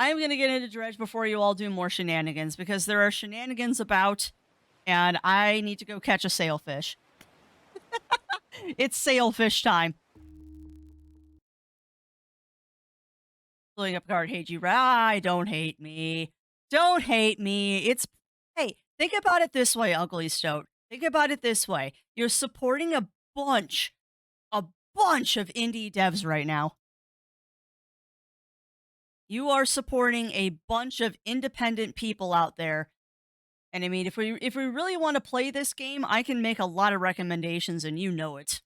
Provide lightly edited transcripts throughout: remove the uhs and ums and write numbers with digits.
I'm gonna get into Dredge before you all do more shenanigans, because there are shenanigans about, and I need to go catch a sailfish. It's sailfish time. Pulling up a card, hate you. Don't hate me. Don't hate me. Hey, think about it this way, Ugly Stoat. Think about it this way. You're supporting bunch, a bunch of indie devs right now. You are supporting a bunch of independent people out there. And I mean, if we really want to play this game, I can make a lot of recommendations and you know it.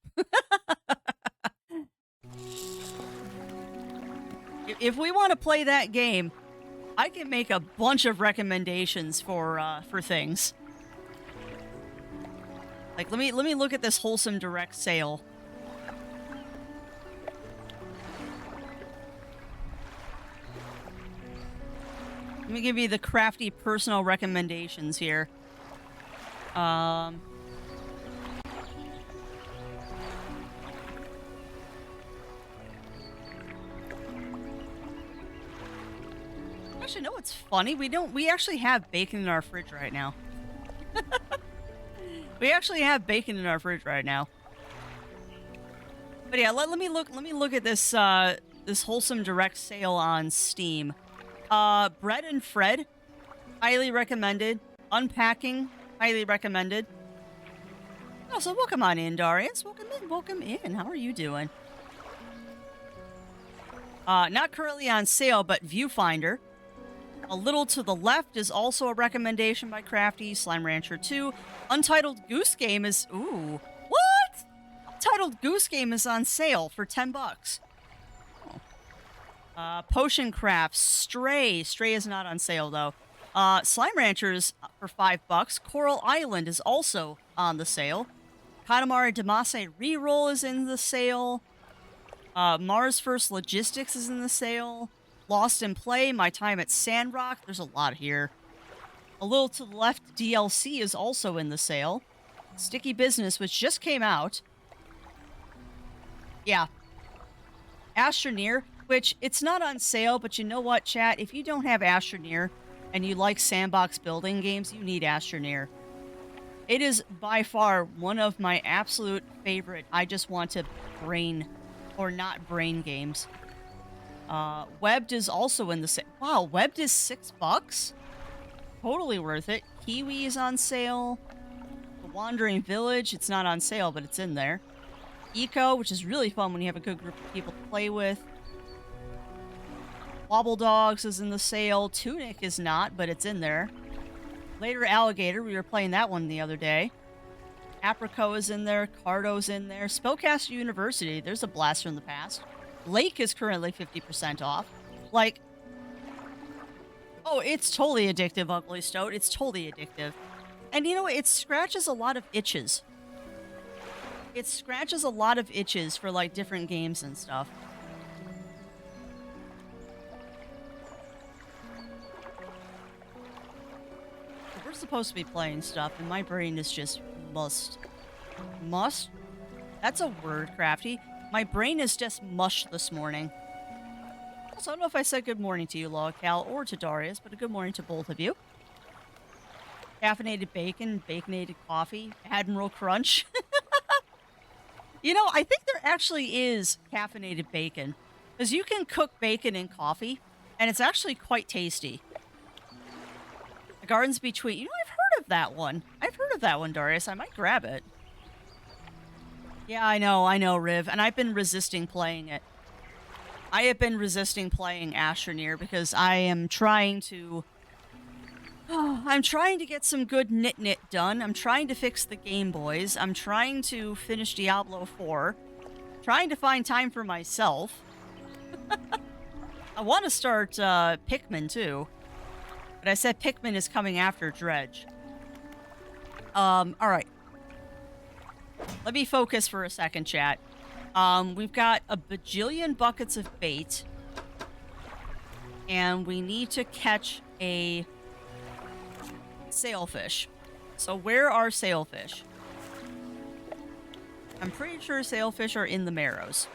If we want to play that game, I can make a bunch of recommendations for things. Like let me look at this wholesome direct sale. Let me give you the crafty personal recommendations here. Actually, no, it's funny. We actually have bacon in our fridge right now. We actually have bacon in our fridge right now. But yeah, let me look at this this wholesome direct sale on Steam. Bread and Fred, highly recommended. Unpacking, highly recommended. Oh, so welcome on in, Darius. Welcome in. How are you doing? Not currently on sale, but Viewfinder. A little to the left is also a recommendation by Crafty. Slime Rancher 2. Untitled Goose Game is... Ooh. What? Untitled Goose Game is on sale for $10. Potion Craft. Stray. Stray is not on sale, though. Slime Ranchers for $5. Coral Island is also on the sale. Katamari Damacy Reroll is in the sale. Mars First Logistics is in the sale. Lost in Play, My Time at Sandrock. There's a lot here. A little to the left, DLC is also in the sale. Sticky Business, which just came out. Yeah. Astroneer, which it's not on sale, but you know what, chat? If you don't have Astroneer and you like sandbox building games, you need Astroneer. It is by far one of my absolute favorite, I just want to brain or not brain games. Webbed is also in the sale. Wow, Webbed is $6? Totally worth it. Kiwi is on sale. The Wandering Village, it's not on sale, but it's in there. Eco, which is really fun when you have a good group of people to play with. Wobble Dogs is in the sale. Tunic is not, but it's in there. Later Alligator, we were playing that one the other day. Apricot is in there. Cardo's in there. Spellcaster University, there's a blast from the past. Lake is currently 50% off. Like, oh, it's totally addictive, Ugly Stoat. It's totally addictive. And you know, it scratches a lot of itches. It scratches a lot of itches for, like, different games and stuff. We're supposed to be playing stuff, and my brain is just must. Must? That's a word, Crafty. My brain is just mush this morning. Also, I don't know if I said good morning to you, Logcal, or to Darius, but a good morning to both of you. Caffeinated bacon, baconated coffee, Admiral Crunch. You know, I think there actually is caffeinated bacon. Because you can cook bacon in coffee, and it's actually quite tasty. The Gardens Between... You know, I've heard of that one. I've heard of that one, Darius. I might grab it. Yeah, I know, Riv, and I've been resisting playing it. I have been resisting playing Astroneer because I am trying to... I'm trying to get some good knit done. I'm trying to fix the Game Boys. I'm trying to finish Diablo 4. Trying to find time for myself. I want to start Pikmin, too. But I said Pikmin is coming after Dredge. Alright. Let me focus for a second, chat. We've got a bajillion buckets of bait. And we need to catch a sailfish. So where are sailfish? I'm pretty sure sailfish are in the Marrows.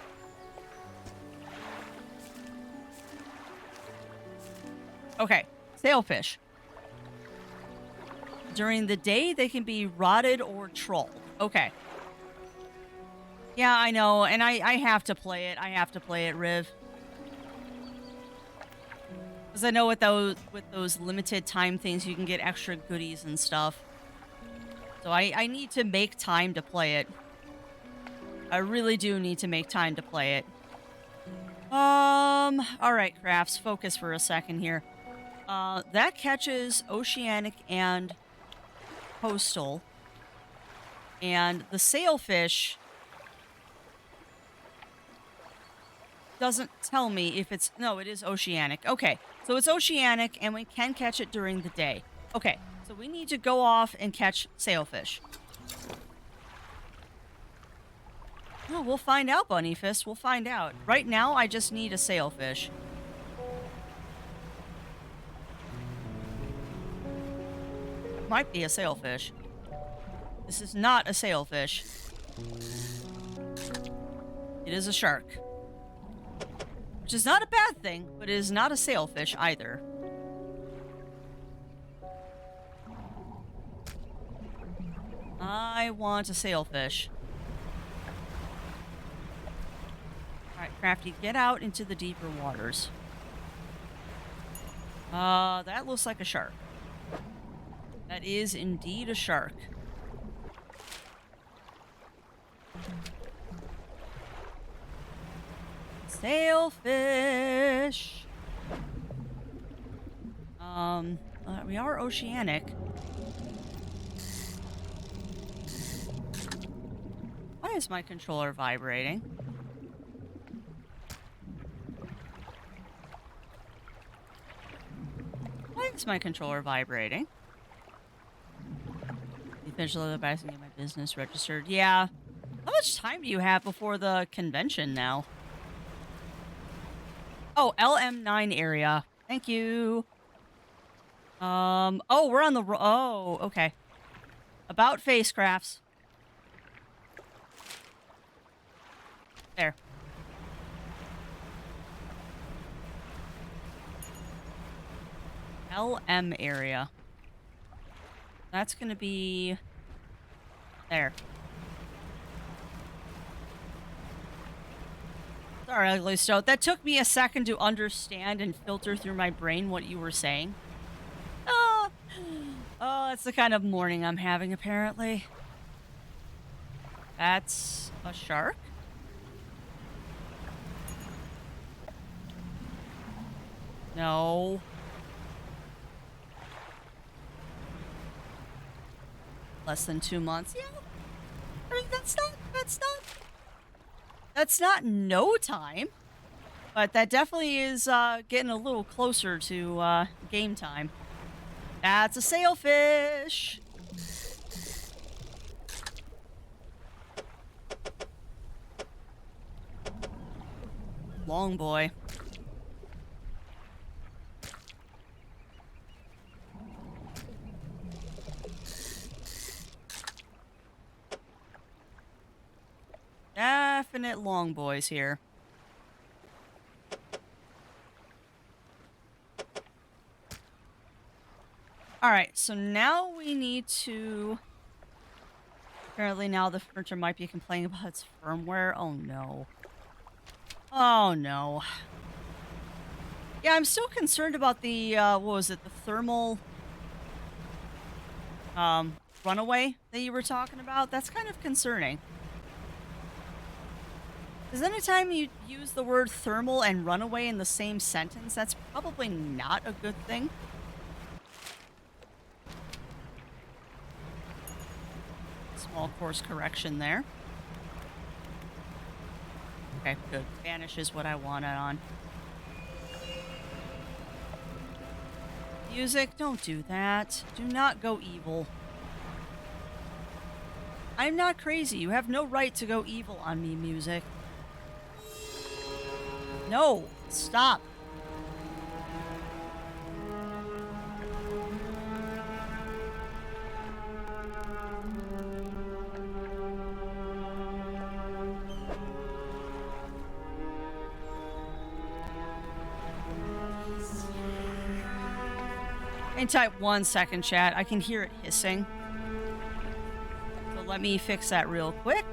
Okay, sailfish. During the day, they can be rotted or trolled. Okay. Yeah, I know, and I have to play it. I have to play it, Riv. Because I know with those limited time things, you can get extra goodies and stuff. So I need to make time to play it. I really do need to make time to play it. All right, Crafts, focus for a second here. That catches oceanic and coastal. And the sailfish doesn't tell me if it's... No, it is oceanic. Okay, so it's oceanic, and we can catch it during the day. Okay, so we need to go off and catch sailfish. Oh, we'll find out, Bunny Fist. We'll find out. Right now, I just need a sailfish. It might be a sailfish. This is not a sailfish. It is a shark. Which is not a bad thing, but it is not a sailfish either. I want a sailfish. Alright, Crafty, get out into the deeper waters. That looks like a shark. That is indeed a shark. Sailfish. We are oceanic. Why is my controller vibrating? Why is my controller vibrating? Eventually, the best to get my business registered. Yeah. How much time do you have before the convention now? Oh, LM9 area. Thank you. Oh, we're on the... Oh, okay. About face crafts. There. LM area. That's gonna be... There. Sorry, Ugly Stoat. That took me a second to understand and filter through my brain what you were saying. Oh, that's the kind of morning I'm having, apparently. That's a shark? No. Less than 2 months? Yeah. I mean, that's not no time. But that definitely is getting a little closer to game time. That's a sailfish. Long boy. Definite long boys here. Alright, so now we need to... Apparently now the furniture might be complaining about its firmware. Oh no. Oh no. Yeah, I'm still concerned about the, what was it? The thermal... runaway that you were talking about. That's kind of concerning. Because anytime you use the word thermal and runaway in the same sentence, that's probably not a good thing. Small course correction there. Okay, good. Vanish is what I wanted on. Music, don't do that. Do not go evil. I'm not crazy. You have no right to go evil on me, music. No, stop. And type 1 second, chat. I can hear it hissing. So let me fix that real quick.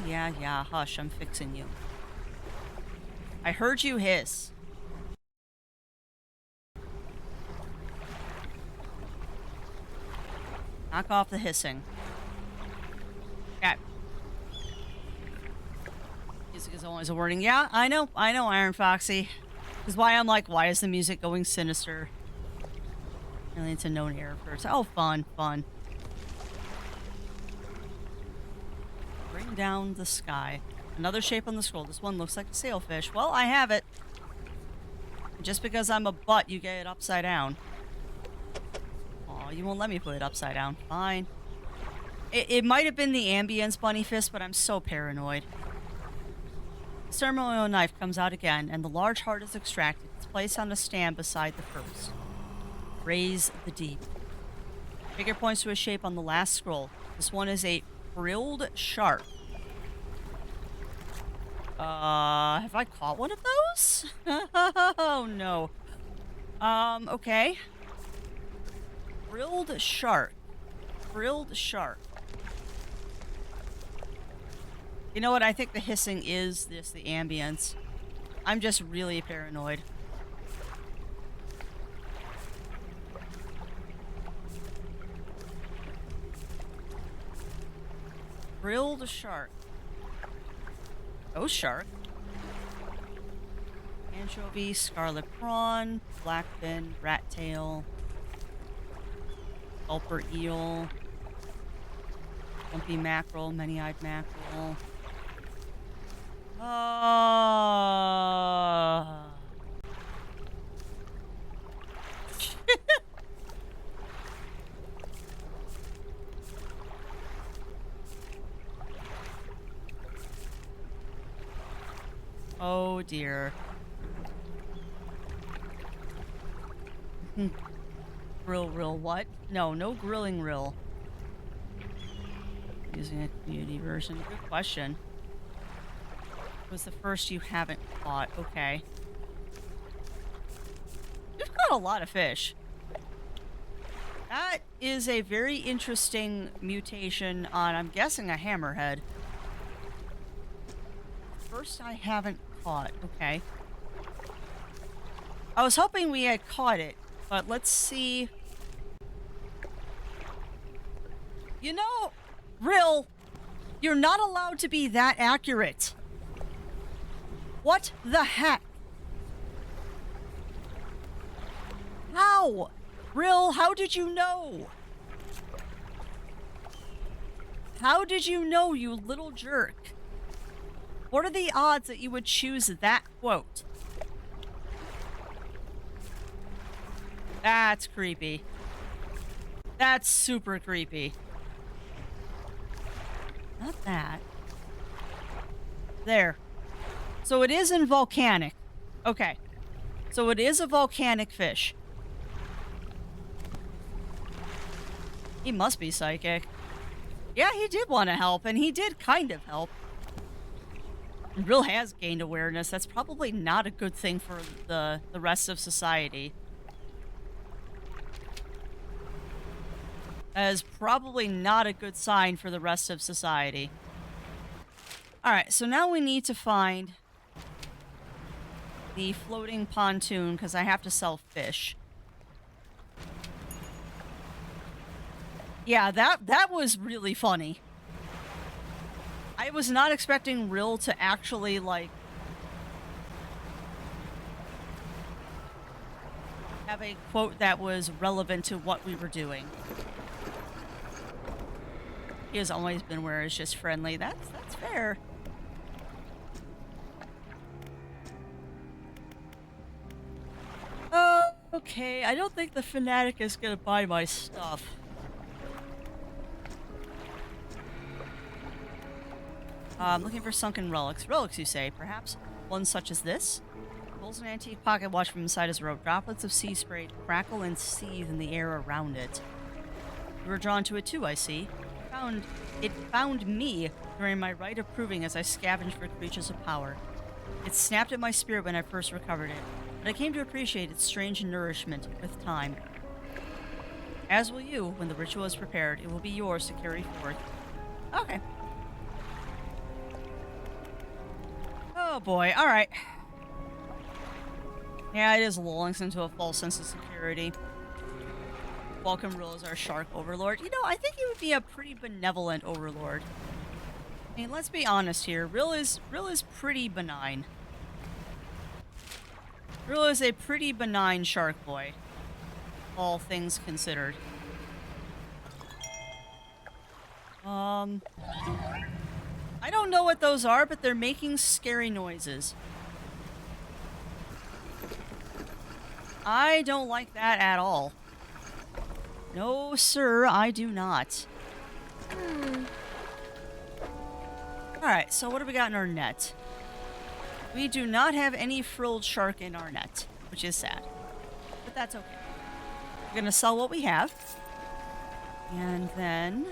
Yeah. Hush, I'm fixing you. I heard you hiss. Knock off the hissing. Okay. Music is always a warning. Yeah, I know, Iron Foxy. This is why I'm like, why is the music going sinister? Really, it's a known error first. Oh, fun. Bring down the sky. Another shape on the scroll. This one looks like a sailfish. Well, I have it. Just because I'm a butt, you get it upside down. Aw, you won't let me put it upside down. Fine. It might have been the ambience, Bunny Fist, but I'm so paranoid. The ceremonial knife comes out again, and the large heart is extracted. It's placed on a stand beside the first. Raise the deep. Finger points to a shape on the last scroll. This one is a frilled shark. Have I caught one of those? Oh, no. Okay. Frilled shark. You know what? I think the hissing is the ambience. I'm just really paranoid. Frilled shark. Ghost shark. Anchovy, scarlet prawn, blackfin, rat tail, gulper eel, lumpy mackerel, many-eyed mackerel. Oh dear. Grill what? No grilling rill. Using a community version. Good question. What was the first you haven't caught? Okay. You've caught a lot of fish. That is a very interesting mutation on, I'm guessing, a hammerhead. First I haven't caught. Okay. I was hoping we had caught it, but let's see. You know, Rill, you're not allowed to be that accurate. What the heck? How? Rill, how did you know? How did you know, you little jerk? What are the odds that you would choose that quote? That's creepy. That's super creepy. Not that. There. So it is in volcanic. Okay. So it is a volcanic fish. He must be psychic. Yeah, he did want to help, and he did kind of help. Rill has gained awareness. That's probably not a good thing for the rest of society. That is probably not a good sign for the rest of society. Alright, so now we need to find the floating pontoon, because I have to sell fish. Yeah, that was really funny. I was not expecting Rill to actually, like, have a quote that was relevant to what we were doing. He has always been where it's just friendly. That's fair. Okay. I don't think the fanatic is gonna buy my stuff. I'm looking for sunken relics. Relics, you say? Perhaps one such as this? Pulls an antique pocket watch from inside his robe. Droplets of sea spray crackle and seethe in the air around it. You were drawn to it too, I see. It found me during my rite of proving as I scavenged for creatures of power. It snapped at my spirit when I first recovered it. but I came to appreciate its strange nourishment with time. As will you when the ritual is prepared. It will be yours to carry forth. Okay. Oh boy, alright. Yeah, it is lulling us into a false sense of security. Welcome Rill as our shark overlord. You know, I think he would be a pretty benevolent overlord. I mean, let's be honest here. Rill is pretty benign. Rill is a pretty benign shark boy, all things considered. I don't know what those are, but they're making scary noises. I don't like that at all. No, sir, I do not. Alright, so what do we got in our net? We do not have any frilled shark in our net, which is sad. But that's okay. We're gonna sell what we have. And then...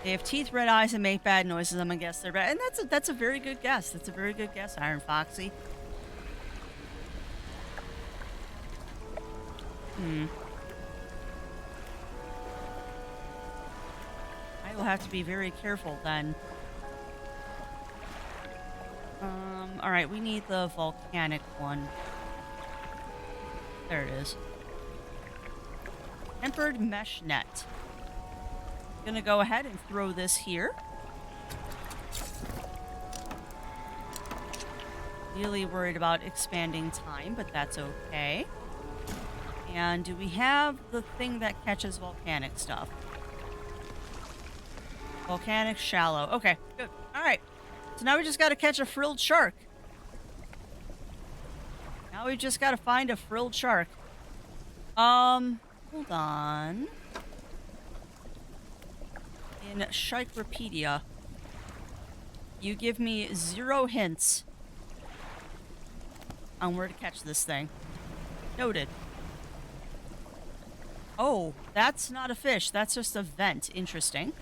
they have teeth, red eyes, and make bad noises. I'm gonna guess they're bad. And that's a very good guess. That's a very good guess, Iron Foxy. I will have to be very careful then. Alright, we need the volcanic one. There it is. Tempered mesh net. Gonna go ahead and throw this here. Really worried about expanding time, but that's okay. And do we have the thing that catches volcanic stuff? Volcanic shallow. Okay, good. Alright. So now we just gotta catch a frilled shark. Now we just gotta find a frilled shark. Hold on. In Sharkpedia, you give me 0 hints on where to catch this thing. Noted. Oh, that's not a fish. That's just a vent. Interesting.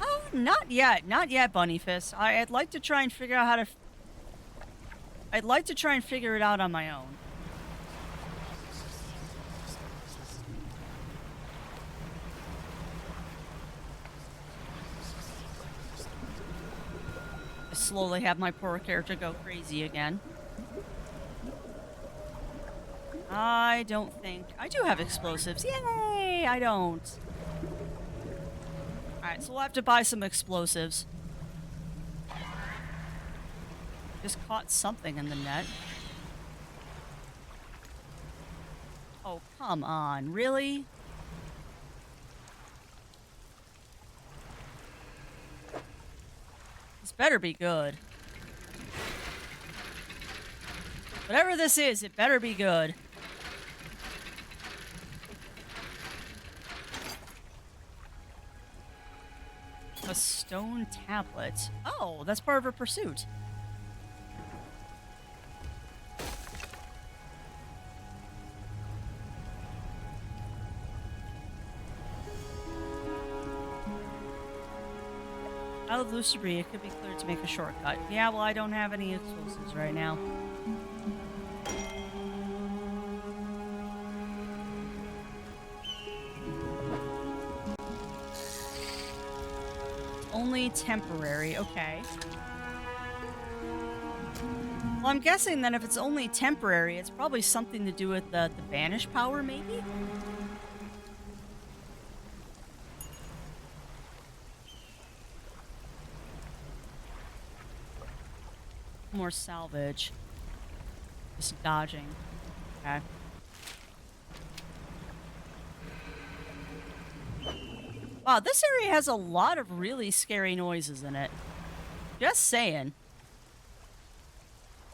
Oh, not yet. Not yet, Bunny Fist. I'd like to try and figure out how to... I'd like to try and figure it out on my own. I slowly have my poor character go crazy again. I don't think... I do have explosives. Yay! I don't. Alright, so we'll have to buy some explosives. Just caught something in the net. Oh, come on. Really? This better be good. Whatever this is, it better be good. A stone tablet. Oh, that's part of her pursuit. Out of loose debris, it could be cleared to make a shortcut. Yeah, well, I don't have any explosives right now. Only temporary, okay. Well, I'm guessing that if it's only temporary, it's probably something to do with the banish power, maybe? More salvage. Just dodging. Okay. Wow, this area has a lot of really scary noises in it. Just saying.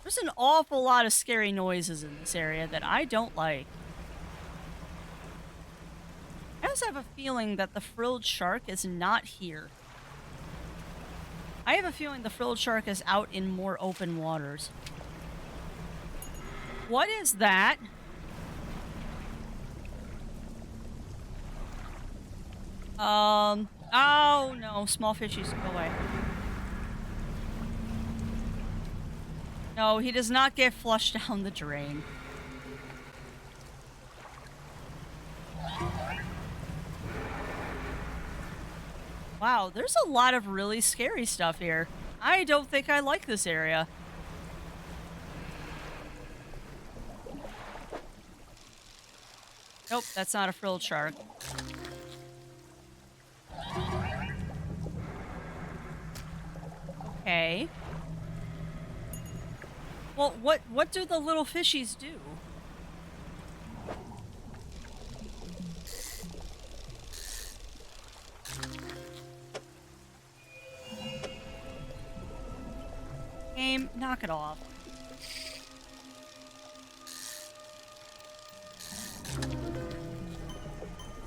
There's an awful lot of scary noises in this area that I don't like. I also have a feeling that the frilled shark is not here. I have a feeling the frilled shark is out in more open waters. What is that? Oh no, small fishies, go away. No, he does not get flushed down the drain. Wow, there's a lot of really scary stuff here. I don't think I like this area. Nope, that's not a frilled shark. Okay. Well, what do the little fishies do? Game, knock it off.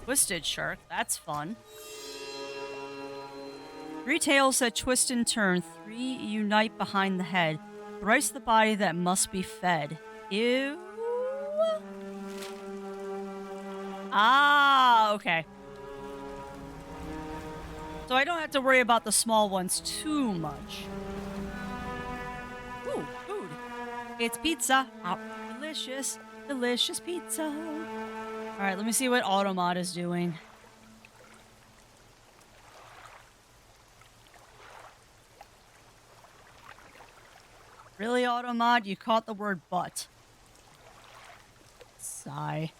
Twisted shark, that's fun. 3 tails that twist and turn, 3 unite behind the head. Thrice the body that must be fed. Ew. Ah, okay. So I don't have to worry about the small ones too much. Ooh, food. It's pizza. Oh, delicious, delicious pizza. All right, let me see what Automod is doing. Really, Automod? You caught the word butt. Sigh.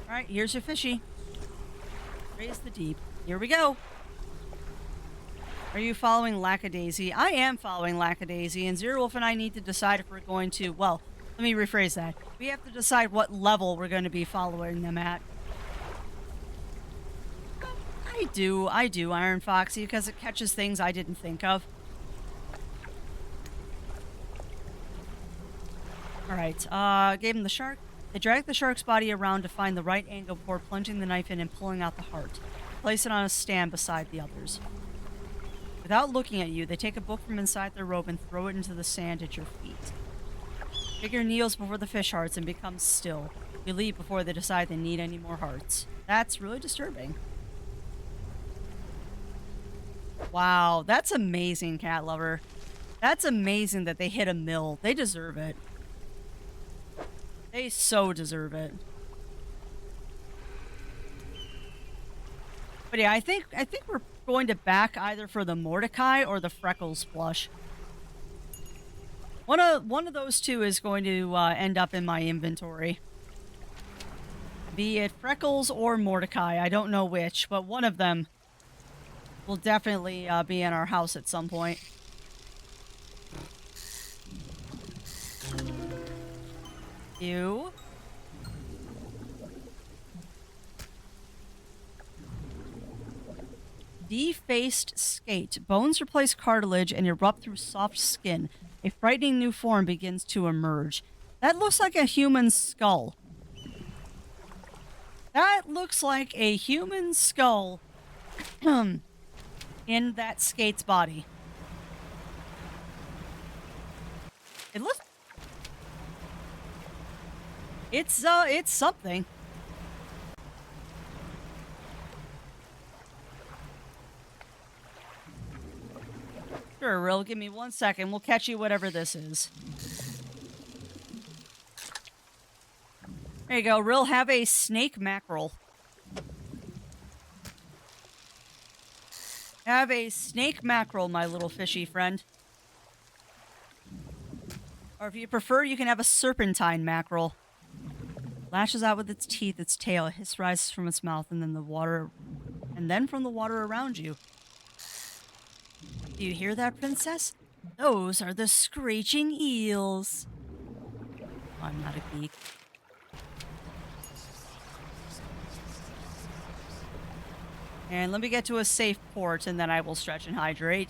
All right, here's your fishy. Raise the deep. Here we go. Are you following Lackadaisy? I am following Lackadaisy, and Zero Wolf and I need to decide if we're going to, well, let me rephrase that. We have to decide what level we're going to be following them at. I do, Iron Foxy, because it catches things I didn't think of. Alright, gave him the shark. They drag the shark's body around to find the right angle before plunging the knife in and pulling out the heart. Place it on a stand beside the others. Without looking at you, they take a book from inside their robe and throw it into the sand at your feet. Figure kneels before the fish hearts and becomes still. You leave before they decide they need any more hearts. That's really disturbing. Wow, that's amazing, cat lover. That's amazing that they hit a mill. They deserve it. They so deserve it. But yeah, I think we're going to back either for the Mordecai or the Freckles plush. One of those two is going to end up in my inventory. Be it Freckles or Mordecai, I don't know which, but one of them will definitely be in our house at some point. Ew. Defaced skate. Bones replace cartilage and erupt through soft skin. A frightening new form begins to emerge. That looks like a human skull. That looks like a human skull in that skate's body. It looks... It's something. Sure, Rill, give me 1 second. We'll catch you whatever this is. There you go, Rill, have a snake mackerel. Have a snake mackerel, my little fishy friend. Or if you prefer, you can have a serpentine mackerel. Lashes out with its teeth, its tail, a hiss rises from its mouth, and then from the water around you. Do you hear that, princess? Those are the screeching eels. I'm not a geek. And let me get to a safe port, and then I will stretch and hydrate.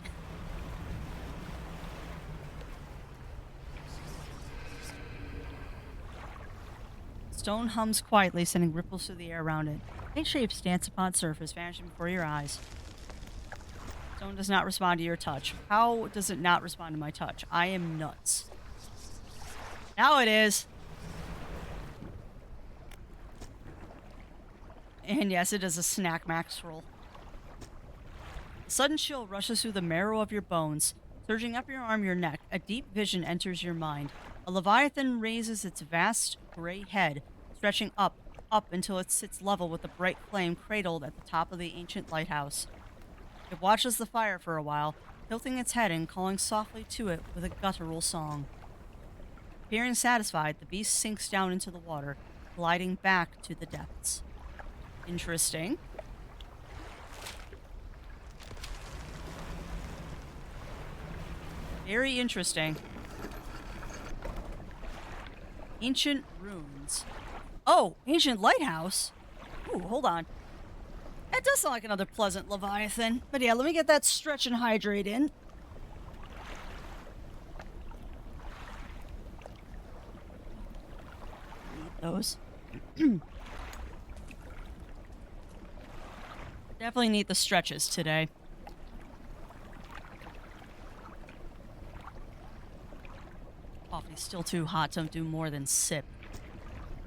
Stone hums quietly, sending ripples through the air around it. Faint shapes dance upon its surface, vanishing before your eyes. Stone does not respond to your touch. How does it not respond to my touch? I am nuts. Now it is. And yes, it is a snack max roll. A sudden chill rushes through the marrow of your bones, surging up your arm, your neck. A deep vision enters your mind. A leviathan raises its vast gray head, stretching up until it sits level with the bright flame cradled at the top of the ancient lighthouse. It watches the fire for a while, tilting its head and calling softly to it with a guttural song. Appearing satisfied, the beast sinks down into the water, gliding back to the depths. Interesting. Very interesting. Ancient ruins. Oh, ancient lighthouse? Ooh, hold on. That does sound like another pleasant leviathan. But yeah, let me get that stretch and hydrate in. Eat those. Definitely need the stretches today. Coffee's still too hot to do more than sip.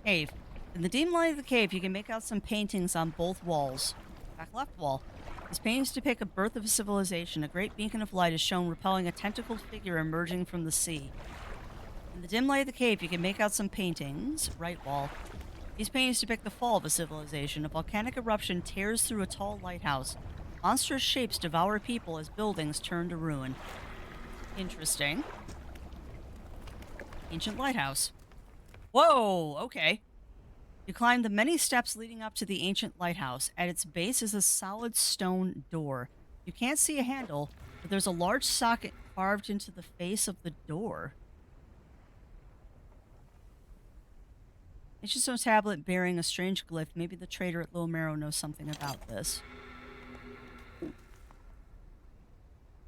Cave. In the dim light of the cave, you can make out some paintings on both walls. Back left wall. These paintings depict a birth of a civilization. A great beacon of light is shown repelling a tentacled figure emerging from the sea. In the dim light of the cave, you can make out some paintings. Right wall. These paintings depict the fall of a civilization. A volcanic eruption tears through a tall lighthouse. Monstrous shapes devour people as buildings turn to ruin. Interesting. Ancient lighthouse. Whoa, okay. You climb the many steps leading up to the ancient lighthouse. At its base is a solid stone door. You can't see a handle, but there's a large socket carved into the face of the door. Ancient stone tablet bearing a strange glyph. Maybe the trader at Little Marrow knows something about this.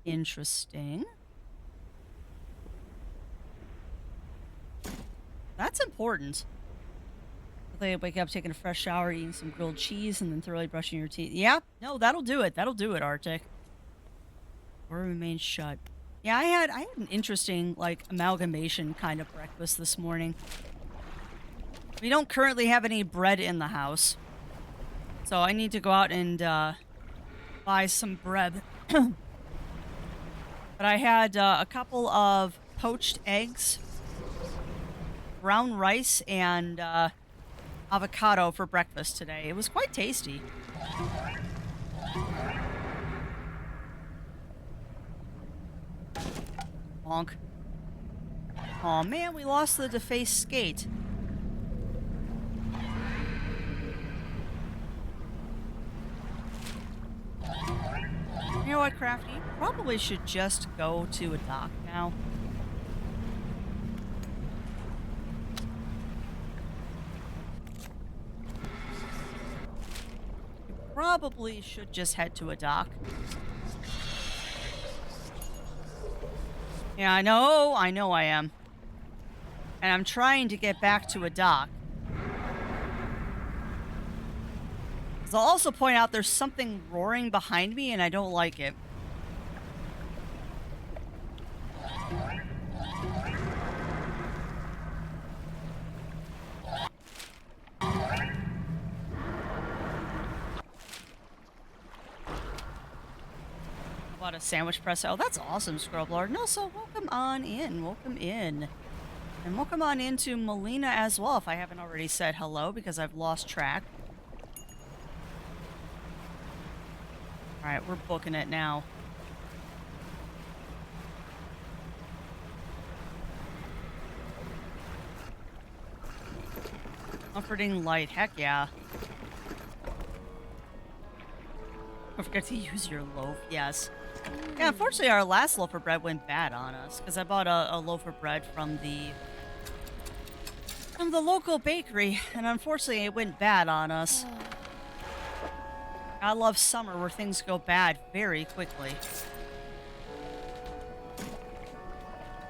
Interesting. That's important. They wake up, taking a fresh shower, eating some grilled cheese, and then thoroughly brushing your teeth. Yeah, no, that'll do it. That'll do it, Arctic. Door remains shut. Yeah, I had an interesting, like, amalgamation kind of breakfast this morning. We don't currently have any bread in the house, so I need to go out and buy some bread. But I had a couple of poached eggs, brown rice, and avocado for breakfast today. It was quite tasty. Honk. Aw, man, we lost the defaced skate. You know what, Crafty? You probably should just go to a dock now. Probably should just head to a dock. Yeah, I know I am. And I'm trying to get back to a dock. I'll also point out there's something roaring behind me and I don't like it. What a sandwich press. Oh, that's awesome, Scrublord. No, so welcome on in. Welcome in. And welcome on into Melina as well, if I haven't already said hello, because I've lost track. Alright, we're booking it now. Comforting light, heck yeah. Don't forget to use your loaf, yes. Yeah, unfortunately our last loaf of bread went bad on us, because I bought a loaf of bread from the local bakery, and unfortunately it went bad on us. I love summer where things go bad very quickly.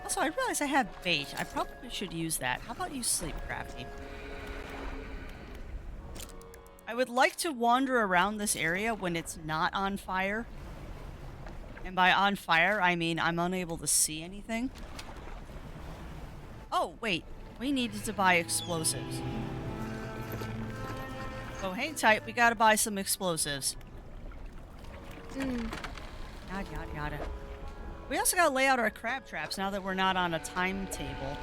Also, I realize I have bait. I probably should use that. How about you sleep, Crafty? I would like to wander around this area when it's not on fire. And by on fire, I mean I'm unable to see anything. Oh, wait. We needed to buy explosives. Oh, hang tight. We gotta buy some explosives. Mm. Yada, yada, yada. We also gotta lay out our crab traps now that we're not on a timetable.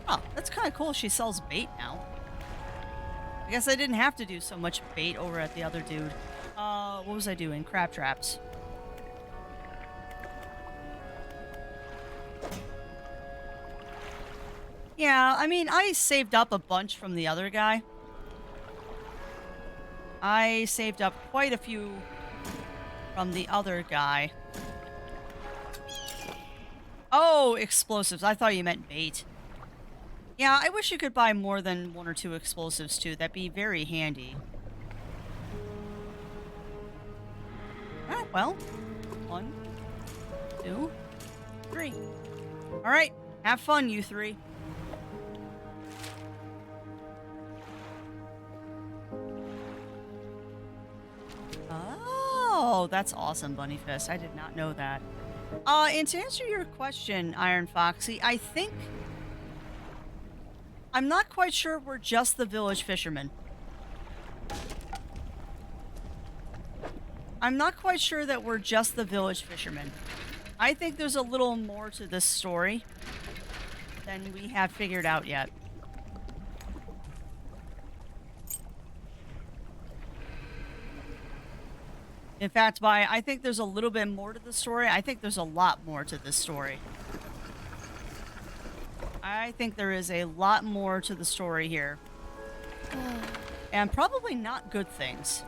Oh, that's kind of cool. She sells bait now. I guess I didn't have to do so much bait over at the other dude. What was I doing? Crab traps. Yeah, I mean, I saved up a bunch from the other guy. I saved up quite a few from the other guy. Oh, explosives. I thought you meant bait. Yeah, I wish you could buy more than 1 or 2 explosives too. That'd be very handy. Ah, well, 1, 2, 3. All right, have fun, you 3. Oh, that's awesome, Bunny Fist. I did not know that. And to answer your question, Iron Foxy, I'm not quite sure we're just the village fishermen. I'm not quite sure that we're just the village fishermen. I think there's a little more to this story than we have figured out yet. In fact, I think there's a little bit more to the story. I think there's a lot more to this story. I think there is a lot more to the story here. And probably not good things.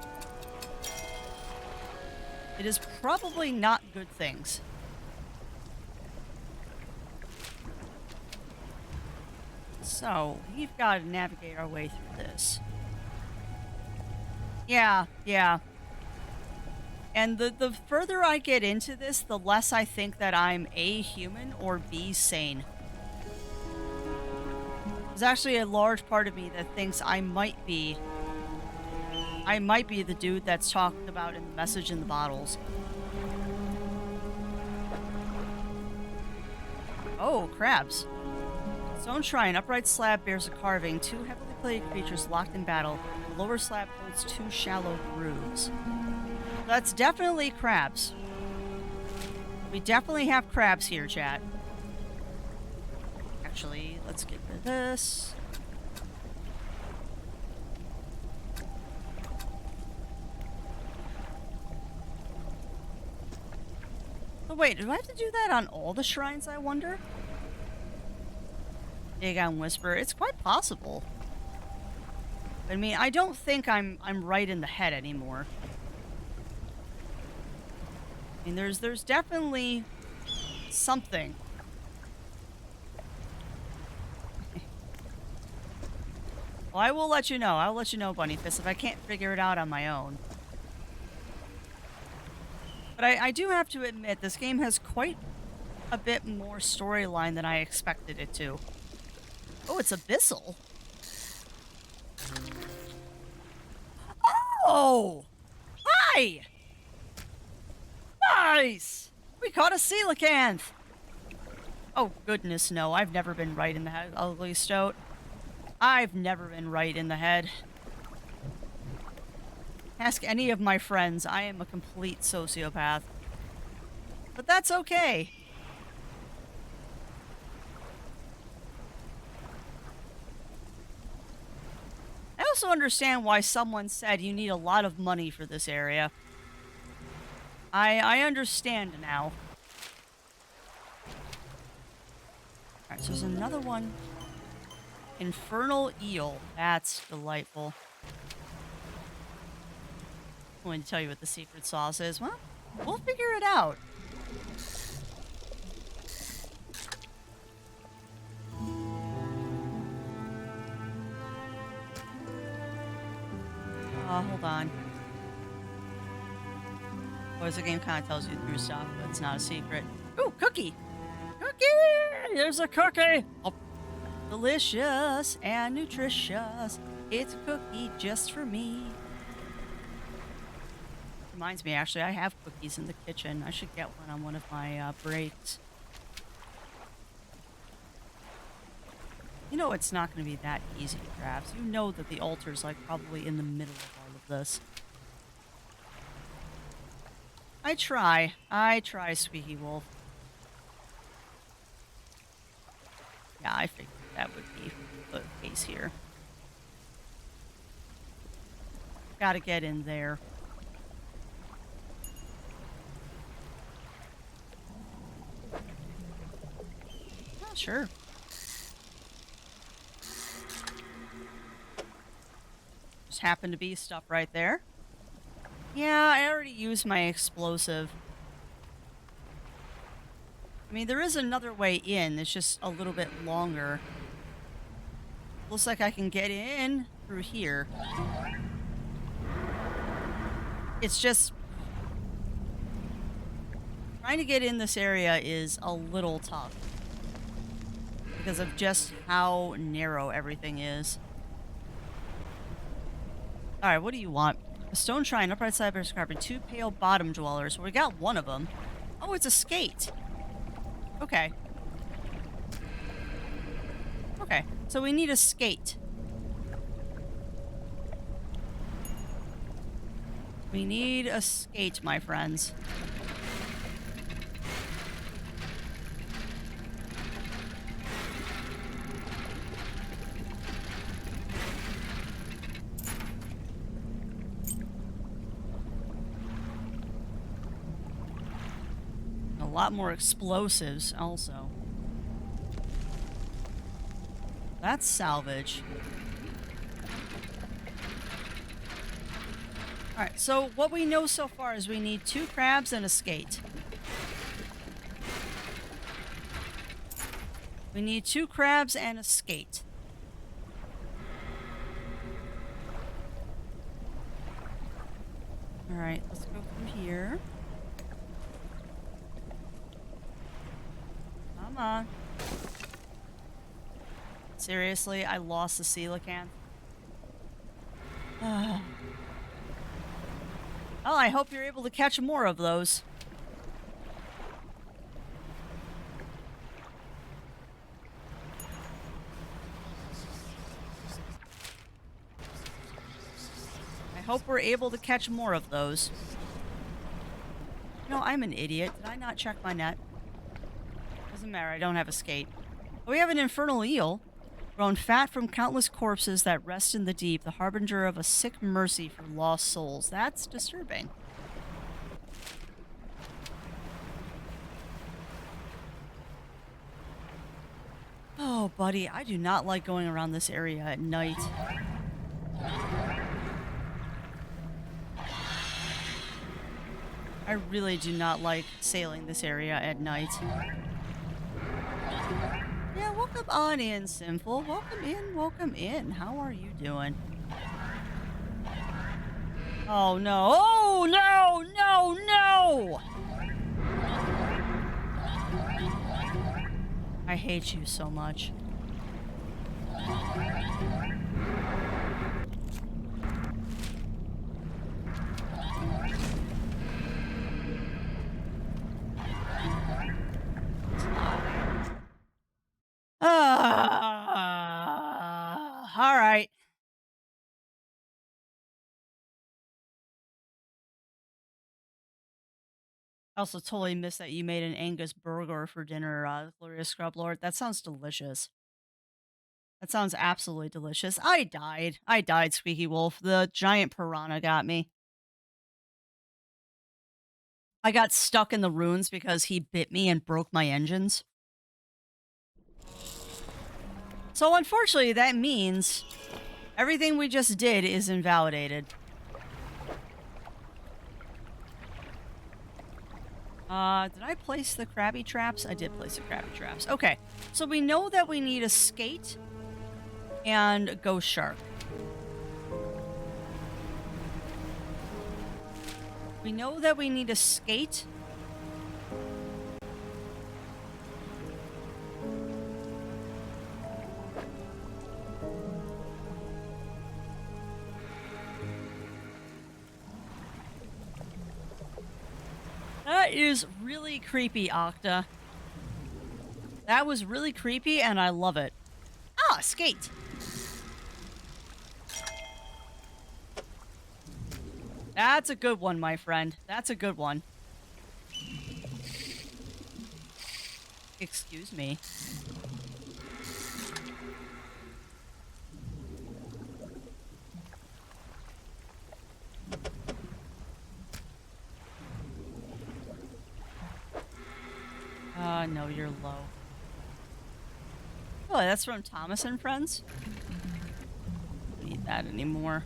It is probably not good things. So, we've got to navigate our way through this. Yeah. And the further I get into this, the less I think that I'm A, human, or B, sane. There's actually a large part of me that thinks I might be the dude that's talked about in the message in the bottles. Oh, crabs. Stone shrine. Upright slab bears a carving. 2 heavily plated creatures locked in battle. The lower slab holds 2 shallow grooves. That's definitely crabs. We definitely have crabs here, chat. Actually, let's get rid of this. Oh, wait, do I have to do that on all the shrines, I wonder? Dagon Whisper. It's quite possible. I mean, I don't think I'm right in the head anymore. I mean, there's definitely something. Well, I will let you know. I'll let you know, Bunny Fist, if I can't figure it out on my own. But I do have to admit, this game has quite a bit more storyline than I expected it to. Oh, it's abyssal. Oh! Hi! Nice! We caught a coelacanth! Oh, goodness, no. I've never been right in the head, Ugly Stoat. I've never been right in the head. Ask any of my friends. I am a complete sociopath. But that's okay. I also understand why someone said you need a lot of money for this area. I understand now. Alright, so there's another one. Infernal eel. That's delightful. I'm going to tell you what the secret sauce is. Well, we'll figure it out. Hold on. Boys, the game kind of tells you through stuff, but it's not a secret. Ooh, cookie! Cookie! There's a cookie! Oh, delicious and nutritious. It's a cookie just for me. Reminds me, actually, I have cookies in the kitchen. I should get one on one of my breaks. You know it's not going to be that easy to craft. You know that the altar's like probably in the middle of all of this. I try, Squeaky Wolf. Yeah, I figured that would be the case here. Gotta get in there. Oh, sure. Just happened to be stuff right there. Yeah, I already used my explosive. I mean, there is another way in. It's just a little bit longer. Looks like I can get in through here. It's just... trying to get in this area is a little tough. Because of just how narrow everything is. Alright, what do you want? A stone shrine, upright side by describing 2 pale bottom dwellers. Well, we got one of them. Oh, it's a skate. Okay. Okay, so we need a skate. We need a skate, my friends. A lot more explosives also. That's salvage. Alright, so what we know so far is we need 2 crabs and a skate. We need 2 crabs and a skate. Alright, let's go through here. Come on. Seriously, I lost the coelacanth. Well, I hope you're able to catch more of those. I hope we're able to catch more of those. No, I'm an idiot. Did I not check my net? Doesn't matter, I don't have a skate. Oh, we have an infernal eel. Grown fat from countless corpses that rest in the deep, the harbinger of a sick mercy for lost souls. That's disturbing. Oh, buddy, I do not like going around this area at night. I really do not like sailing this area at night. Yeah, welcome on in, Sinful. Welcome in, welcome in. How are you doing? Oh, no. Oh, no, no, no! I hate you so much. All right. I also totally missed that you made an Angus burger for dinner, Glorious Scrub Lord. That sounds delicious. That sounds absolutely delicious. I died. I died, Squeaky Wolf. The giant piranha got me. I got stuck in the ruins because he bit me and broke my engines. So unfortunately, that means everything we just did is invalidated. Did I place the crabby traps? I did place the crabby traps. Okay, so we know that we need a skate and a ghost shark. We know that we need a skate. That is really creepy, Octa. That was really creepy, and I love it. Ah, skate. That's a good one, my friend. That's a good one. Excuse me. No, you're low. Oh, that's from Thomas and Friends? Don't need that anymore.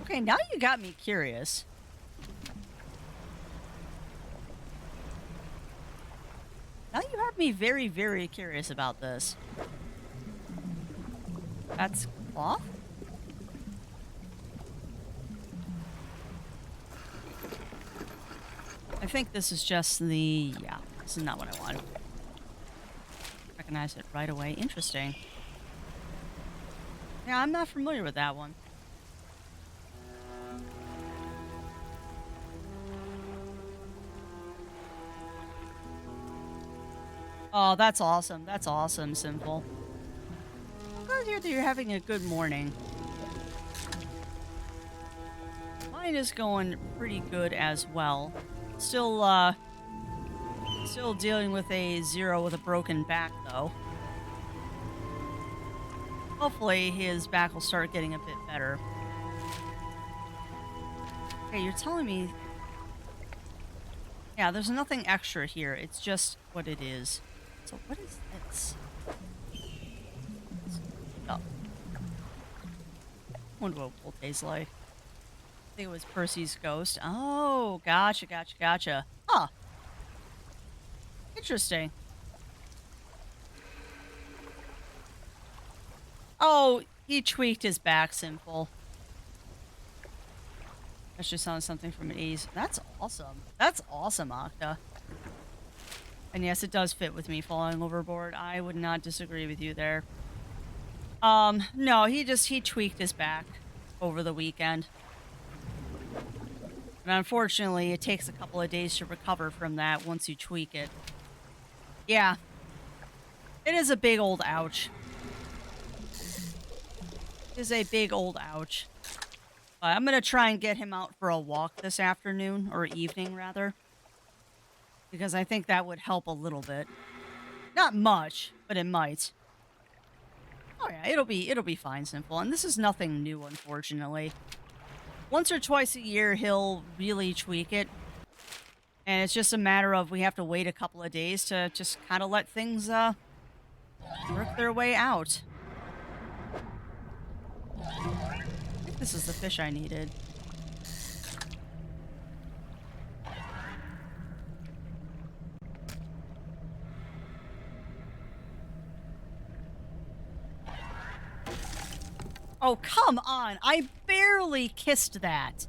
Okay, now you got me curious. Now you have me very, very curious about this. That's cloth? I think this is just the... Yeah, this is not what I want. Recognize it right away. Interesting. Yeah, I'm not familiar with that one. Oh, that's awesome. That's awesome, Simple. I'm glad to hear that you're having a good morning. Mine is going pretty good as well. Still dealing with a 0 with a broken back, though. Hopefully his back will start getting a bit better. Okay, you're telling me... Yeah, there's nothing extra here. It's just what it is. So what is this? Oh. Wonder what will taste like. I think it was Percy's ghost. Oh, gotcha. Huh. Interesting. Oh, he tweaked his back, Simple. That just sounds something from an 80s. That's awesome. That's awesome, Octa. And yes, it does fit with me falling overboard. I would not disagree with you there. No, he tweaked his back over the weekend. And unfortunately, it takes a couple of days to recover from that once you tweak it. Yeah. It is a big old ouch. It is a big old ouch. I'm going to try and get him out for a walk this afternoon, or evening, rather. Because I think that would help a little bit. Not much, but it might. Oh yeah, it'll be fine, Simple. And this is nothing new, unfortunately. Once or twice a year, he'll really tweak it. And it's just a matter of we have to wait a couple of days to just kind of let things work their way out. I think this is the fish I needed. Oh, come on! I barely kissed that!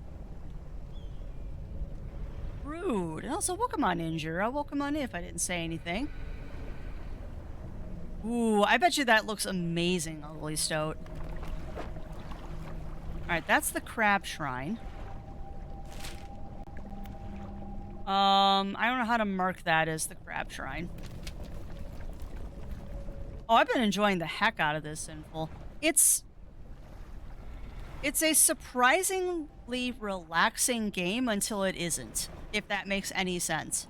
Rude. And also, welcome on in, Jura. Welcome on in if I didn't say anything. Ooh, I bet you that looks amazing, Ugly Stoat. Alright, that's the crab shrine. I don't know how to mark that as the crab shrine. Oh, I've been enjoying the heck out of this, Sinful. It's a surprisingly relaxing game until it isn't, if that makes any sense.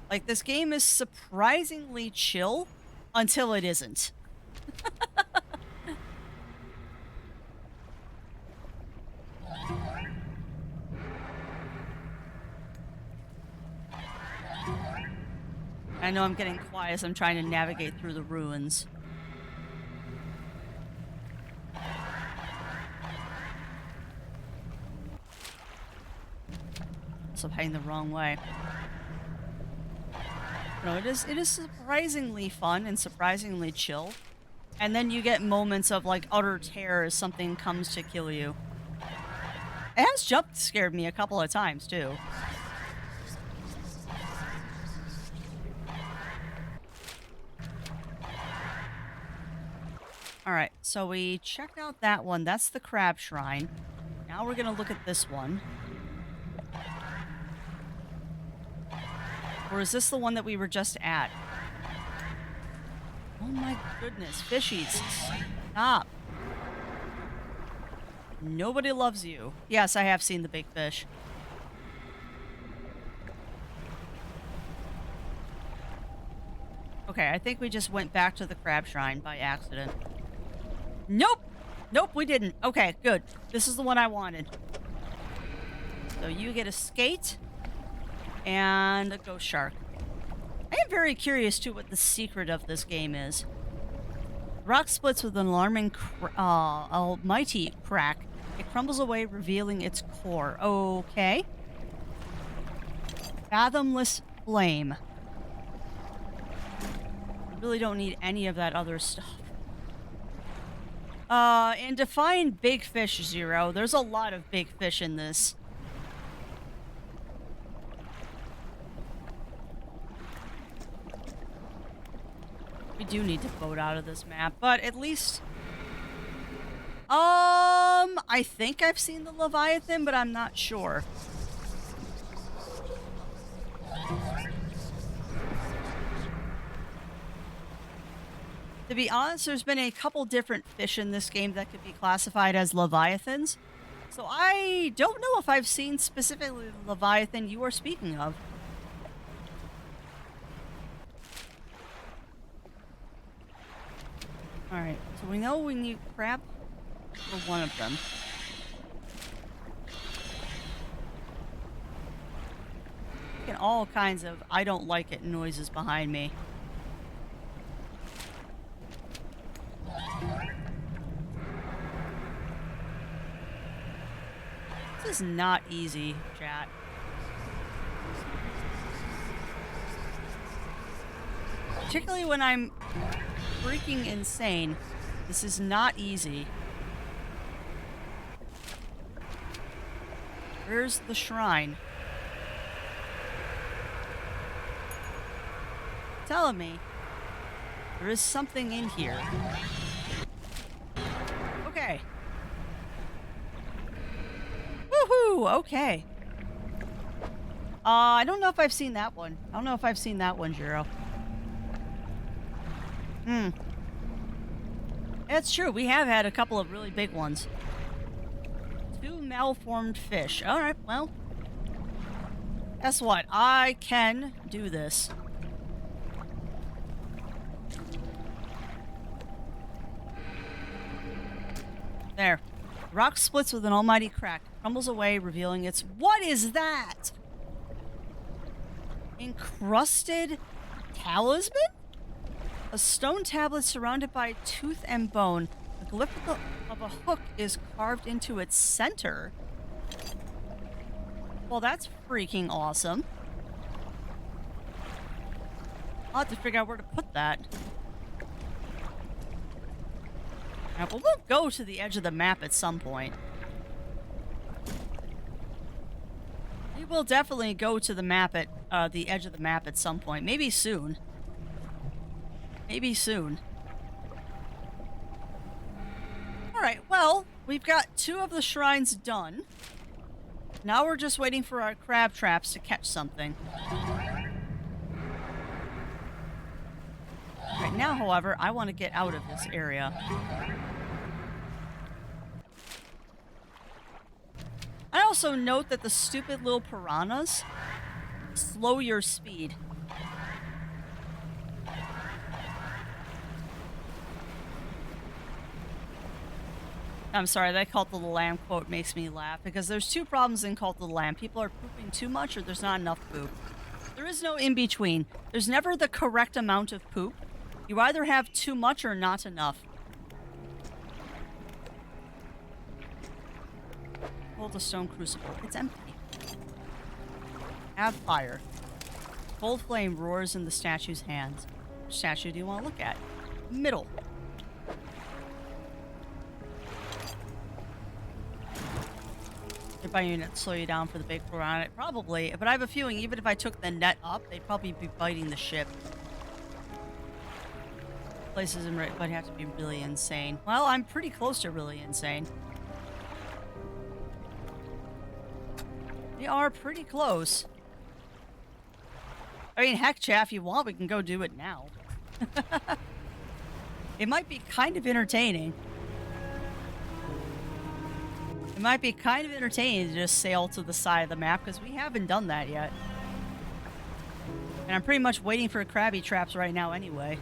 Like, this game is surprisingly chill until it isn't. I know I'm getting quiet as I'm trying to navigate through the ruins. Also heading the wrong way. No, it is surprisingly fun and surprisingly chill. And then you get moments of like utter terror as something comes to kill you. It has jump scared me a couple of times too. Alright, so we checked out that one. That's the crab shrine. Now we're gonna look at this one. Or is this the one that we were just at? Oh my goodness, fishies. Stop. Nobody loves you. Yes, I have seen the big fish. Okay, I think we just went back to the crab shrine by accident. Nope! Nope, we didn't. Okay, good. This is the one I wanted. So you get a skate and a ghost shark. I am very curious, too, what the secret of this game is. Rock splits with an alarming, almighty crack. It crumbles away, revealing its core. Okay. Fathomless flame. I really don't need any of that other stuff. And define big fish, Zero. There's a lot of big fish in this. We do need to boat out of this map, but at least... I think I've seen the Leviathan, but I'm not sure. To be honest, there's been a couple different fish in this game that could be classified as Leviathans. So I don't know if I've seen specifically the Leviathan you are speaking of. Alright, so we know we need crab for one of them. Getting all kinds of I don't like it noises behind me. This is not easy, chat. Particularly when I'm freaking insane. This is not easy. Where's the shrine? Telling me there is something in here. Okay. Woohoo! Okay. I don't know if I've seen that one. I don't know if I've seen that one, Jiro. It's true. We have had a couple of really big ones. 2 malformed fish. Alright, well. Guess what? I can do this. There. Rock splits with an almighty crack. Crumbles away, revealing its... What is that? Encrusted talisman? A stone tablet surrounded by tooth and bone. The glyph of a hook is carved into its center. Well, that's freaking awesome. I'll have to figure out where to put that. Right, well, we'll go to the edge of the map at some point. We will definitely go to the map at the edge of the map at some point. Maybe soon. Maybe soon. Alright, well, we've got 2 of the shrines done. Now we're just waiting for our crab traps to catch something. Right now, however, I want to get out of this area. I also note that the stupid little piranhas slow your speed. I'm sorry, that Cult of the Lamb quote makes me laugh because there's 2 problems in Cult of the Lamb. People are pooping too much or there's not enough poop. There is no in-between. There's never the correct amount of poop. You either have too much or not enough. Hold a stone crucible. It's empty. Have fire. Cold flame roars in the statue's hands. Which statue do you want to look at? Middle. They're biting to slow you down for the big piranha. Probably, but I have a feeling even if I took the net up, they'd probably be biting the ship. Places in would have to be really insane. Well, I'm pretty close to really insane. We are pretty close. I mean, heck, chat, if you want, we can go do it now. It might be kind of entertaining. It might be kind of entertaining to just sail to the side of the map, because we haven't done that yet. And I'm pretty much waiting for crabby traps right now anyway.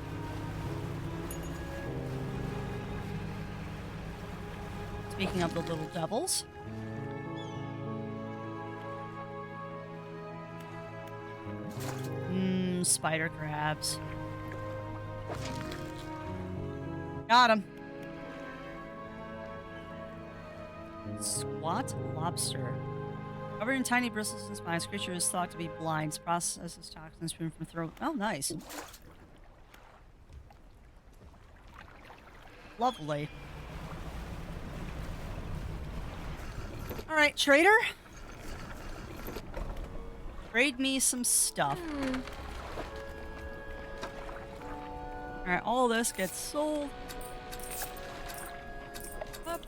Speaking of the little devils. Spider crabs. Got him. Squat lobster. Covered in tiny bristles and spines, creature is thought to be blind. Processes toxins from throat. Oh, nice. Lovely. All right, trader. Trade me some stuff. All right, all this gets sold.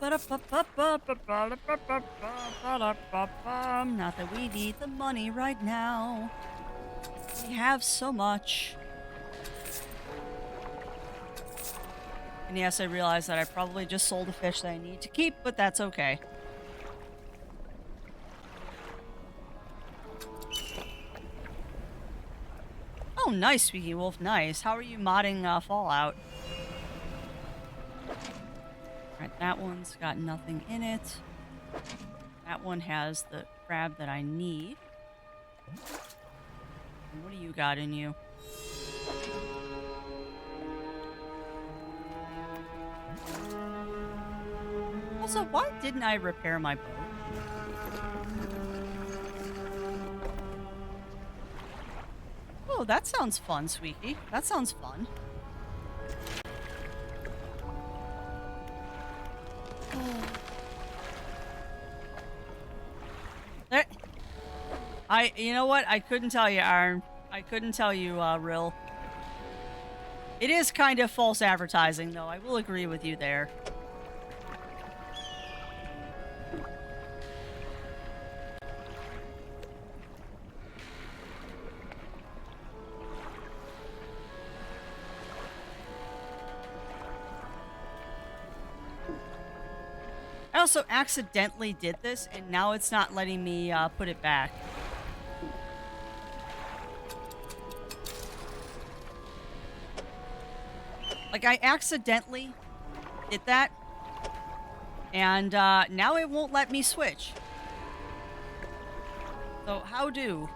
Not that we need the money right now. We have so much. And yes, I realize that I probably just sold a fish that I need to keep, but that's okay. Oh, nice, Squeaky Wolf, nice. How are you modding Fallout? Alright, that one's got nothing in it. That one has the crab that I need. And what do you got in you? Also, why didn't I repair my boat? Oh, that sounds fun, Squeaky. That sounds fun. There. You know what? I couldn't tell you, Arn. I couldn't tell you, Rill. It is kind of false advertising, though. I will agree with you there. I also accidentally did this, and now it's not letting me put it back. Like, I accidentally did that, and now it won't let me switch. So, how do?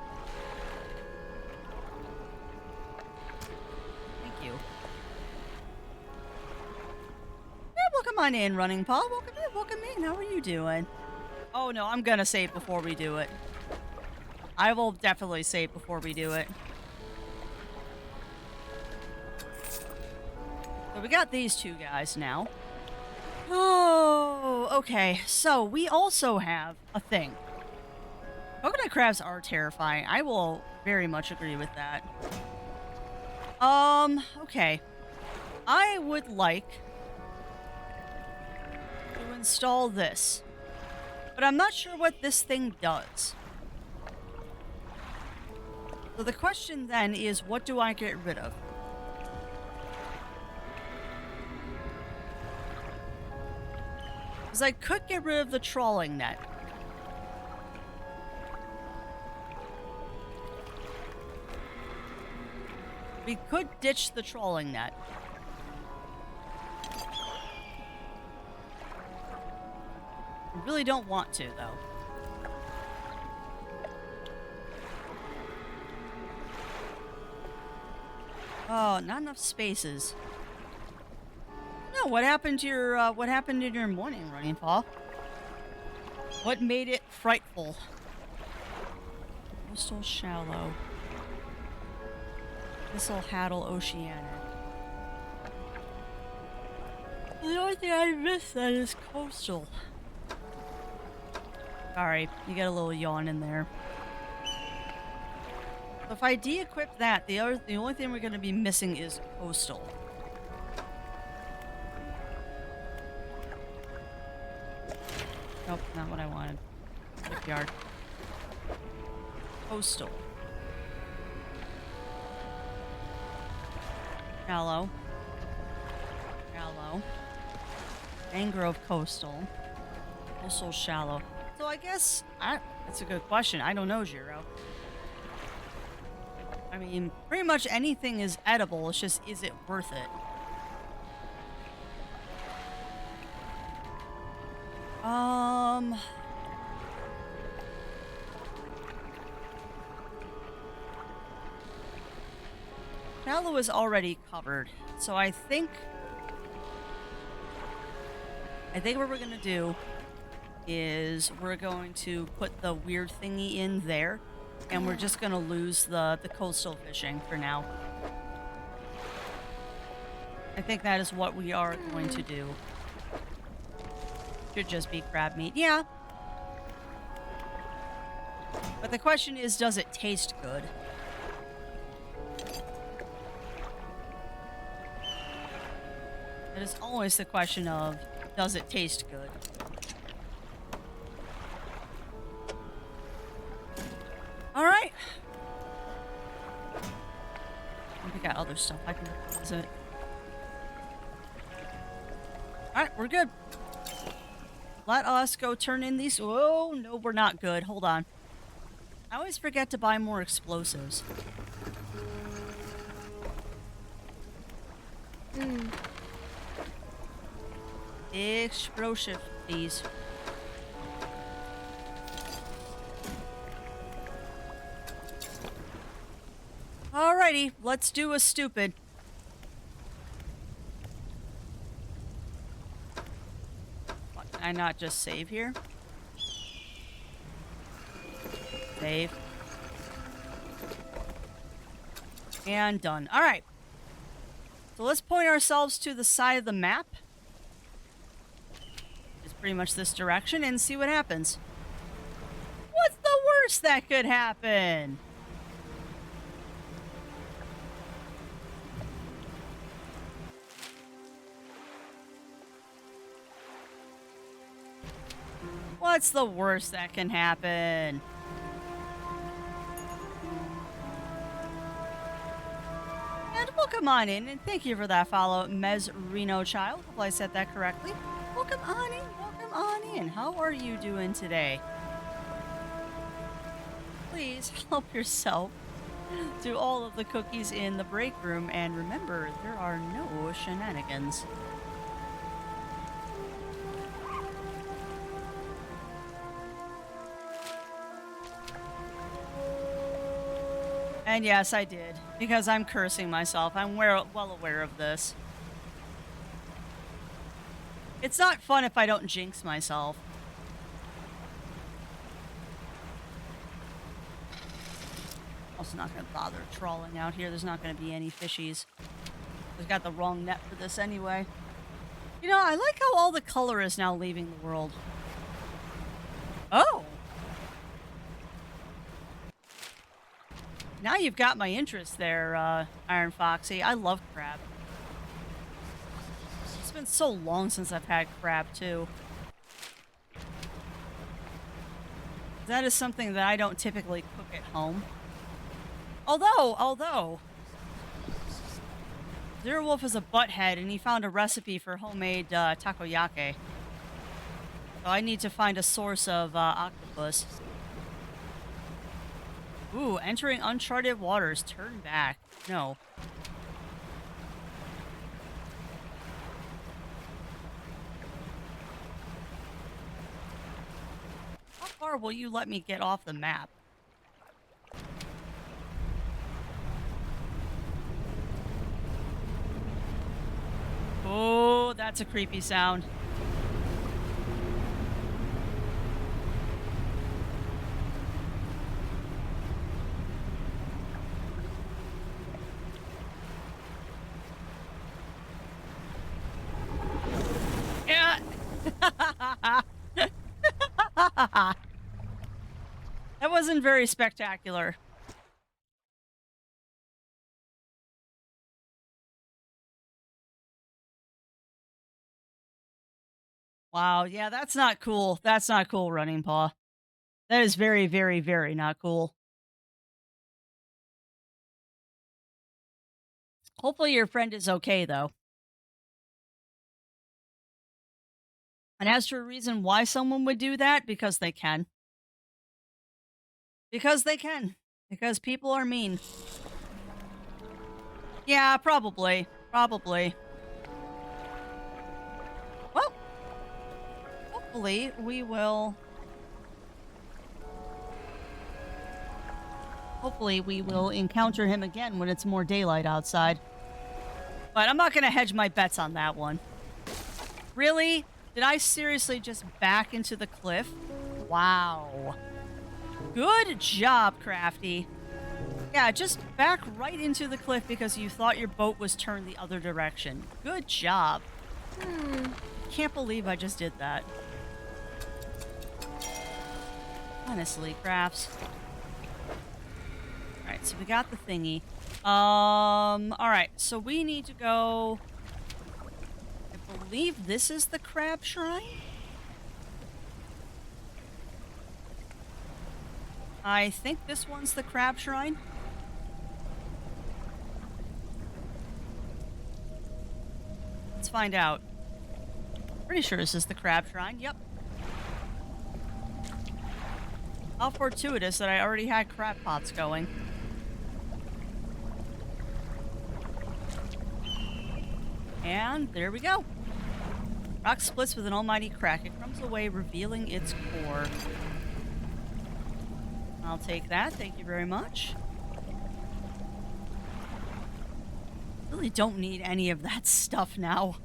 Thank you. Yeah, welcome on in, Running Paw. Welcome in, welcome in. How are you doing? Oh, no, I'm gonna save before we do it. I will definitely save before we do it. So we got these two guys now. Oh, okay. So we also have a thing. Coconut crabs are terrifying. I will very much agree with that. Okay. I would like to install this. But I'm not sure what this thing does. So the question then is, what do I get rid of? Because I could get rid of the trawling net. We could ditch the trawling net. I really don't want to, though. Oh, not enough spaces. No, what happened to your, what happened in your morning, Running Paw? What made it frightful? Coastal shallow. This'll Haddle Oceanic. The only thing I missed then is coastal. Sorry, you got a little yawn in there. So if I de-equip that, the only thing we're gonna be missing is coastal. Nope, not what I wanted. Shipyard. Coastal. Shallow. Shallow. Mangrove coastal. Also shallow. So I guess that's a good question. I don't know, Jiro. I mean, pretty much anything is edible. It's just, is it worth it? Um, Shallow is already covered. So I think what we're gonna do is we're going to put the weird thingy in there, and we're just gonna lose the coastal fishing for now. I think that is what we are going to do. Should just be crab meat. Yeah. But the question is, does it taste good? It is always the question of, does it taste good? All right. We got other stuff I can deposit. All right, we're good. Let us go turn in these. Oh, no, we're not good. Hold on. I always forget to buy more explosives. Mm. Explosive, please. Alrighty, let's do a stupid. What, can I not just save here? Save. And done. Alright. So let's point ourselves to the side of the map. It's pretty much this direction and see what happens. What's the worst that could happen? What's the worst that can happen? And welcome on in, and thank you for that follow, Mezrino Child. Hope I said that correctly. Welcome on in, welcome on in. How are you doing today? Please help yourself to all of the cookies in the break room, and remember, there are no shenanigans. And yes, I did, because I'm cursing myself. I'm well aware of this. It's not fun if I don't jinx myself. Also not going to bother trawling out here. There's not going to be any fishies. I've got the wrong net for this anyway. You know, I like how all the color is now leaving the world. Oh! Now you've got my interest there, Iron Foxy. I love crab. It's been so long since I've had crab, too. That is something that I don't typically cook at home. Although, Zero Wolf is a butthead, and he found a recipe for homemade takoyaki. So I need to find a source of octopus. Ooh, entering uncharted waters. Turn back. No. How far will you let me get off the map? Oh, that's a creepy sound. Yeah. That wasn't very spectacular. Wow, yeah, that's not cool. That's not cool, Running Paw. That is very, very, very not cool. Hopefully your friend is okay, though. And as to a reason why someone would do that, because they can. Because they can. Because people are mean. Yeah, probably. Probably. Well, hopefully we will. Hopefully we will encounter him again when it's more daylight outside. But I'm not going to hedge my bets on that one. Really? Did I seriously just back into the cliff? Wow. Good job, Crafty. Yeah, just back right into the cliff because you thought your boat was turned the other direction. Good job. Can't believe I just did that. Honestly, Crafts. Alright, so we got the thingy. Alright, so we need to go... I believe this is the crab shrine? I think this one's the crab shrine. Let's find out. Pretty sure this is the crab shrine. Yep. How fortuitous that I already had crab pots going. And there we go. Rock splits with an almighty crack. It crumbs away, revealing its core. I'll take that. Thank you very much. Really don't need any of that stuff now.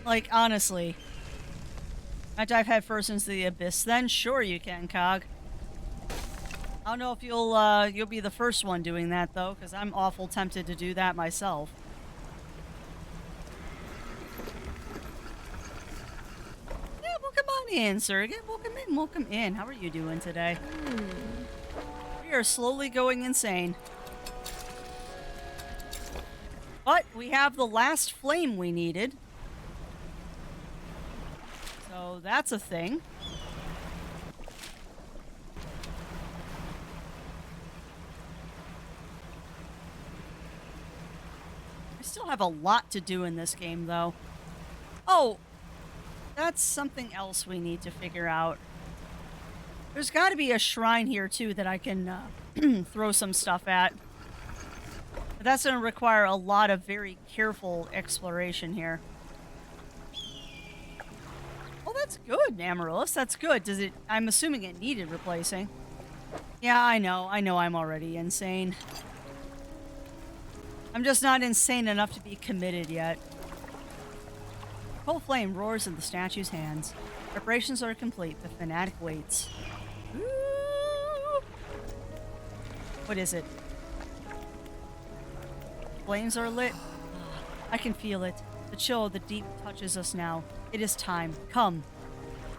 Like, honestly. I dive headfirst into the abyss. Then sure you can, Cog. I don't know if you'll be the first one doing that though, because I'm awful tempted to do that myself. Yeah, well, come on in, Surrogate. Welcome in, welcome in. How are you doing today? We are slowly going insane. But we have the last flame we needed. So that's a thing. I still have a lot to do in this game, though. Oh, that's something else we need to figure out. There's got to be a shrine here, too, that I can throw some stuff at. But that's going to require a lot of very careful exploration here. Oh, that's good, Amaryllis. That's good. Does it... I'm assuming it needed replacing. Yeah, I know. I know I'm already insane. I'm just not insane enough to be committed yet. Cold flame roars in the statue's hands. Preparations are complete. The fanatic waits. Ooh. What is it? Flames are lit. I can feel it. The chill of the deep touches us now. It is time. Come.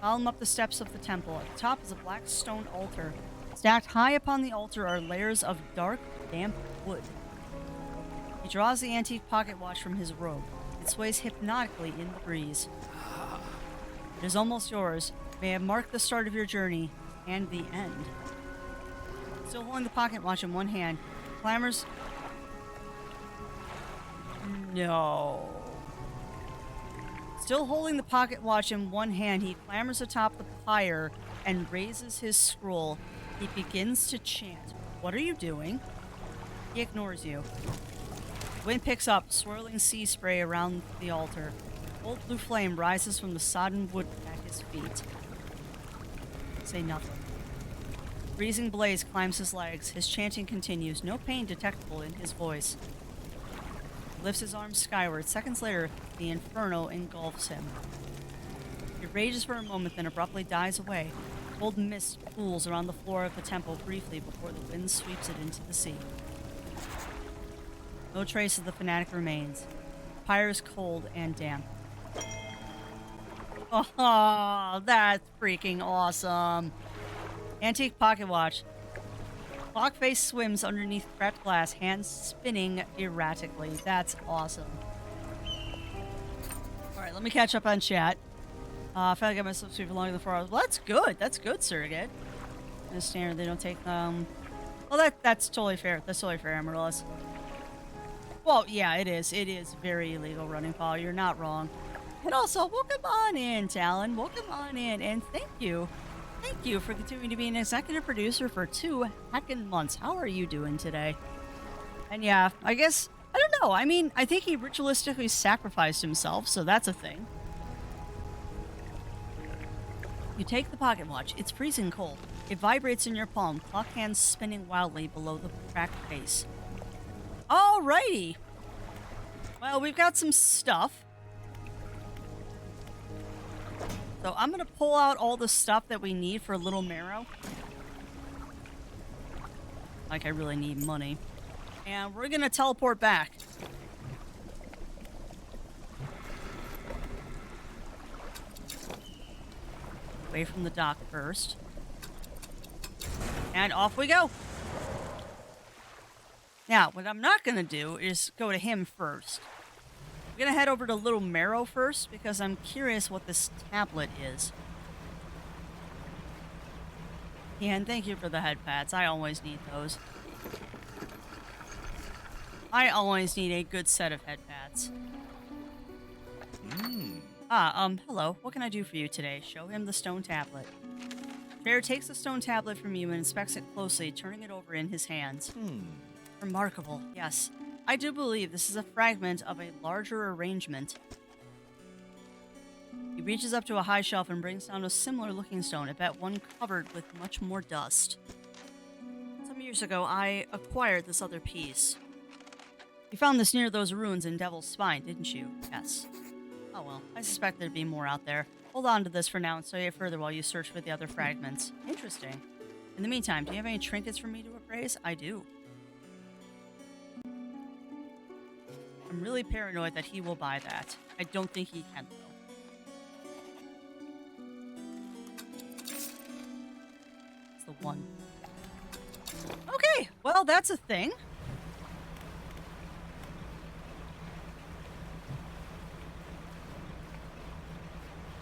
Follow him up the steps of the temple. At the top is a Blackstone altar. Stacked high upon the altar are layers of dark, damp wood. He draws the antique pocket watch from his robe. It sways hypnotically in the breeze. It is almost yours. May have marked the start of your journey and the end. Still holding the pocket watch in one hand, clambers. No. Still holding the pocket watch in one hand, he clambers atop the pyre and raises his scroll. He begins to chant. What are you doing? He ignores you. The wind picks up, swirling sea spray around the altar. Old blue flame rises from the sodden wood at his feet. Say nothing. Freezing blaze climbs his legs. His chanting continues, no pain detectable in his voice. He lifts his arms skyward. Seconds later, the inferno engulfs him. It rages for a moment, then abruptly dies away. Cold mist pools around the floor of the temple briefly before the wind sweeps it into the sea. No trace of the fanatic remains. The pyre is cold and damp. Oh, that's freaking awesome. Antique pocket watch. Clock face swims underneath cracked glass, hands spinning erratically. That's awesome. Alright, let me catch up on chat. I feel like I myself sleep longer than 4 hours. Well, that's good. That's good, Surrogate. As standard, they don't take, well, that's totally fair. That's totally fair, Amaryllis. Well, yeah, it is. It is very illegal running foul. You're not wrong. And also, welcome on in, Talon. Welcome on in. And thank you. Thank you for continuing to be an executive producer for 2 heckin' months. How are you doing today? And yeah, I guess, I don't know. I mean, I think he ritualistically sacrificed himself, so that's a thing. You take the pocket watch. It's freezing cold. It vibrates in your palm, clock hands spinning wildly below the cracked face. Alrighty. Well, we've got some stuff. So I'm going to pull out all the stuff that we need for Little Marrow. Like I really need money. And we're going to teleport back. Away from the dock first. And off we go. Now, what I'm not going to do is go to him first. I'm going to head over to Little Marrow first because I'm curious what this tablet is. Yeah, and thank you for the head pats. I always need those. I always need a good set of head pats. Hello. What can I do for you today? Show him the stone tablet. Bear takes the stone tablet from you and inspects it closely, turning it over in his hands. Remarkable, yes. I do believe this is a fragment of a larger arrangement. He reaches up to a high shelf and brings down a similar looking stone, I bet one covered with much more dust. Some years ago, I acquired this other piece. You found this near those ruins in Devil's Spine, didn't you? Yes. Oh well, I suspect there'd be more out there. Hold on to this for now and study it further while you search for the other fragments. Interesting. In the meantime, do you have any trinkets for me to appraise? I do. I'm really paranoid that he will buy that. I don't think he can, though. It's the one. Okay, well, that's a thing.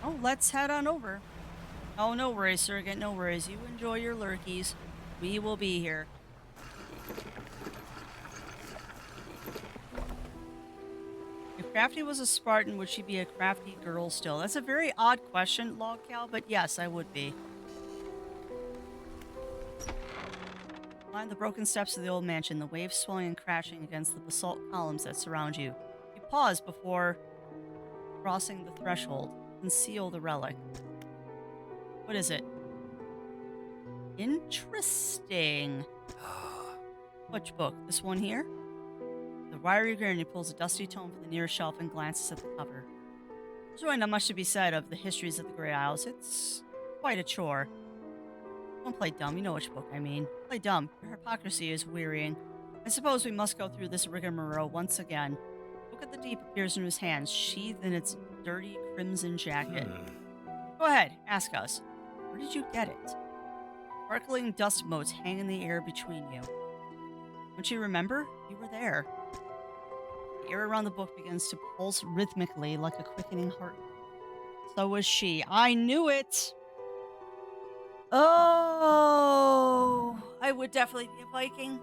Oh, let's head on over. Oh, no worries, Surrogate, no worries. You enjoy your lurkies. We will be here. If Crafty was a Spartan, would she be a crafty girl still? That's a very odd question, Logcal, but yes, I would be. Climb the broken steps of the old mansion, the waves swelling and crashing against the basalt columns that surround you. You pause before crossing the threshold. Conceal the relic. What is it? Interesting. Which book? This one here? The wiry grin, he pulls a dusty tome from the nearest shelf and glances at the cover. There's really not much to be said of the histories of the Grey Isles. It's quite a chore. Don't play dumb, you know which book I mean. Play dumb. Your hypocrisy is wearying. I suppose we must go through this rigmarole once again. Look at the deep appears in his hands, sheathed in its dirty crimson jacket. Go ahead, ask us. Where did you get it? Sparkling dust motes hang in the air between you. Don't you remember? You were there. The air around the book begins to pulse rhythmically like a quickening heart. So was she. I knew it! Oh, I would definitely be a Viking.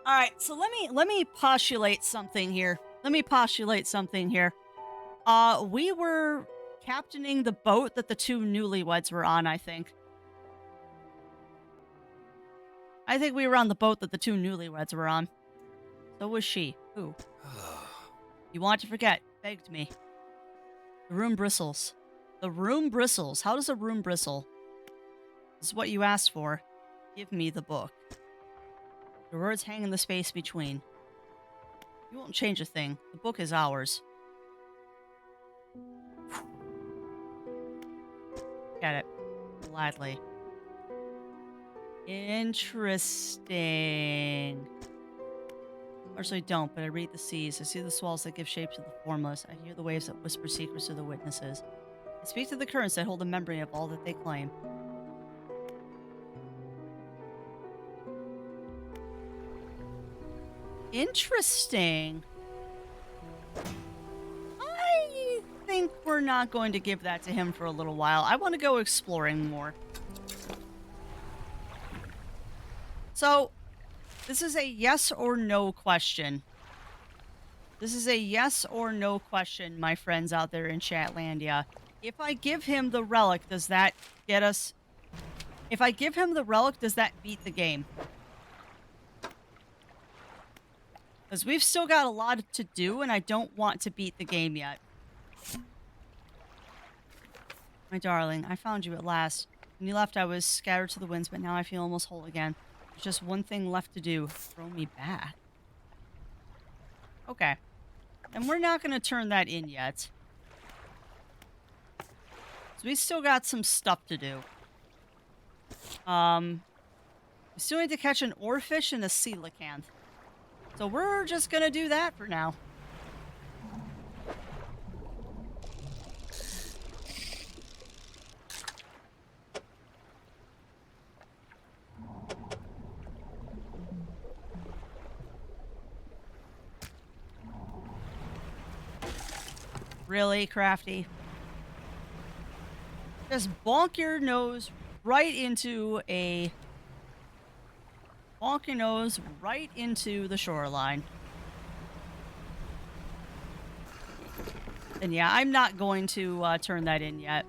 All right, so let me postulate something here. We were captaining the boat that the 2 newlyweds were on, I think. I think we were on the boat that the 2 newlyweds were on. So was she. Who? You want to forget. Begged me. The room bristles. The room bristles. How does a room bristle? This is what you asked for. Give me the book. Your words hang in the space between. You won't change a thing. The book is ours. Get it. Gladly. Interesting. Actually, don't, but I read the seas. I see the swells that give shape to the formless. I hear the waves that whisper secrets to the witnesses. I speak to the currents that hold a memory of all that they claim. Interesting. I think we're not going to give that to him for a little while. I want to go exploring more. So, This is a yes or no question. This is a yes or no question, my friends out there in Chatlandia. If I give him the relic, does that get us... If I give him the relic, does that beat the game? Because we've still got a lot to do, and I don't want to beat the game yet. My darling, I found you at last. When you left, I was scattered to the winds, but now I feel almost whole again. There's just one thing left to do. Throw me back. Okay. And we're not going to turn that in yet. So we still got some stuff to do. We still need to catch an oarfish and a coelacanth. So we're just going to do that for now. Really, Crafty? Just bonk your nose right into a... Bonk your nose right into the shoreline. And yeah, I'm not going to turn that in yet.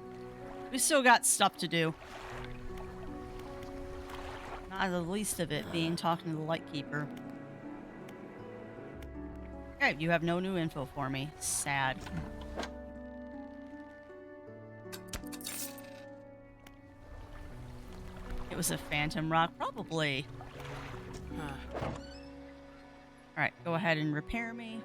We still got stuff to do. Not the least of it being talking to the Lightkeeper. Okay, you have no new info for me. Sad. It was a phantom rock, probably. Alright, go ahead and repair me.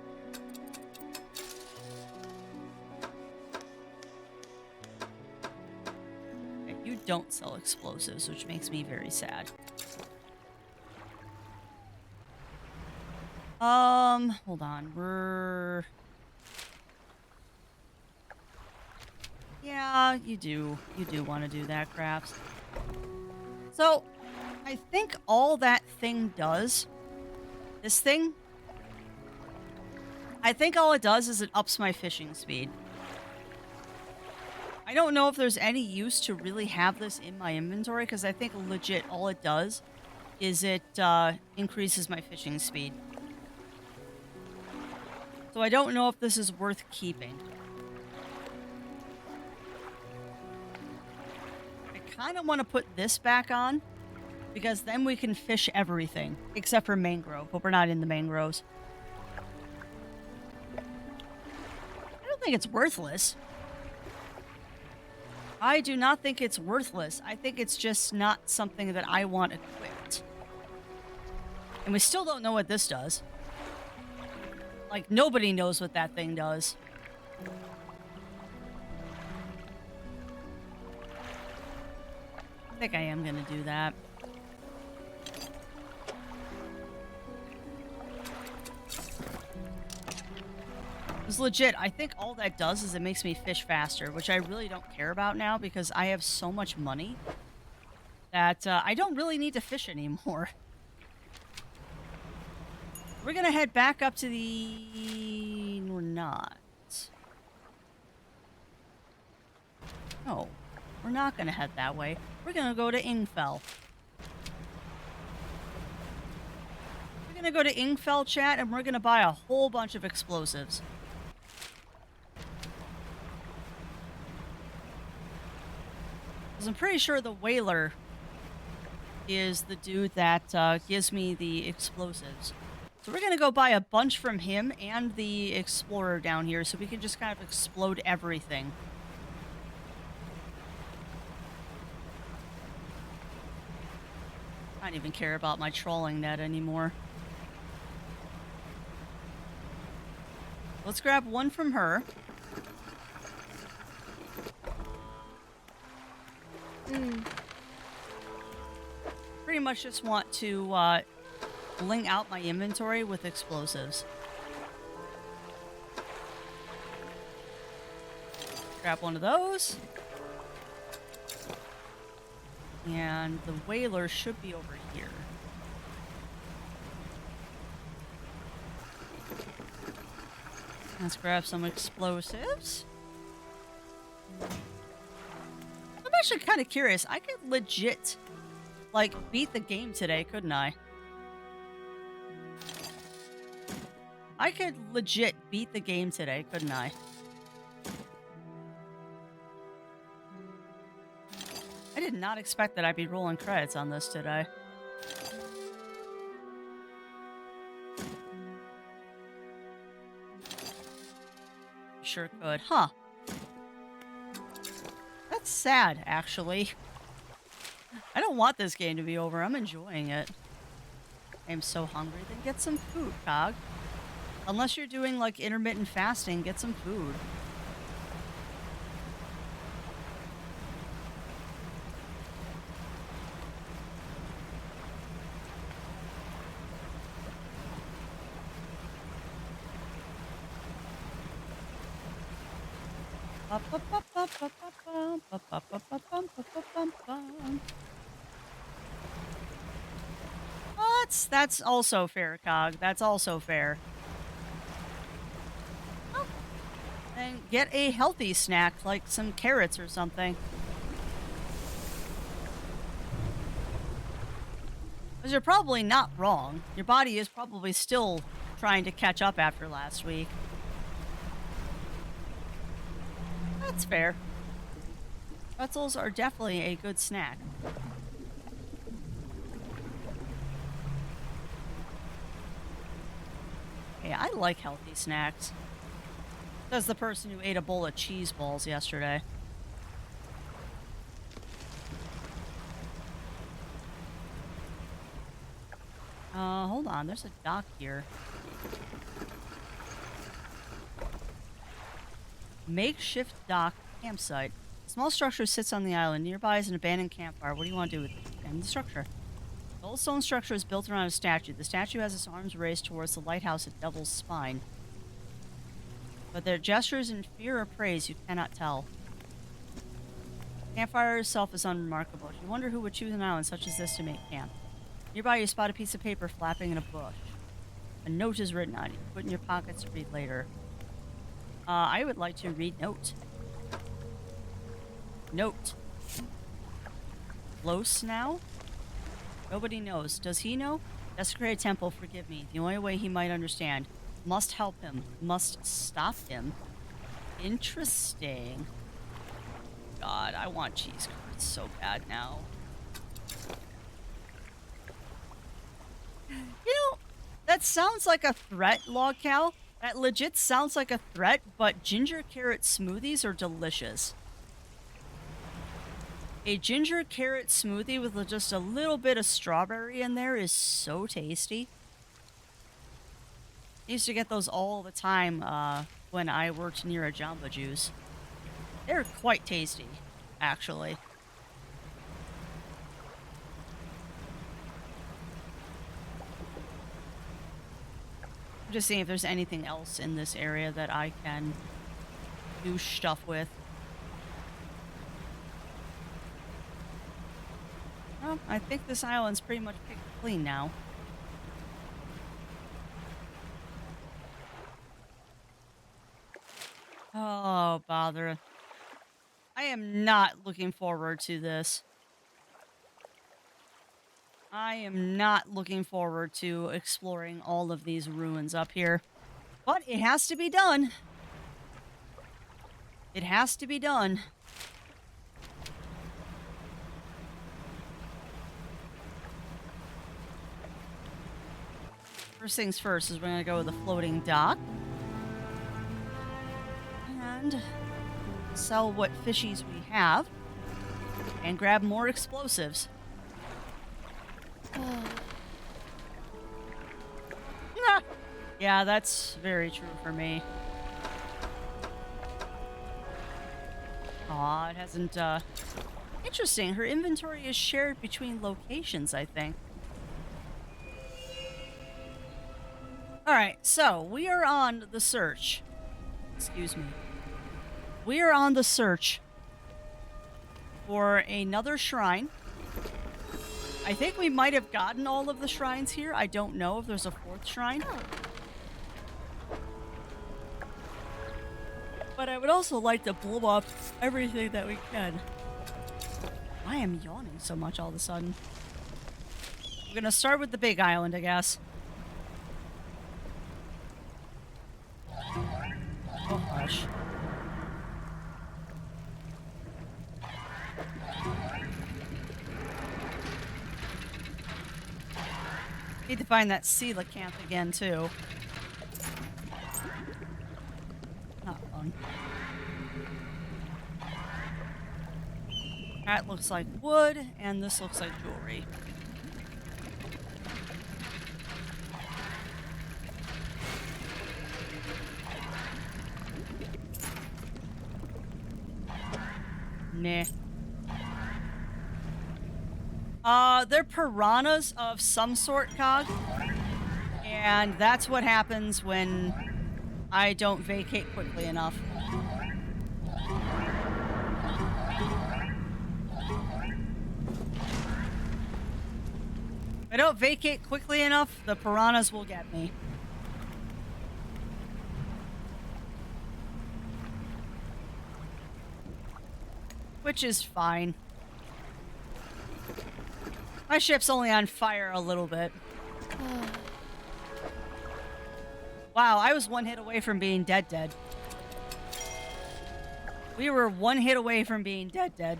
Okay, you don't sell explosives, which makes me very sad. Hold on. Yeah, you do. You do want to do that, Crafts. So, I think all that thing does... This thing... I think all it does is it ups my fishing speed. I don't know if there's any use to really have this in my inventory, because I think legit all it does is it increases my fishing speed. So I don't know if this is worth keeping. I kind of want to put this back on, because then we can fish everything, except for mangrove, but we're not in the mangroves. I don't think it's worthless. I do not think it's worthless. I think it's just not something that I want equipped. And we still don't know what this does. Like, nobody knows what that thing does. I think I am gonna do that. It's legit. I think all that does is it makes me fish faster, which I really don't care about now because I have so much money that I don't really need to fish anymore. We're gonna head back up to the... We're not. No, we're not gonna head that way. We're gonna go to Ingfell. We're gonna go to Ingfell, chat, and we're gonna buy a whole bunch of explosives. Because I'm pretty sure the whaler is the dude that gives me the explosives. So we're going to go buy a bunch from him and the explorer down here so we can just kind of explode everything. I don't even care about my trolling net anymore. Let's grab one from her. Pretty much just want to bling out my inventory with explosives. Grab one of those. And the whaler should be over here. Let's grab some explosives. I'm actually kind of curious. I could legit, like, beat the game today, couldn't I? I could legit beat the game today, couldn't I? I did not expect that I'd be rolling credits on this today. Sure could. Huh. That's sad, actually. I don't want this game to be over. I'm enjoying it. I'm so hungry. Then get some food, Cog. Unless you're doing, like, intermittent fasting, get some food. That's also fair, Cog. That's also fair. Oh. And get a healthy snack, like some carrots or something. Because you're probably not wrong. Your body is probably still trying to catch up after last week. That's fair. Pretzels are definitely a good snack. Hey, I like healthy snacks. Says the person who ate a bowl of cheese balls yesterday. Hold on. There's a dock here. Makeshift dock campsite. Small structure sits on the island. Nearby is an abandoned campfire. What do you want to do with it? And the structure. The old stone structure is built around a statue. The statue has its arms raised towards the lighthouse at Devil's Spine. But their gestures in fear or praise you cannot tell. The campfire itself is unremarkable. You wonder who would choose an island such as this to make camp. Nearby you spot a piece of paper flapping in a bush. A note is written on it. You put it in your pockets to read later. I would like to read note. Note. Close now? Nobody knows. Does he know? Desecrate a temple, forgive me. The only way he might understand. Must help him. Must stop him. Interesting. God, I want cheese curds so bad now. You know, that sounds like a threat, Log Cow. That legit sounds like a threat, but ginger carrot smoothies are delicious. A ginger carrot smoothie with just a little bit of strawberry in there is so tasty. I used to get those all the time when I worked near a Jamba Juice. They're quite tasty, actually. I'm just seeing if there's anything else in this area that I can do stuff with. Well, I think this island's pretty much picked clean now. Oh, bother. I am not looking forward to this. I am not looking forward to exploring all of these ruins up here. But it has to be done. It has to be done. First things first is we're going to go with the floating dock. And sell what fishies we have. And grab more explosives. Yeah, that's very true for me. Aw, it hasn't, Interesting, her inventory is shared between locations, I think. Alright, so, we are on the search. Excuse me. We are on the search for another shrine. I think we might have gotten all of the shrines here. I don't know if there's a fourth shrine. But I would also like to blow up everything that we can. I am yawning so much all of a sudden. We're gonna start with the big island, I guess. Need to find that coelacanth again, too. Not fun. That looks like wood, and this looks like jewelry. Nah. They're piranhas of some sort, Cog. And that's what happens when I don't vacate quickly enough. If I don't vacate quickly enough, the piranhas will get me. Which is fine. My ship's only on fire a little bit. Wow, I was one hit away from being dead. We were one hit away from being dead.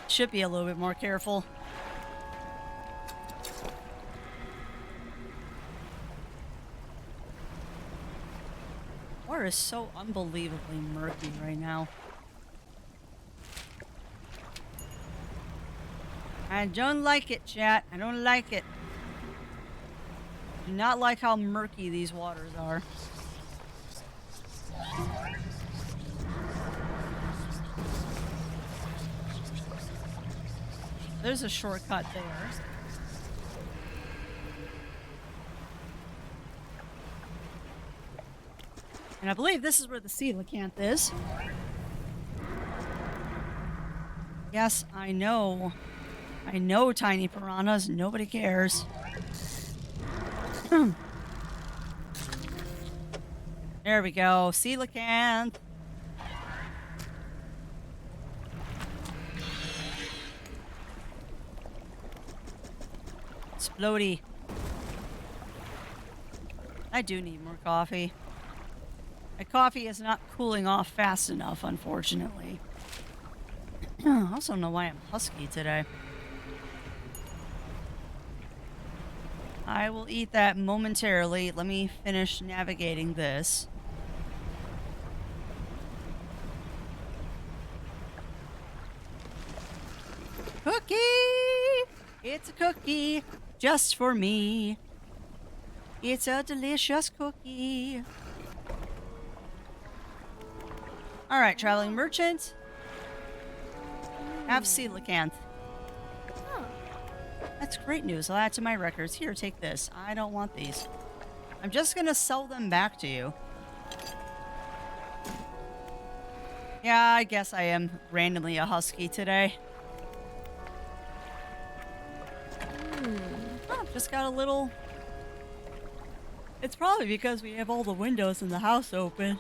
Should be a little bit more careful. Water is so unbelievably murky right now. I don't like it, chat. I don't like it. Do not like how murky these waters are. There's a shortcut there. And I believe this is where the coelacanth is. Yes, I know. I know, tiny piranhas. Nobody cares. There we go. Coelacanth. Explodey. I do need more coffee. My coffee is not cooling off fast enough, unfortunately. I also don't know why I'm husky today. I will eat that momentarily. Let me finish navigating this. Cookie! It's a cookie just for me. It's a delicious cookie. All right, traveling merchant. Have coelacanth. That's great news. I'll add to my records. Here, take this. I don't want these. I'm just gonna sell them back to you. Yeah, I guess I am randomly a husky today. Oh, just got a little... It's probably because we have all the windows in the house open.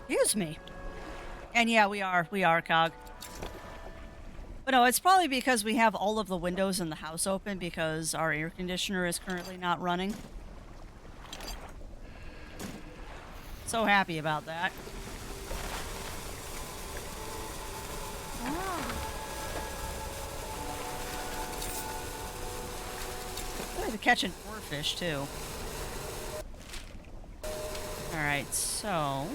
Excuse me. And yeah, we are, Cog. But no, it's probably because we have all of the windows in the house open because our air conditioner is currently not running. So happy about that. Good to catch an oarfish too. Alright, so...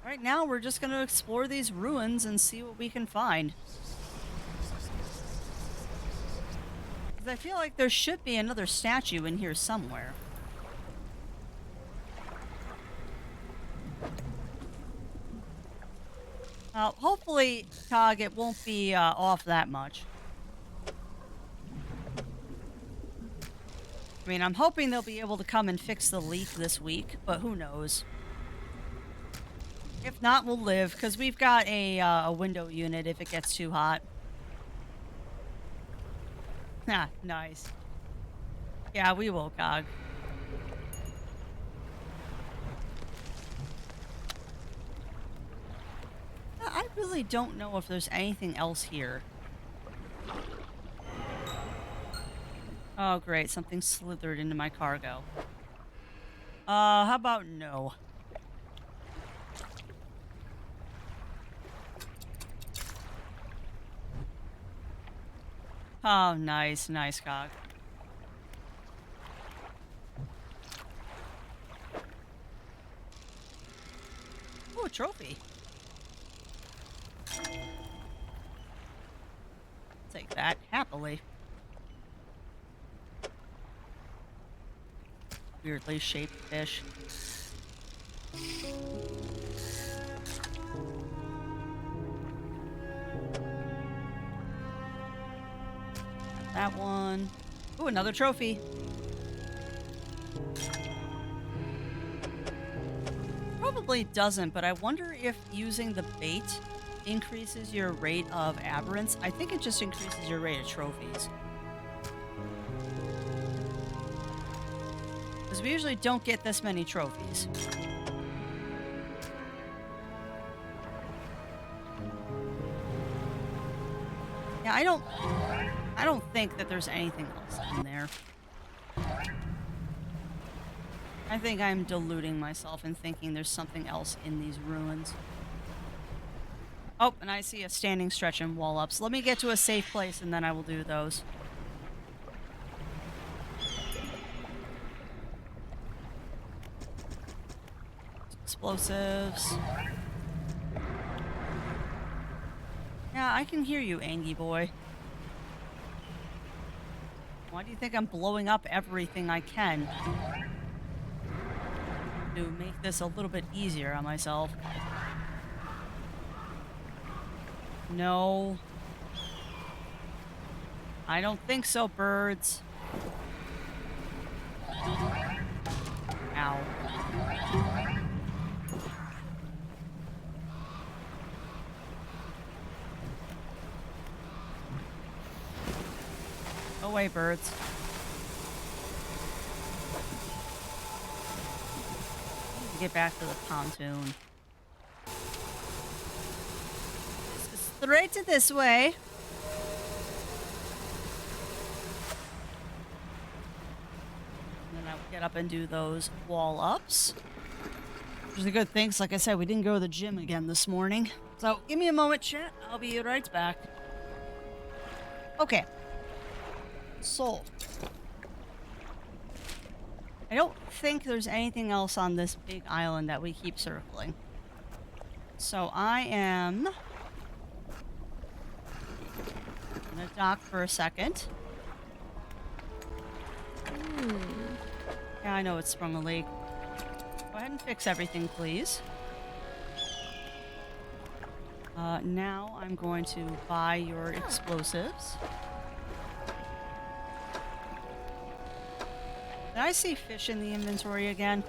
Right now, we're just going to explore these ruins and see what we can find. 'Cause I feel like there should be another statue in here somewhere. Hopefully, Cog, it won't be off that much. I mean, I'm hoping they'll be able to come and fix the leak this week, but who knows? If not, we'll live, because we've got a window unit if it gets too hot. Ah, nice. Yeah, we will, Cog. I really don't know if there's anything else here. Oh, great. Something slithered into my cargo. How about no? Oh, nice, nice cock. Oh, a trophy. Take that happily. Weirdly shaped fish. That one. Ooh, another trophy. Probably doesn't, but I wonder if using the bait increases your rate of aberrants. I think it just increases your rate of trophies. Because we usually don't get this many trophies. Yeah, I don't think that there's anything else in there. I think I'm deluding myself and thinking there's something else in these ruins. Oh, and I see a standing stretch and wall ups. Let me get to a safe place and then I will do those. Explosives. Yeah, I can hear you, Angie boy. Why do you think I'm blowing up everything I can? To make this a little bit easier on myself. No. I don't think so, birds. Ow. Go away, birds. Get back to the pontoon. Straight to this way. And then I would get up and do those wall ups. Which is a good thing, 'cause like I said, we didn't go to the gym again this morning. So give me a moment, chat. I'll be right back. Okay. So I don't think there's anything else on this big island that we keep circling. So I am gonna dock for a second. Yeah, I know it's sprung a leak. Go ahead and fix everything, please. Now I'm going to buy your explosives. Did I see fish in the inventory again?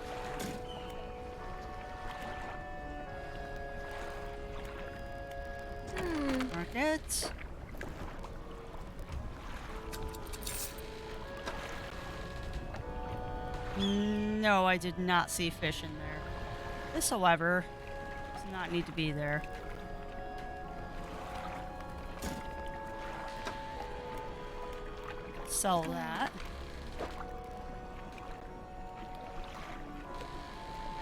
Mark it. No, I did not see fish in there. This, however, does not need to be there. Sell that.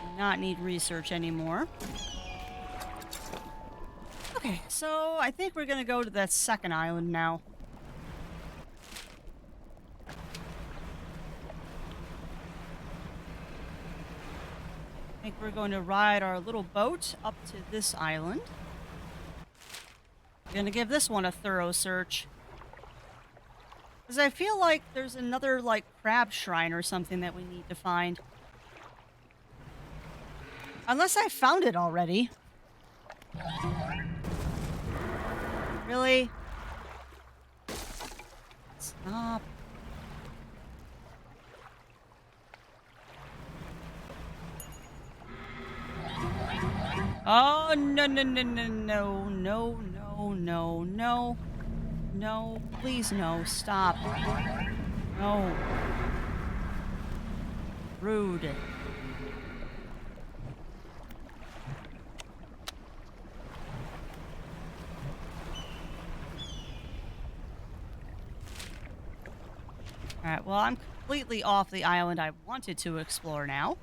Do not need research anymore. Okay, so I think we're gonna go to that second island now. I think we're going to ride our little boat up to this island. We're gonna give this one a thorough search. Because I feel like there's another, like, crab shrine or something that we need to find. Unless I found it already. Really? Stop. Oh, no, no, no, no, no, no, no, no, no. No, please no, stop. No. Rude. Alright, well, I'm completely off the island I wanted to explore now.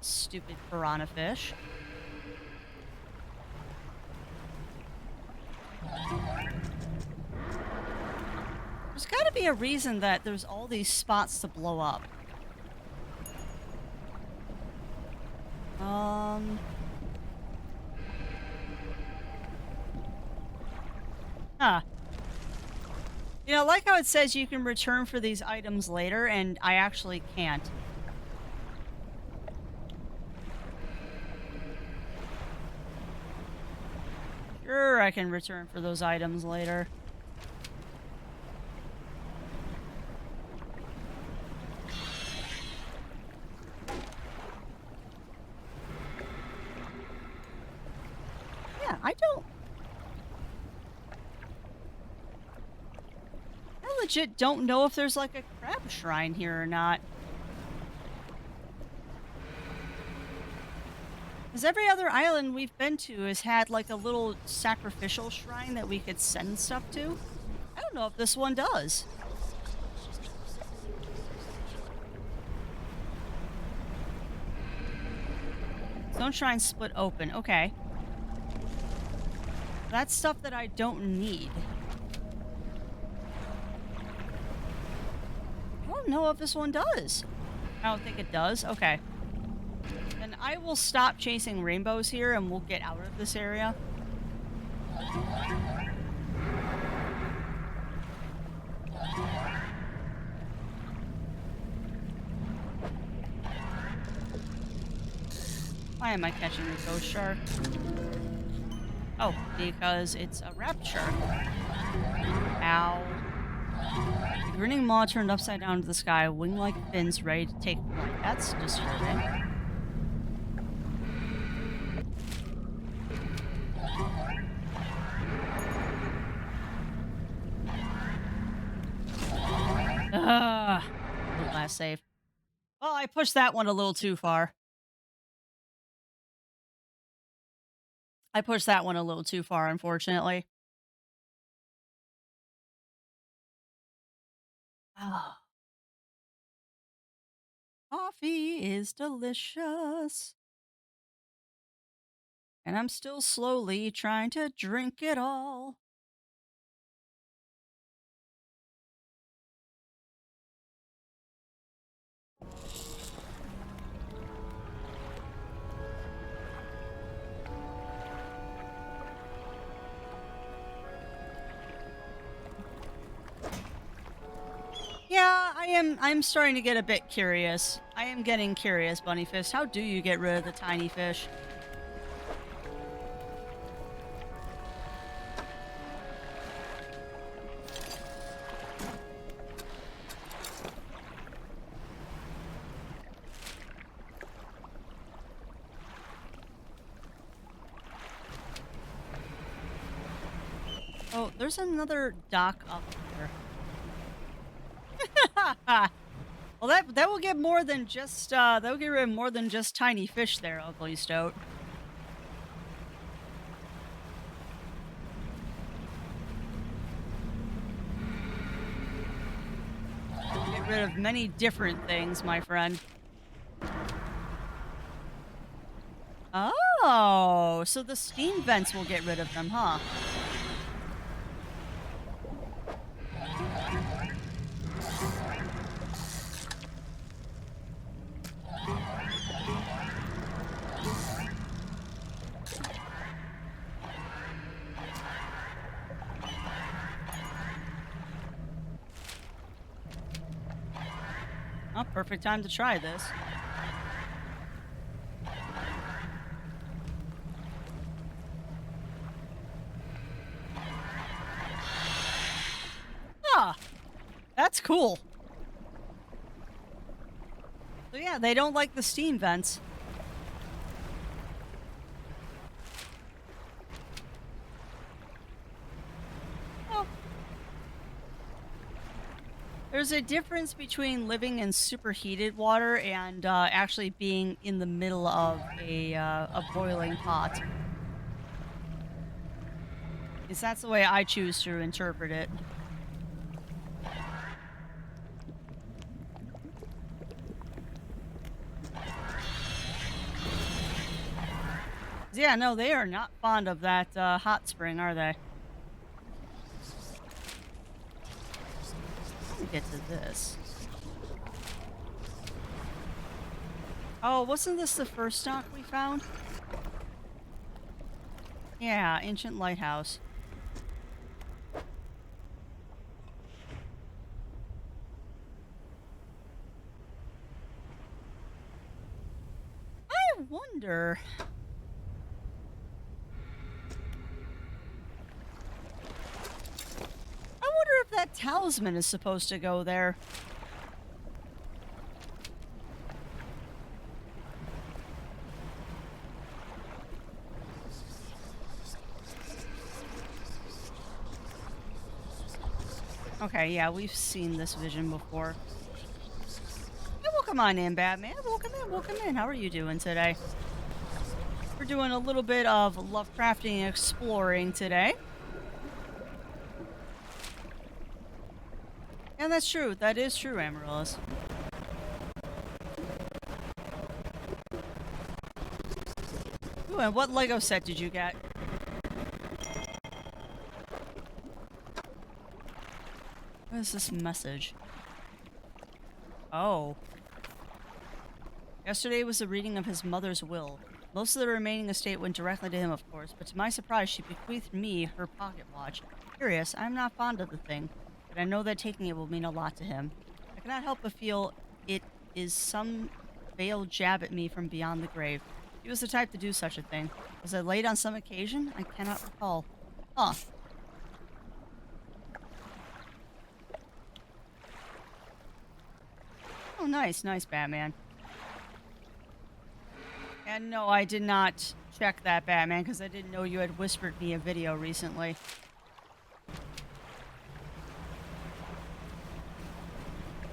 Stupid piranha fish. There's got to be a reason that there's all these spots to blow up. Um. Huh. You know, like how it says you can return for these items later, and I actually can't. Sure, I can return for those items later. Yeah, I legit don't know if there's like a crab shrine here or not. Because every other island we've been to has had like a little sacrificial shrine that we could send stuff to. I don't know if this one does. Stone shrine split open. Okay. That's stuff that I don't need. I don't know if this one does. I don't think it does. Okay. Then I will stop chasing rainbows here and we'll get out of this area. Why am I catching the ghost shark? Oh, because it's a rapture. Ow. The grinning maw turned upside down to the sky, wing-like fins ready to take flight. That's disturbing. Ugh. Last save. Well, I pushed that one a little too far. Unfortunately. Oh, coffee is delicious. And I'm still slowly trying to drink it all. Yeah, I'm starting to get a bit curious. I am getting curious, Bunnyfist. How do you get rid of the tiny fish? Oh, there's another dock up there. Well, that will get more than just that will get rid of more than just tiny fish there, Ugly Stoat. Get rid of many different things, my friend. Oh, so the steam vents will get rid of them, huh? Oh, perfect time to try this. Ah, that's cool. So yeah, they don't like the steam vents. Oh. There's a difference between living in superheated water and actually being in the middle of a boiling pot. Because that's the way I choose to interpret it. Yeah, no, they are not fond of that hot spring, are they? to get to this. Oh, wasn't this the first dock we found? Yeah, ancient lighthouse. I wonder. I wonder if that talisman is supposed to go there. Okay, yeah, we've seen this vision before. Hey, welcome on in, Batman. Welcome in, welcome in. How are you doing today? We're doing a little bit of Lovecrafting exploring today. And that's true. That is true, Amaryllis. Ooh, and what Lego set did you get? What is this message? Oh. Yesterday was the reading of his mother's will. Most of the remaining estate went directly to him, of course, but to my surprise, she bequeathed me her pocket watch. Curious, I'm not fond of the thing, but I know that taking it will mean a lot to him. I cannot help but feel it is some veiled jab at me from beyond the grave. He was the type to do such a thing. Was I late on some occasion? I cannot recall. Huh. Oh, nice, nice, Batman. And no, I did not check that, Batman, because I didn't know you had whispered me a video recently.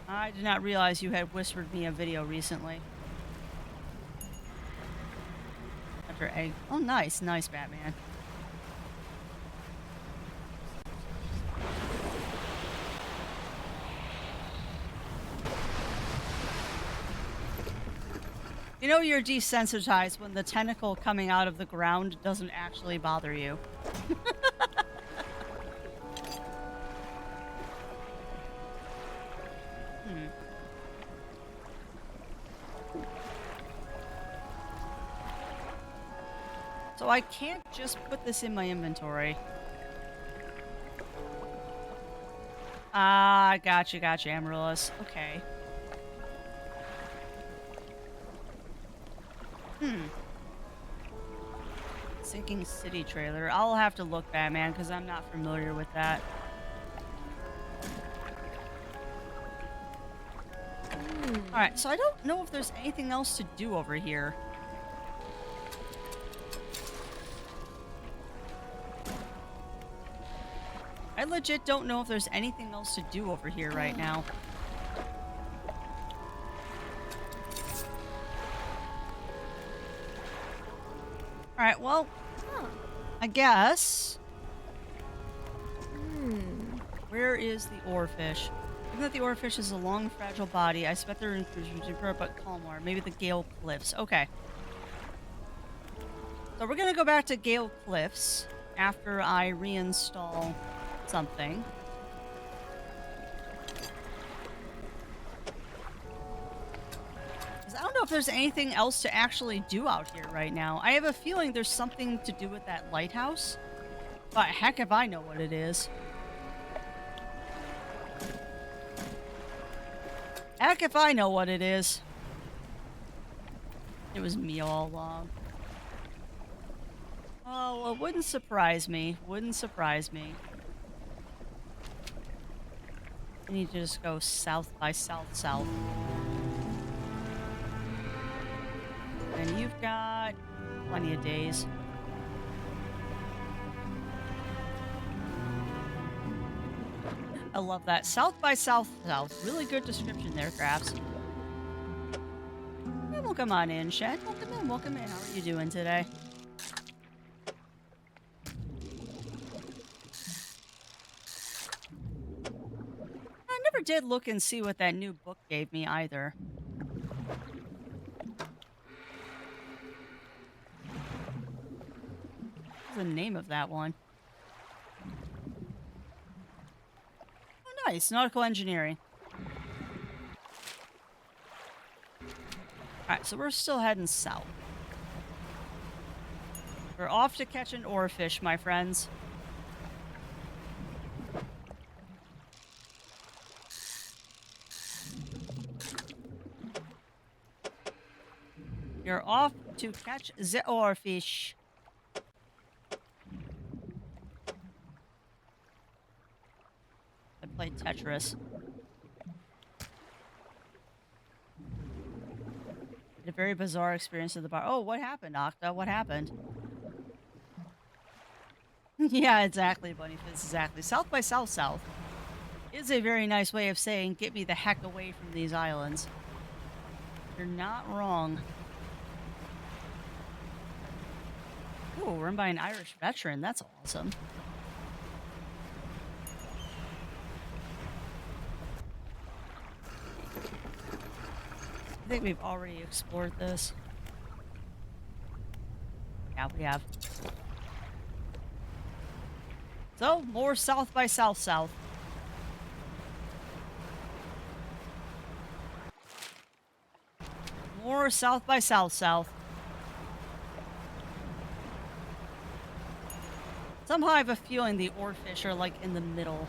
I did not realize you had whispered me a video recently. After egg. Oh, nice, nice, Batman. You know you're desensitized when the tentacle coming out of the ground doesn't actually bother you. So I can't just put this in my inventory. Ah, gotcha, Amaryllis. Okay. Sinking City trailer. I'll have to look, Batman, because I'm not familiar with that. Alright, so I don't know if there's anything else to do over here. I legit don't know if there's anything else to do over here right now. Alright, well, I guess. Where is the oarfish? Given that the oarfish is a long, fragile body, I expect their intrusion to occur but calmer. Maybe the Gale Cliffs. Okay. So we're gonna go back to Gale Cliffs after I reinstall something. I don't know if there's anything else to actually do out here right now. I have a feeling there's something to do with that lighthouse, but heck if I know what it is. Heck if I know what it is. It was me all along. Oh, well, it wouldn't surprise me. Wouldn't surprise me. I need to just go south by south. And you've got plenty of days. I love that. South by south. Really good description there, Crafts. Yeah, welcome on in, Shed. Welcome in. How are you doing today? I never did look and see what that new book gave me either. What's the name of that one? Oh, Nice, nautical engineering. Alright, so we're still heading south. We're off to catch an oarfish, my friends. You're off to catch the oarfish. I played Tetris. A very bizarre experience at the bar. Oh, what happened, Octa? What happened? Yeah, exactly, Bunny Fizz, exactly. South by South is a very nice way of saying, get me the heck away from these islands. You're not wrong. Ooh, run by an Irish veteran. That's awesome. I think we've already explored this. Yeah, we have. So, more South by South. More South by South. Somehow I have a feeling the oarfish are like in the middle.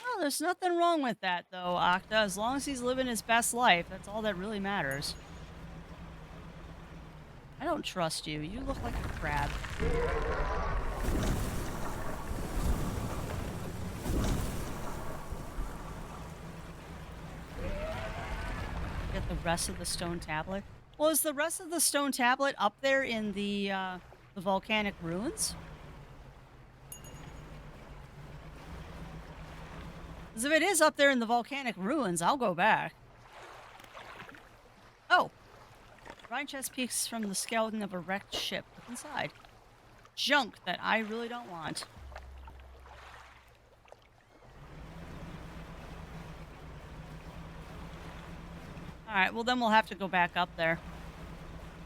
Well, there's nothing wrong with that though, Octa. As long as he's living his best life, that's all that really matters. I don't trust you. You look like a crab. Get the rest of the stone tablet. Well, is the rest of the stone tablet up there in the volcanic ruins? Because if it is up there in the volcanic ruins, I'll go back. Oh. Brine chest peeks from the skeleton of a wrecked ship. Look inside. Junk that I really don't want. Alright, well then we'll have to go back up there.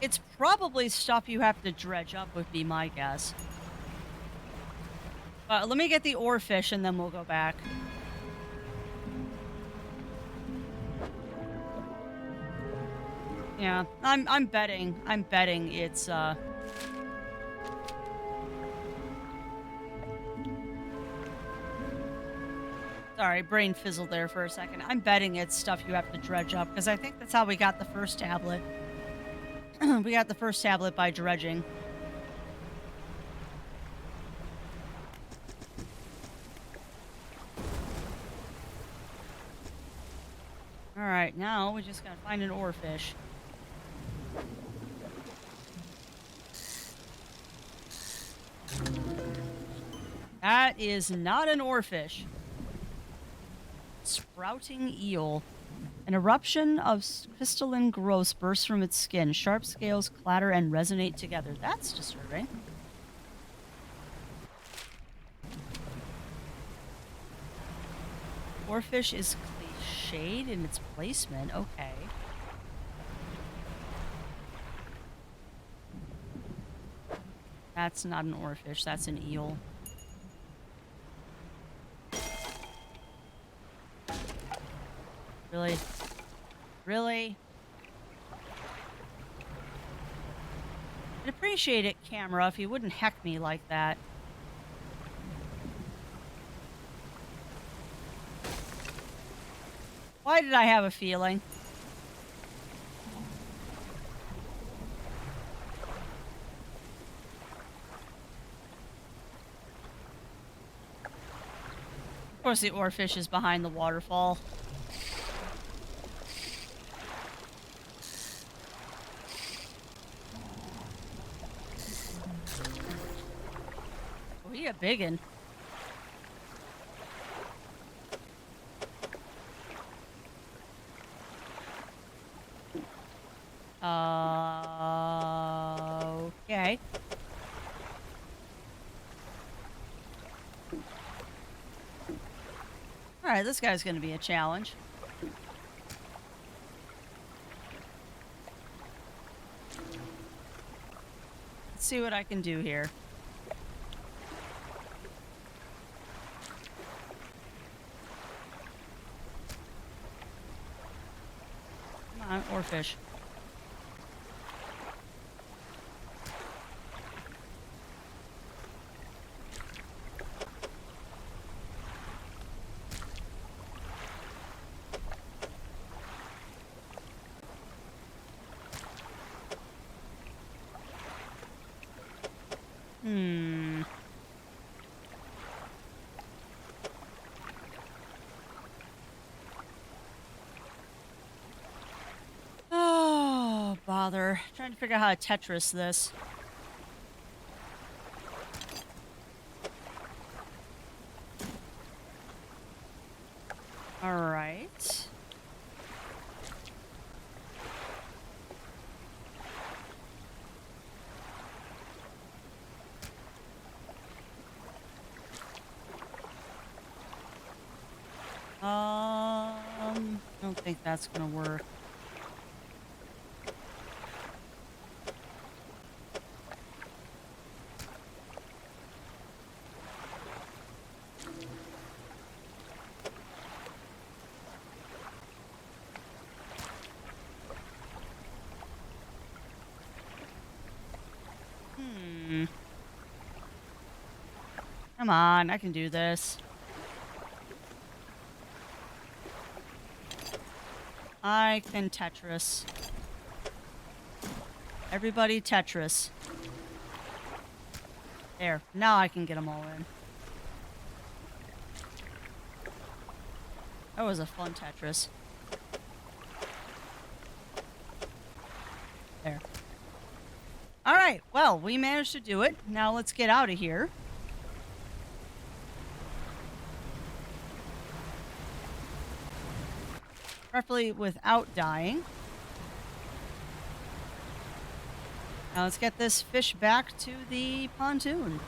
It's probably stuff you have to dredge up would be my guess. But let me get the oarfish and then we'll go back. Yeah, I'm betting it's sorry, brain fizzled there for a second. I'm betting it's stuff you have to dredge up because I think that's how we got the first tablet. We got the first tablet by dredging. All right, now we just gotta find an oarfish. That is not an oarfish. Sprouting eel. An eruption of crystalline growth bursts from its skin. Sharp scales clatter and resonate together. That's disturbing. Oarfish is cliched in its placement. Okay. That's not an oarfish. That's an eel. Really? Really? I'd appreciate it, camera, if you wouldn't heck me like that. Why did I have a feeling? Of course, the oarfish is behind the waterfall. Oh, he a biggin'. Okay. Alright, this guy's gonna be a challenge. Let's see what I can do here. Come on, or fish. Oh, bother. Trying to figure out how to Tetris this. All right. I don't think that's gonna work. Come on, I can do this. I can Tetris. Everybody Tetris. There. Now I can get them all in. That was a fun Tetris. There. All right. Well, we managed to do it. Now let's get out of here. Preferably without dying. Now let's get this fish back to the pontoon.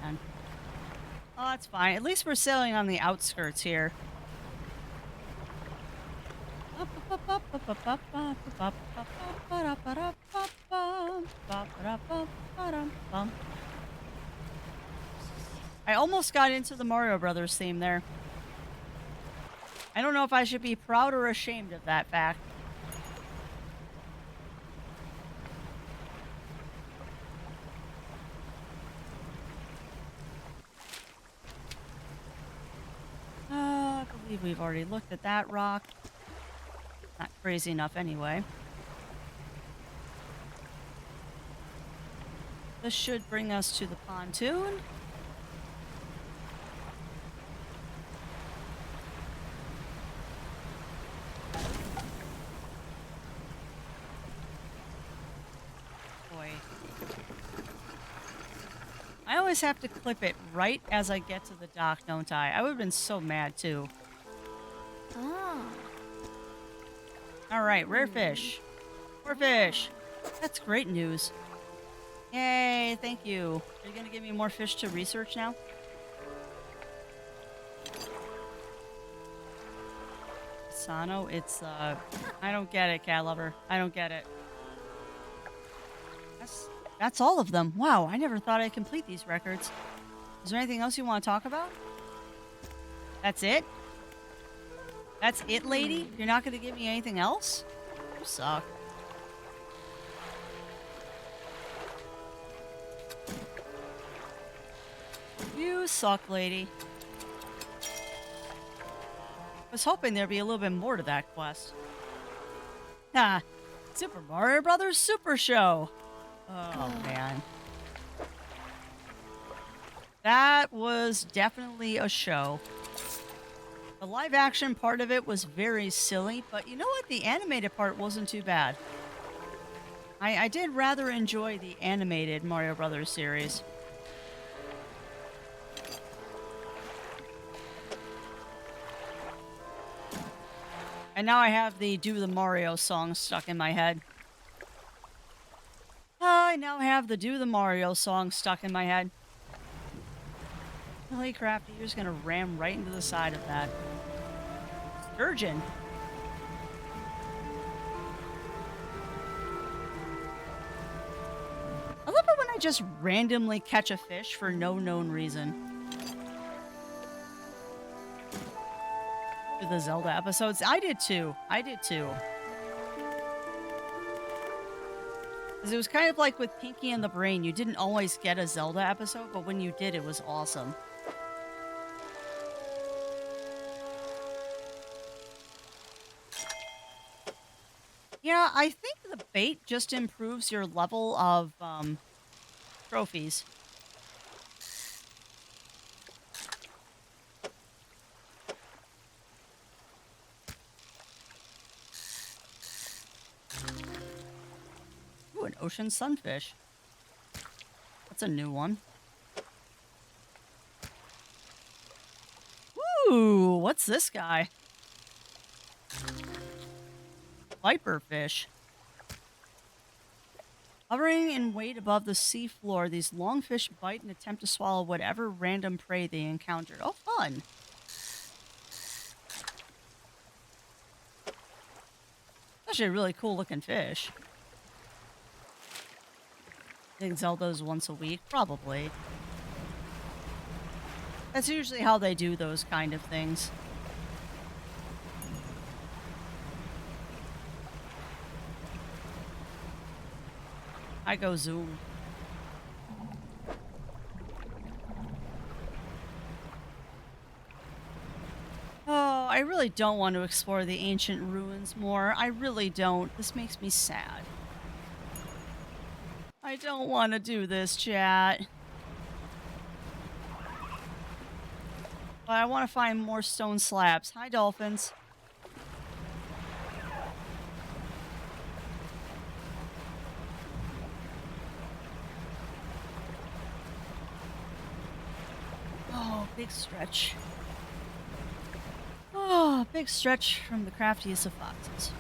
And, oh, that's fine. At least we're sailing on the outskirts here. I almost got into the Mario Brothers theme there. I don't know if I should be proud or ashamed of that fact. I believe we've already looked at that rock. Not crazy enough anyway. This should bring us to the pontoon. Boy. I always have to clip it right as I get to the dock, don't I? I would have been so mad too. Oh. All right, rare fish. More fish. That's great news. Yay, thank you. Are you going to give me more fish to research now? Sano, it's, I don't get it, cat lover. I don't get it. That's all of them. Wow, I never thought I'd complete these records. Is there anything else you want to talk about? That's it? That's it, lady? You're not going to give me anything else? You suck. You suck, lady. I was hoping there'd be a little bit more to that quest. Ah, Super Mario Brothers Super Show. Oh, man. That was definitely a show. The live action part of it was very silly, but you know what? The animated part wasn't too bad. I did rather enjoy the animated Mario Brothers series. And now I have the Do the Mario song stuck in my head. I now have the Do the Mario song stuck in my head. Holy crap, you're just gonna ram right into the side of that. Sturgeon. I love it when I just randomly catch a fish for no known reason. The Zelda episodes. I did too. I did too. Because it was kind of like with Pinky and the Brain. You didn't always get a Zelda episode, but when you did, it was awesome. Yeah, I think the bait just improves your level of trophies. Ooh, an ocean sunfish. That's a new one. Ooh, what's this guy? Viper fish. Hovering in weight above the sea floor, these long fish bite and attempt to swallow whatever random prey they encounter. Oh, fun. Actually a really cool looking fish. I think Zelda's once a week, probably. That's usually how they do those kind of things. I go zoom. Oh, I really don't want to explore the ancient ruins more. I really don't. This makes me sad. I don't want to do this, chat. But I want to find more stone slabs. Hi, dolphins. Oh, big stretch. Oh, big stretch from the craftiest of foxes.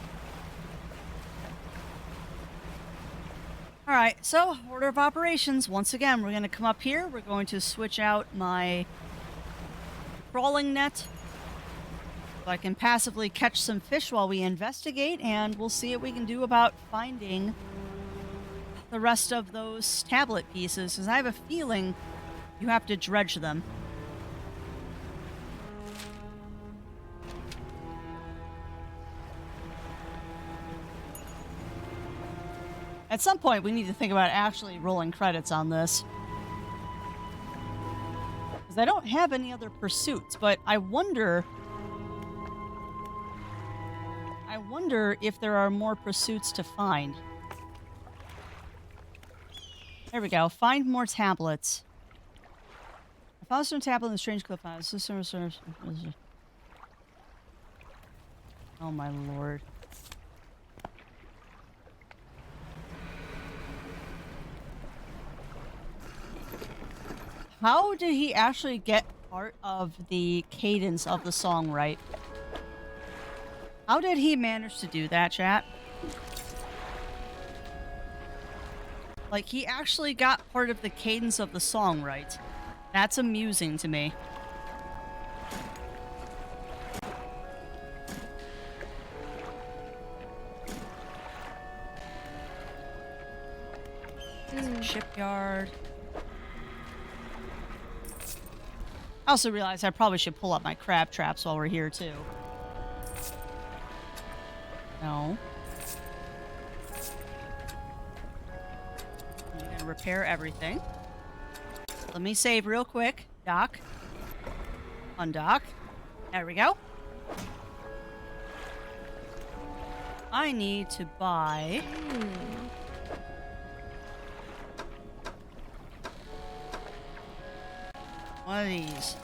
Alright, so order of operations. Once again, we're going to come up here. We're going to switch out my crawling net so I can passively catch some fish while we investigate, and we'll see what we can do about finding the rest of those tablet pieces, because I have a feeling you have to dredge them. At some point, we need to think about actually rolling credits on this. Because I don't have any other pursuits, but I wonder if there are more pursuits to find. There we go. Find more tablets. I found some tablet in the strange cliff house. Oh my lord. How did he actually get part of the cadence of the song right? How did he manage to do that, chat? Like, he actually got part of the cadence of the song right. That's amusing to me. Shipyard. I also realized I probably should pull up my crab traps while we're here, too. No. I'm gonna repair everything. Let me save real quick. Dock. Undock. There we go. I need to buy... one of these.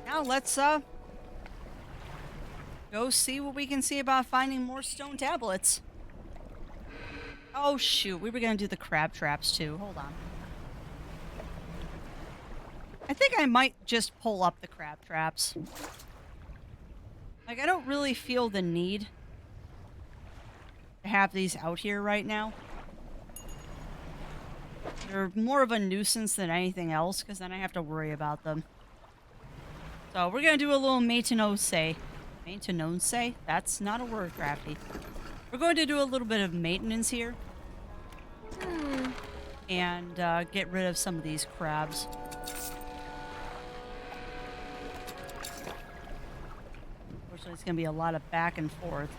Now let's go see what we can see about finding more stone tablets. Oh shoot, we were gonna do the crab traps too. Hold on. I think I might just pull up the crab traps. Like, I don't really feel the need to have these out here right now. They're more of a nuisance than anything else, because then I have to worry about them. So we're going to do a little maintenance. Maintenance? That's not a word, Crafty. We're going to do a little bit of maintenance here. Hmm. And get rid of some of these crabs. Unfortunately, it's going to be a lot of back and forth.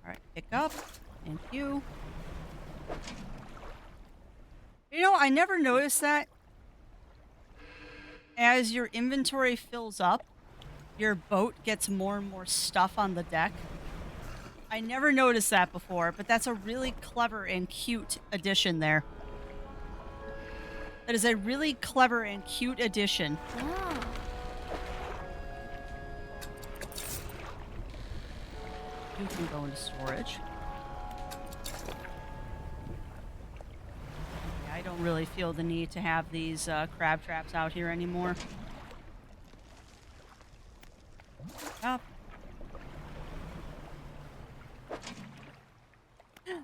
Alright, pick up. Thank you. You know, I never noticed that. As your inventory fills up, your boat gets more and more stuff on the deck. I never noticed that before, but that's a really clever and cute addition there. That is a really clever and cute addition. Oh. You can go into storage. Yeah, I don't really feel the need to have these crab traps out here anymore. Up.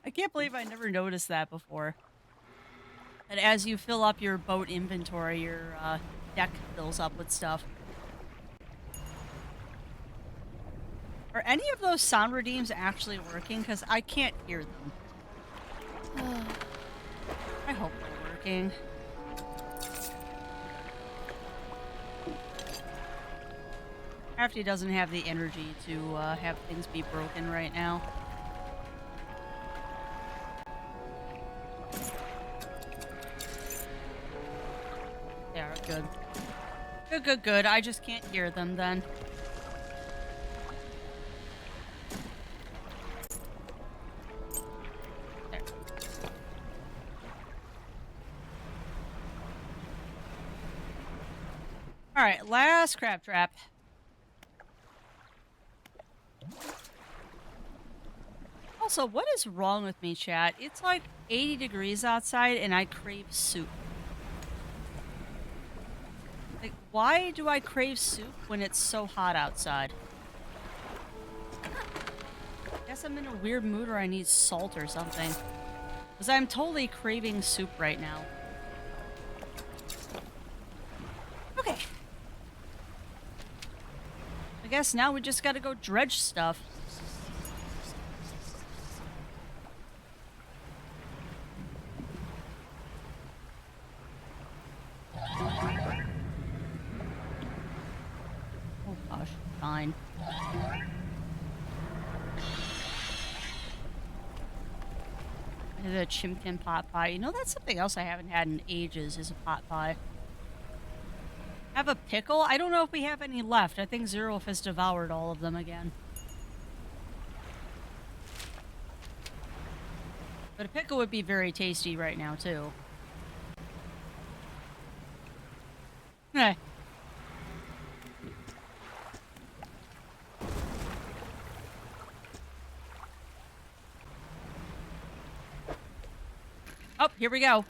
I can't believe I never noticed that before. And as you fill up your boat inventory, your deck fills up with stuff. Are any of those sound redeems actually working? Because I can't hear them. Oh. I hope they're working. Crafty doesn't have the energy to have things be broken right now. They are good. Good, good, good. I just can't hear them then. There. Alright, last crab trap. Also, what is wrong with me, chat? It's like 80 degrees outside and I crave soup. Like, why do I crave soup when it's so hot outside? Guess I'm in a weird mood or I need salt or something. Because I'm totally craving soup right now. Okay. I guess now we just gotta go dredge stuff. Oh gosh, fine. The chimkin pot pie. You know, that's something else I haven't had in ages, is a pot pie. Have a pickle? I don't know if we have any left. I think Zero has devoured all of them again. But a pickle would be very tasty right now, too. Eh. Oh, here we go.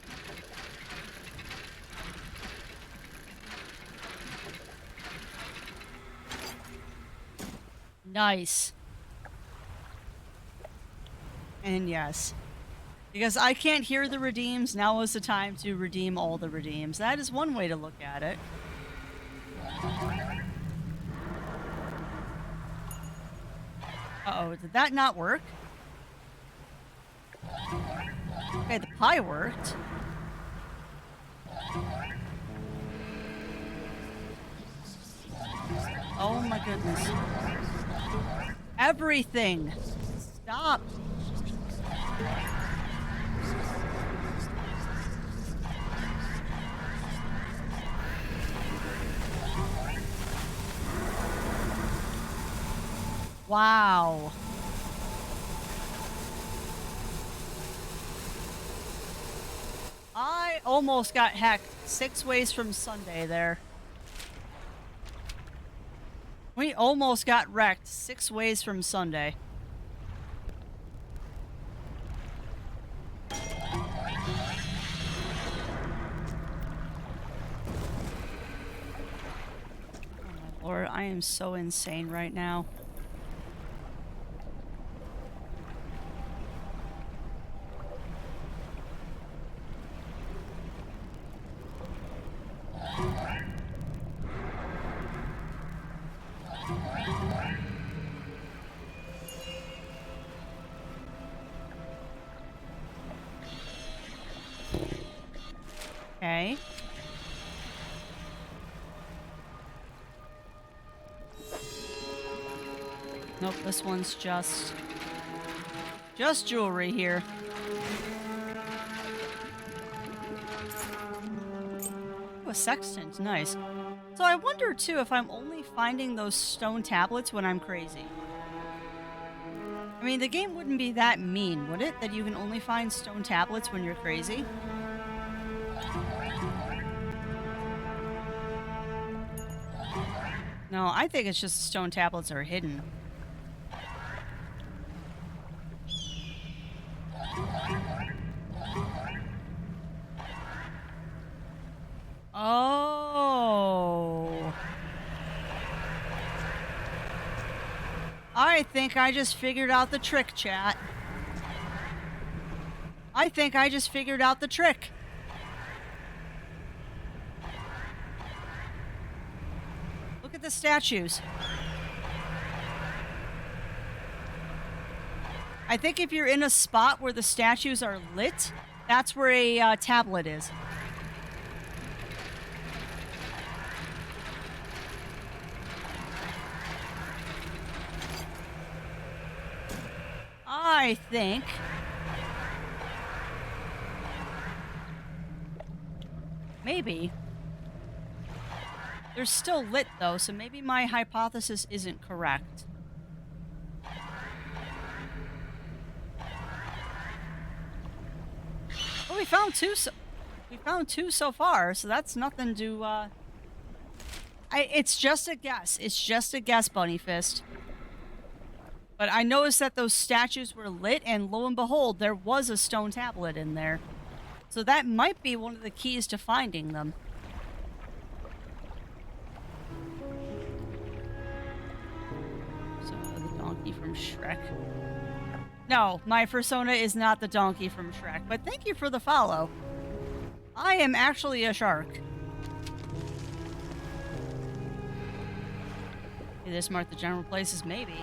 Nice. And yes. Because I can't hear the redeems, now is the time to redeem all the redeems. That is one way to look at it. Uh-oh, did that not work? Okay, the pie worked. Oh my goodness. Everything! Stop! Wow. I almost got hacked 6 ways from Sunday there. We almost got wrecked 6 ways from Sunday. I am so insane right now. Okay. Nope, this one's just jewelry here. Ooh, a sextant, nice. So I wonder too if I'm only finding those stone tablets when I'm crazy. I mean, the game wouldn't be that mean, would it? That you can only find stone tablets when you're crazy? No, I think it's just stone tablets are hidden. Oh. I think I just figured out the trick, chat. I think I just figured out the trick. Look at the statues. I think if you're in a spot where the statues are lit, that's where a tablet is. I think maybe. They're still lit though, so maybe my hypothesis isn't correct. Well, we found two so far, so that's nothing to it's just a guess. It's just a guess, Bunny Fist. But I noticed that those statues were lit, and lo and behold, there was a stone tablet in there. So that might be one of the keys to finding them. So, the donkey from Shrek. No, my persona is not the donkey from Shrek, but thank you for the follow. I am actually a shark. Did this mark the general places? Maybe.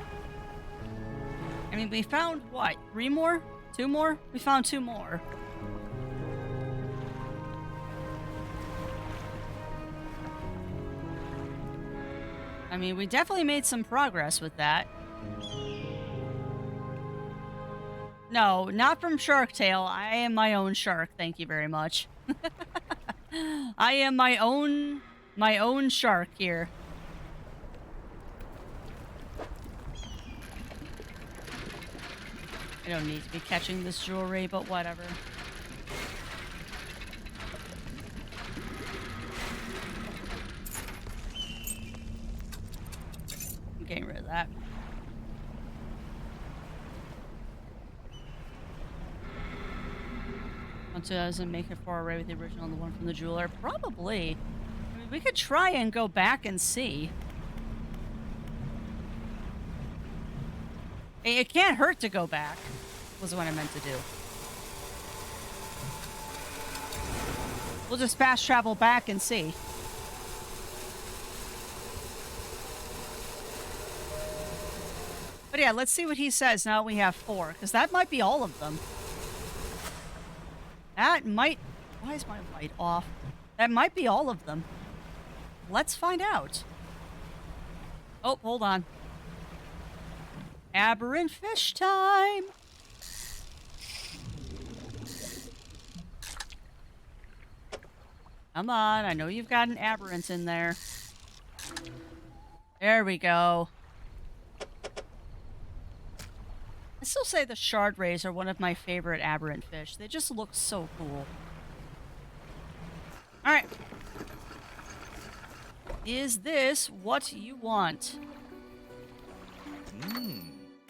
I mean, we found, what, 3 more? 2 more? We found 2 more. I mean, we definitely made some progress with that. No, not from Shark Tale. I am my own shark, thank you very much. I am my own shark here. I don't need to be catching this jewelry, but whatever. I'm getting rid of that. Once it doesn't make it far away with the original and the one from the jeweler, probably. I mean, we could try and go back and see. It can't hurt to go back, was what I meant to do. We'll just fast travel back and see. But yeah, let's see what he says now we have 4, because that might be all of them. That might... Why is my light off? That might be all of them. Let's find out. Oh, hold on. Aberrant fish time! Come on, I know you've got an aberrant in there. There we go. I still say the shard rays are one of my favorite aberrant fish. They just look so cool. Alright. Is this what you want?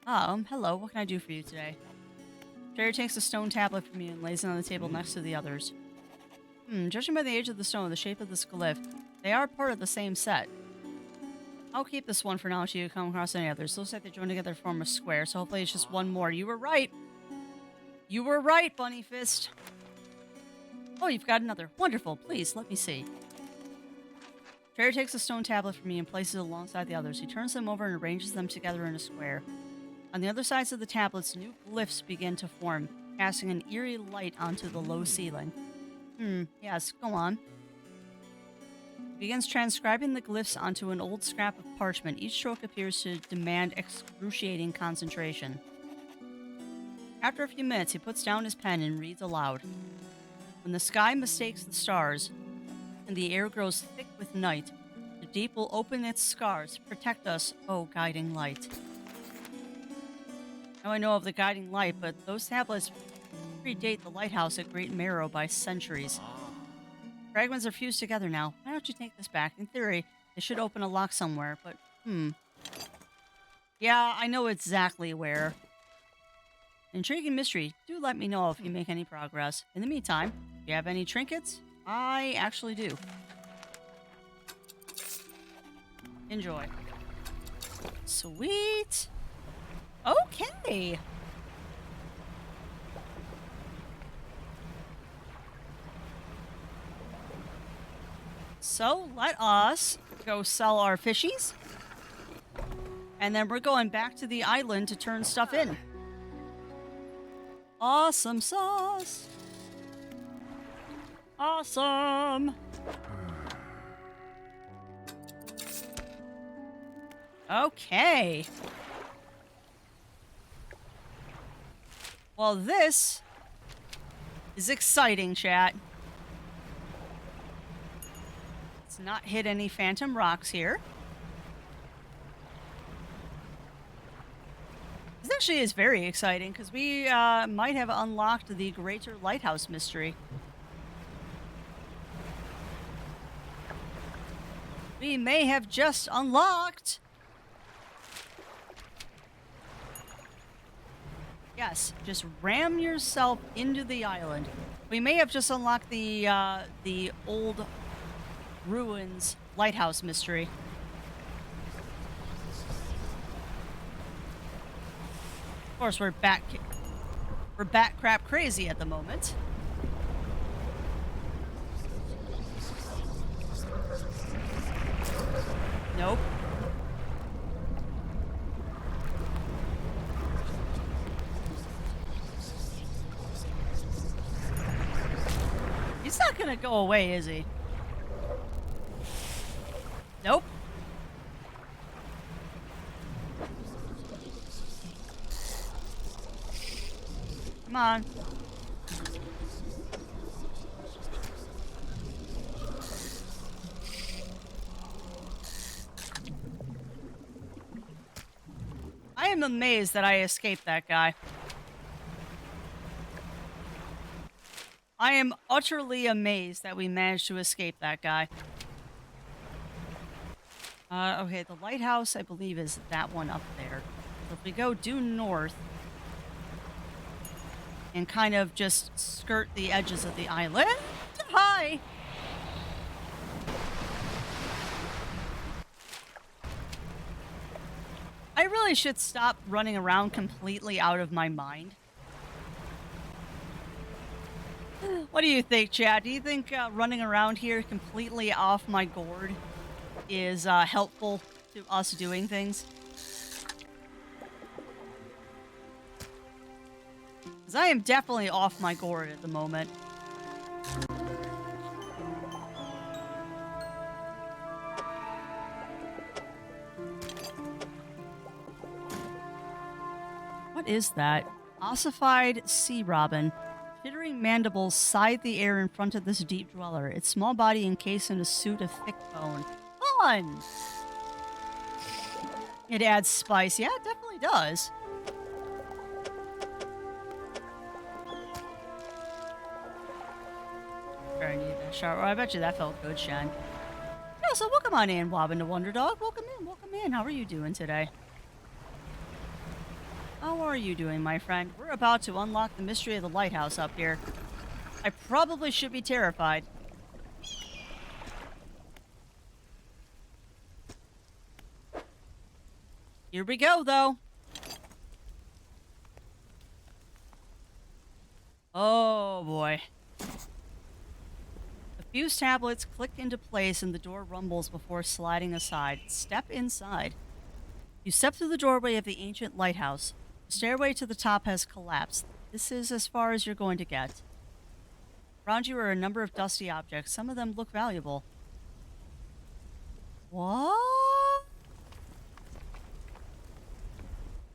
Hello. What can I do for you today? Jerry takes a stone tablet from you and lays it on the table next to the others. Judging by the age of the stone and the shape of this glyph, they are part of the same set. I'll keep this one for now until you come across any others. Looks like they join together to form a square, so hopefully it's just one more. You were right. You were right, Bunny Fist. Oh, you've got another. Wonderful. Please, let me see. Fairy takes a stone tablet from me and places it alongside the others. He turns them over and arranges them together in a square. On the other sides of the tablets, new glyphs begin to form, casting an eerie light onto the low ceiling. Yes, go on. He begins transcribing the glyphs onto an old scrap of parchment. Each stroke appears to demand excruciating concentration. After a few minutes, he puts down his pen and reads aloud. When the sky mistakes the stars, and the air grows thick with night, the deep will open its scars. Protect us, O guiding light. Now I know of the guiding light, but those tablets predate the lighthouse at Great Marrow by centuries. Fragments are fused together now. Why don't you take this back? In theory, they should open a lock somewhere, but yeah, I know exactly where. Intriguing mystery. Do let me know if you make any progress. In the meantime, do you have any trinkets? I actually do. Enjoy. Sweet. Okay. So let us go sell our fishies. And then we're going back to the island to turn stuff in. Awesome sauce. Awesome. Okay. Well, this is exciting, chat. Let's not hit any phantom rocks here. This actually is very exciting because we might have unlocked the Greater Lighthouse mystery. We may have just unlocked. Yes, just ram yourself into the island. We may have just unlocked the old ruins lighthouse mystery. Of course, we're bat crap crazy at the moment. Nope. He's not gonna go away, is he? Nope. Come on. I am amazed that I escaped that guy. I am utterly amazed that we managed to escape that guy. Okay, the lighthouse, I believe, is that one up there. So if we go due north and kind of just skirt the edges of the island. Hi! I really should stop running around completely out of my mind. What do you think, Chad? Do you think running around here completely off my gourd is helpful to us doing things? Because I am definitely off my gourd at the moment. What is that? Ossified sea robin. Chittering mandibles scythe the air in front of this deep dweller, its small body encased in a suit of thick bone. Fun! It adds spice. Yeah, it definitely does. I need that shower. I bet you that felt good, Shen. Yeah, so welcome on in, Wobbin the Wonder Dog. Welcome in, welcome in. How are you doing today? How are you doing, my friend? We're about to unlock the mystery of the lighthouse up here. I probably should be terrified. Here we go, though. Oh, boy. The fuse tablets click into place and the door rumbles before sliding aside. Step inside. You step through the doorway of the ancient lighthouse. The stairway to the top has collapsed. This is as far as you're going to get. Around you are a number of dusty objects. Some of them look valuable. What?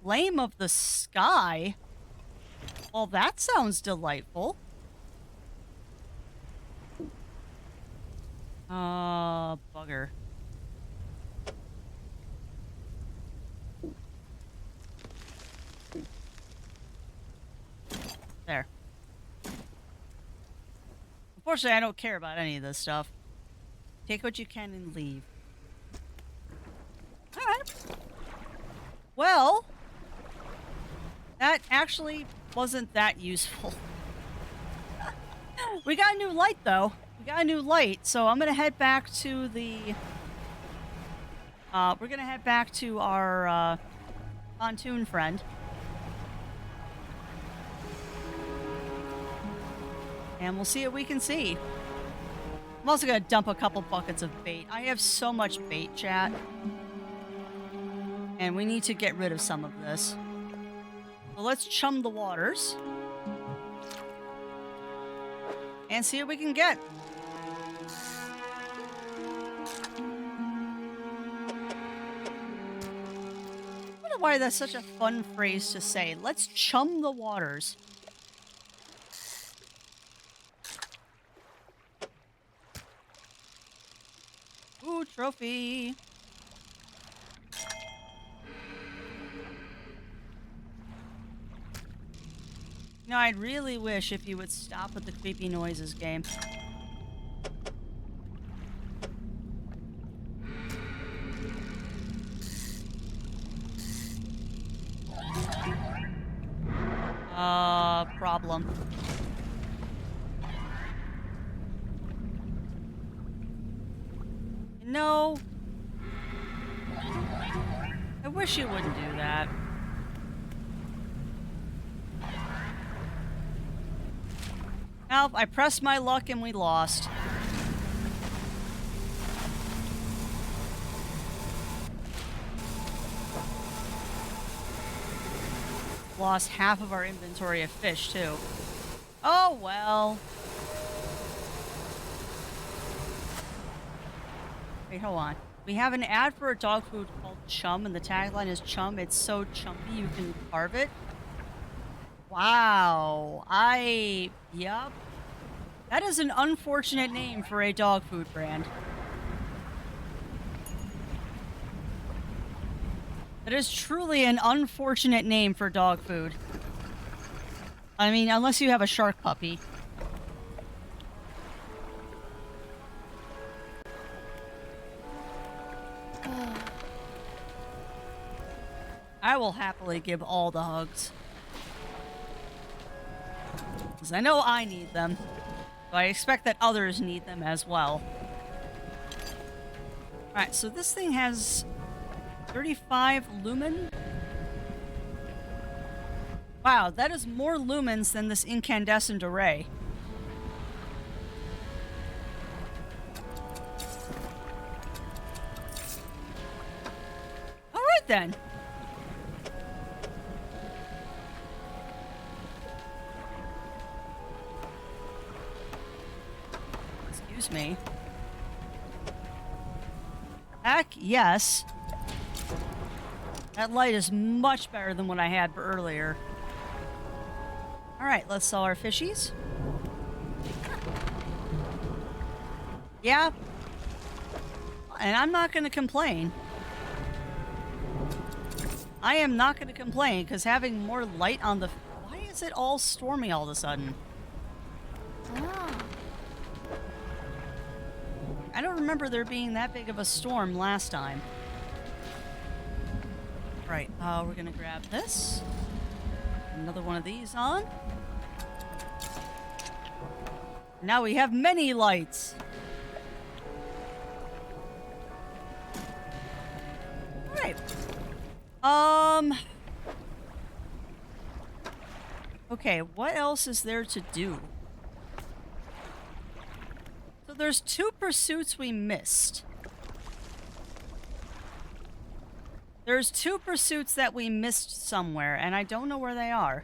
Flame of the sky? Well, that sounds delightful. Bugger. There. Unfortunately, I don't care about any of this stuff. Take what you can and leave. Alright. Well, that actually wasn't that useful. We got a new light, though. We got a new light, so I'm gonna head back to the... we're gonna head back to our, pontoon friend. And we'll see what we can see. I'm also gonna dump a couple buckets of bait. I have so much bait, chat. And we need to get rid of some of this. So let's chum the waters. And see what we can get. I wonder why that's such a fun phrase to say. Let's chum the waters. Ooh, trophy. You know, I'd really wish if you would stop with the creepy noises game. Problem. No. I wish you wouldn't do that. Well, I pressed my luck and we lost. Lost half of our inventory of fish, too. Oh, well. Wait, hold on. We have an ad for a dog food called Chum, and the tagline is Chum. It's so chumpy you can carve it. Wow. Yup. That is an unfortunate name for a dog food brand. That is truly an unfortunate name for dog food. I mean, unless you have a shark puppy. I will happily give all the hugs. Because I know I need them. So I expect that others need them as well. Alright, so this thing has 35 lumen. Wow, that is more lumens than this incandescent array. Alright then. Excuse me. Heck yes. That light is much better than what I had earlier. Alright, let's sell our fishies. Yeah. And I'm not going to complain. I am not going to complain, because having more light on the... Why is it all stormy all of a sudden? Ah. I don't remember there being that big of a storm last time. Right, we're gonna grab this. Another one of these on. Now we have many lights. Alright. Um. Okay, what else is there to do? So there's 2 pursuits we missed. There's 2 pursuits that we missed somewhere, and I don't know where they are.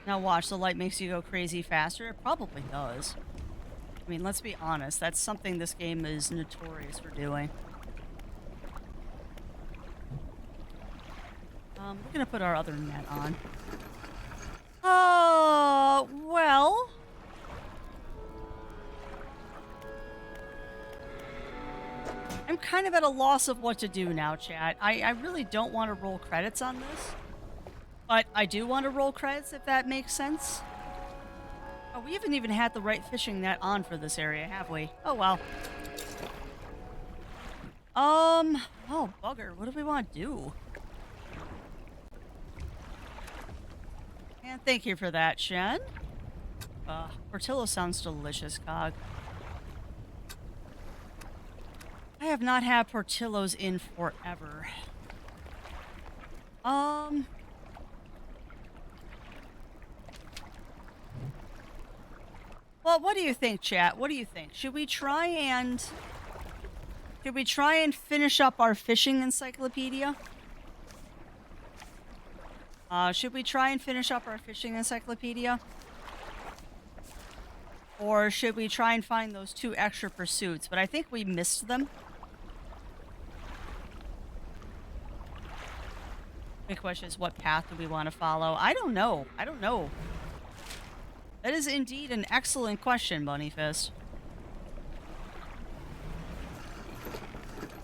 Now watch, the light makes you go crazy faster. It probably does. I mean, let's be honest. That's something this game is notorious for doing. We're gonna put our other net on. Well. I'm kind of at a loss of what to do now, chat. I really don't want to roll credits on this. But I do want to roll credits, if that makes sense. Oh, we haven't even had the right fishing net on for this area, have we? Oh, well. Oh, bugger. What do we want to do? And thank you for that, Shen. Portillo sounds delicious, Cog. I have not had Portillos in forever. Well, what do you think, chat? What do you think? Should we try and finish up our fishing encyclopedia? Should we try and finish up our fishing encyclopedia? Or should we try and find those 2 extra pursuits? But I think we missed them. The question is, what path do we want to follow? I don't know. I don't know. That is indeed an excellent question, Bunnyfist.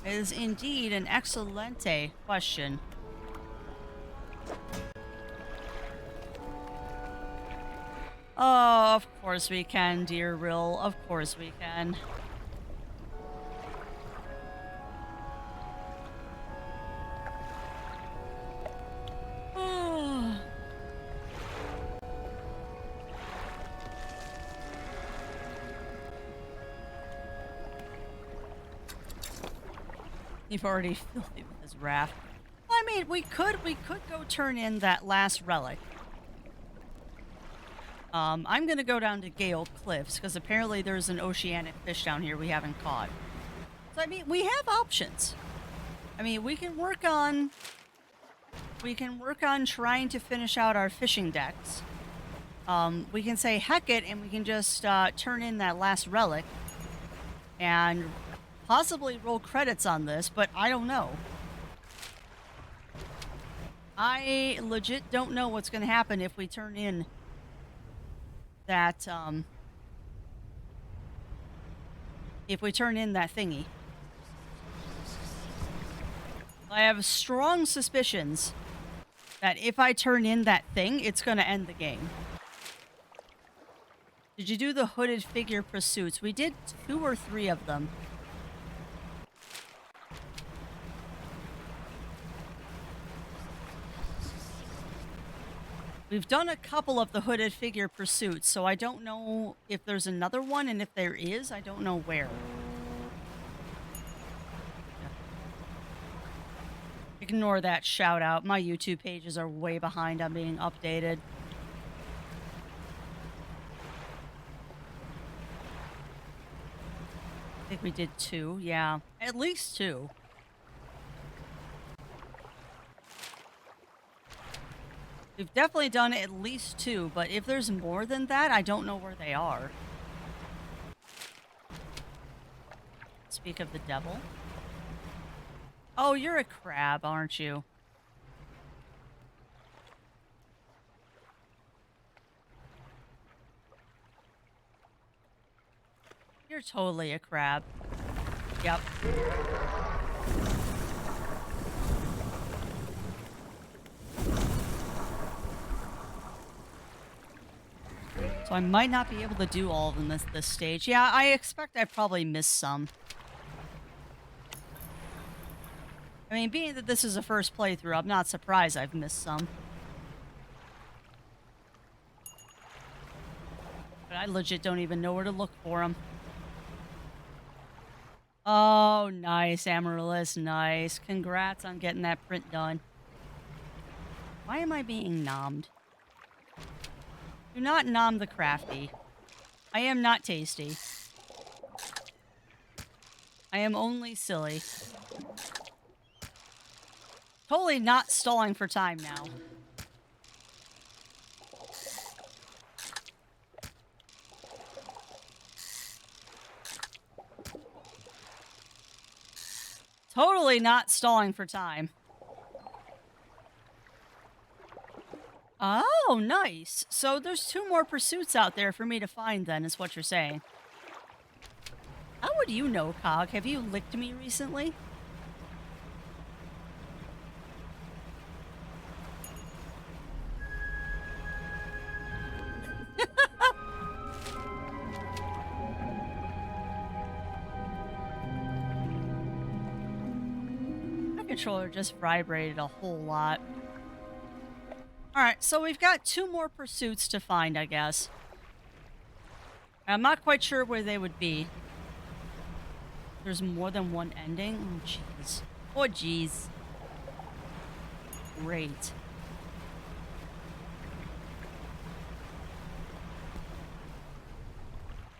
It is indeed an excellente question. Oh, of course we can, dear Rill. Of course we can. You've already filthy with his raft. Well, I mean, we could go turn in that last relic. I'm gonna go down to Gale Cliffs, because apparently there's an oceanic fish down here we haven't caught. So, I mean, we have options. I mean, we can work on trying to finish out our fishing decks. We can say heck it, and we can just turn in that last relic and possibly roll credits on this, but I don't know. I legit don't know what's going to happen if we turn in that thingy. I have strong suspicions that if I turn in that thing, it's going to end the game. Did you do the hooded figure pursuits? We did 2 or 3 of them. We've done a couple of the hooded figure pursuits, so I don't know if there's another one, and if there is, I don't know where. Ignore that shout out. My YouTube pages are way behind on being updated. I think we did 2, yeah. At least 2. We've definitely done at least 2, but if there's more than that, I don't know where they are. Speak of the devil. Oh, you're a crab, aren't you? You're totally a crab. Yep. So I might not be able to do all of them this stage. Yeah, I expect I probably missed some. I mean, being that this is a first playthrough, I'm not surprised I've missed some. But I legit don't even know where to look for them. Oh, nice, Amaryllis. Nice. Congrats on getting that print done. Why am I being nommed? Do not nom the crafty. I am not tasty. I am only silly. Totally not stalling for time now. Totally not stalling for time. Oh, nice. So there's 2 more pursuits out there for me to find then, is what you're saying. How would you know, Cog? Have you licked me recently? My controller just vibrated a whole lot. Alright, so we've got 2 more pursuits to find, I guess. I'm not quite sure where they would be. There's more than one ending? Oh, jeez. Oh, jeez. Great.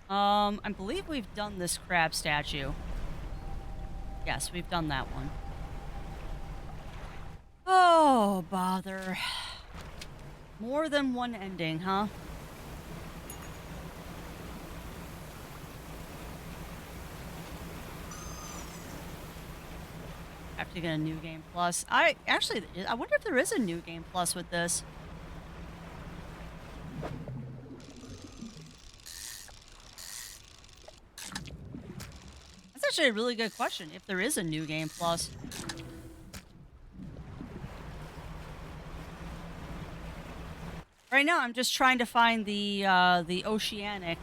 I believe we've done this crab statue. Yes, we've done that one. Oh, bother. More than one ending, huh? Have to get a new game plus. I wonder if there is a new game plus with this. That's actually a really good question. If there is a new game plus. Right now, I'm just trying to find the oceanic.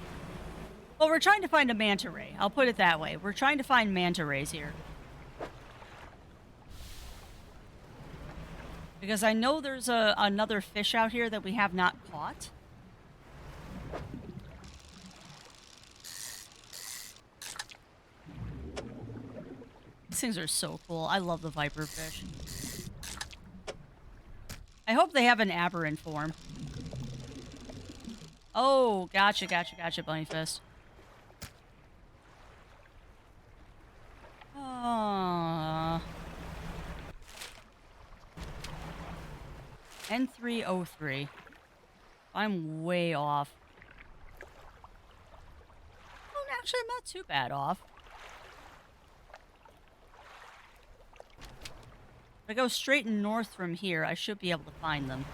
Well, we're trying to find a manta ray. I'll put it that way. We're trying to find manta rays here. Because I know there's another fish out here that we have not caught. These things are so cool. I love the viper fish. I hope they have an aberrant form. Oh, gotcha, gotcha, gotcha, Bunny Fist. N303. I'm way off. Well, actually, I'm not too bad off. If I go straight north from here, I should be able to find them.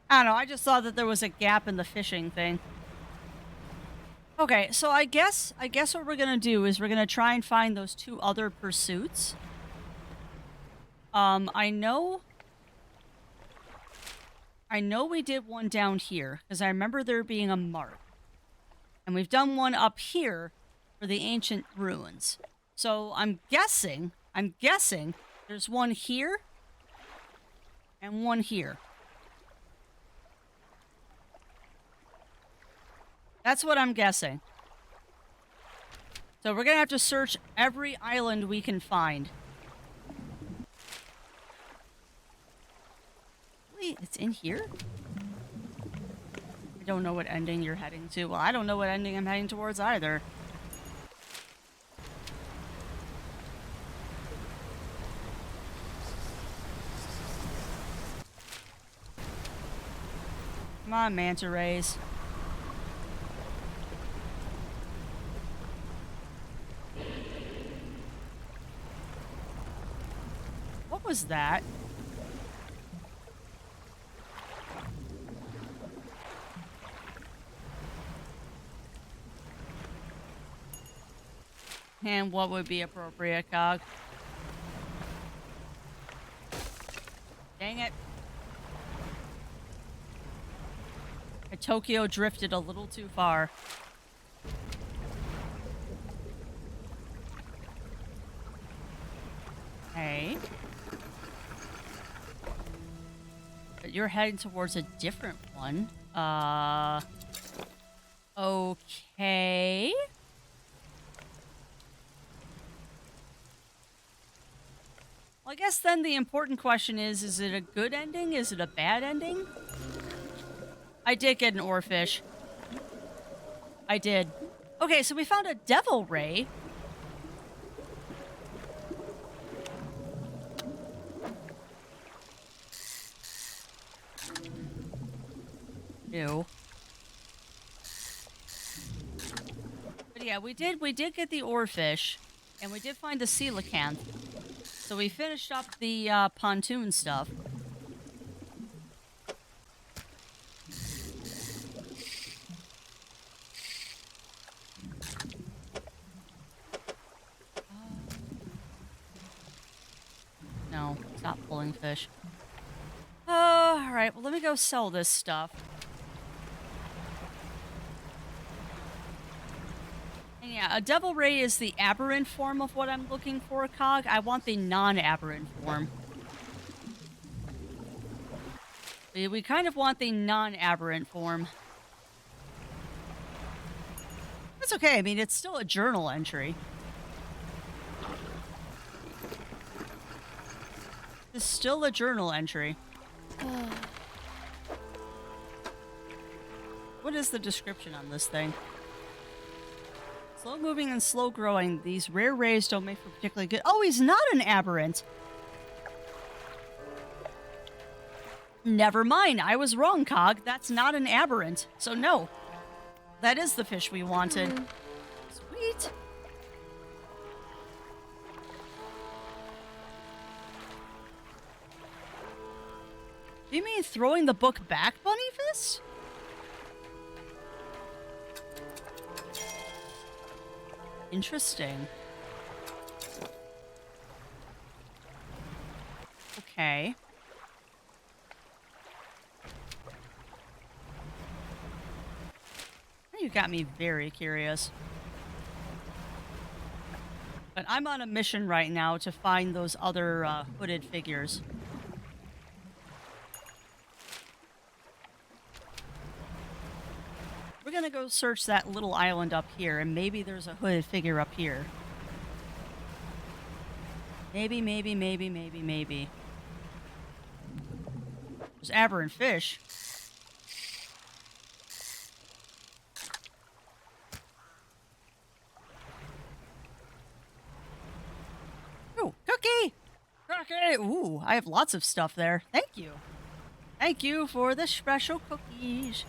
I don't know, I just saw that there was a gap in the fishing thing. Okay, so I guess what we're gonna do is we're gonna try and find those 2 other pursuits. I know we did one down here, because I remember there being a mark. And we've done one up here for the ancient ruins. So I'm guessing there's one here and one here. That's what I'm guessing. So we're gonna have to search every island we can find. Wait, it's in here? I don't know what ending you're heading to. Well, I don't know what ending I'm heading towards either. Come on, manta rays. What was that? And what would be appropriate, Cog? Dang it. I Tokyo drifted a little too far. Hey. But you're heading towards a different one. Okay. guess then the important question is it a good ending? Is it a bad ending? I did get an oarfish. I did. Okay, so we found a devil ray. Ew. But yeah, we did get the oarfish, and we did find the coelacanth. So we finished up the pontoon stuff. No, stop pulling fish. Oh, all right. Well, let me go sell this stuff. And yeah, a devil ray is the aberrant form of what I'm looking for, Cog. I want the non-aberrant form. We kind of want the non-aberrant form. That's okay. I mean, it's still a journal entry. It's still a journal entry. What is the description on this thing? Slow moving and slow growing. These rare rays don't make for particularly good. Oh, he's not an aberrant. Never mind. I was wrong, Cog. That's not an aberrant. So no. That is the fish we wanted. Sweet. Do you mean throwing the book back, Bunny Fist? Interesting. Okay. You got me very curious. But I'm on a mission right now to find those other hooded figures. We're gonna go search that little island up here, and maybe there's a hooded figure up here. Maybe. There's aberrant fish. Ooh, cookie! Cookie! Ooh, I have lots of stuff there. Thank you. Thank you for the special cookies.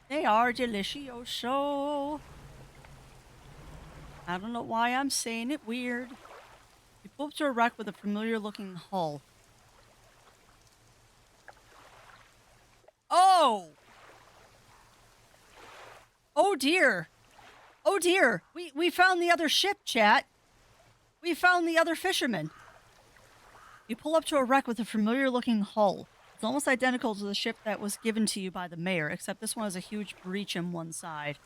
They are delicioso. I don't know why I'm saying it weird. You pull up to a wreck with a familiar-looking hull. Oh! Oh dear. Oh dear. We found the other ship, chat. We found the other fisherman. You pull up to a wreck with a familiar-looking hull. It's almost identical to the ship that was given to you by the mayor, except this one has a huge breach in one side.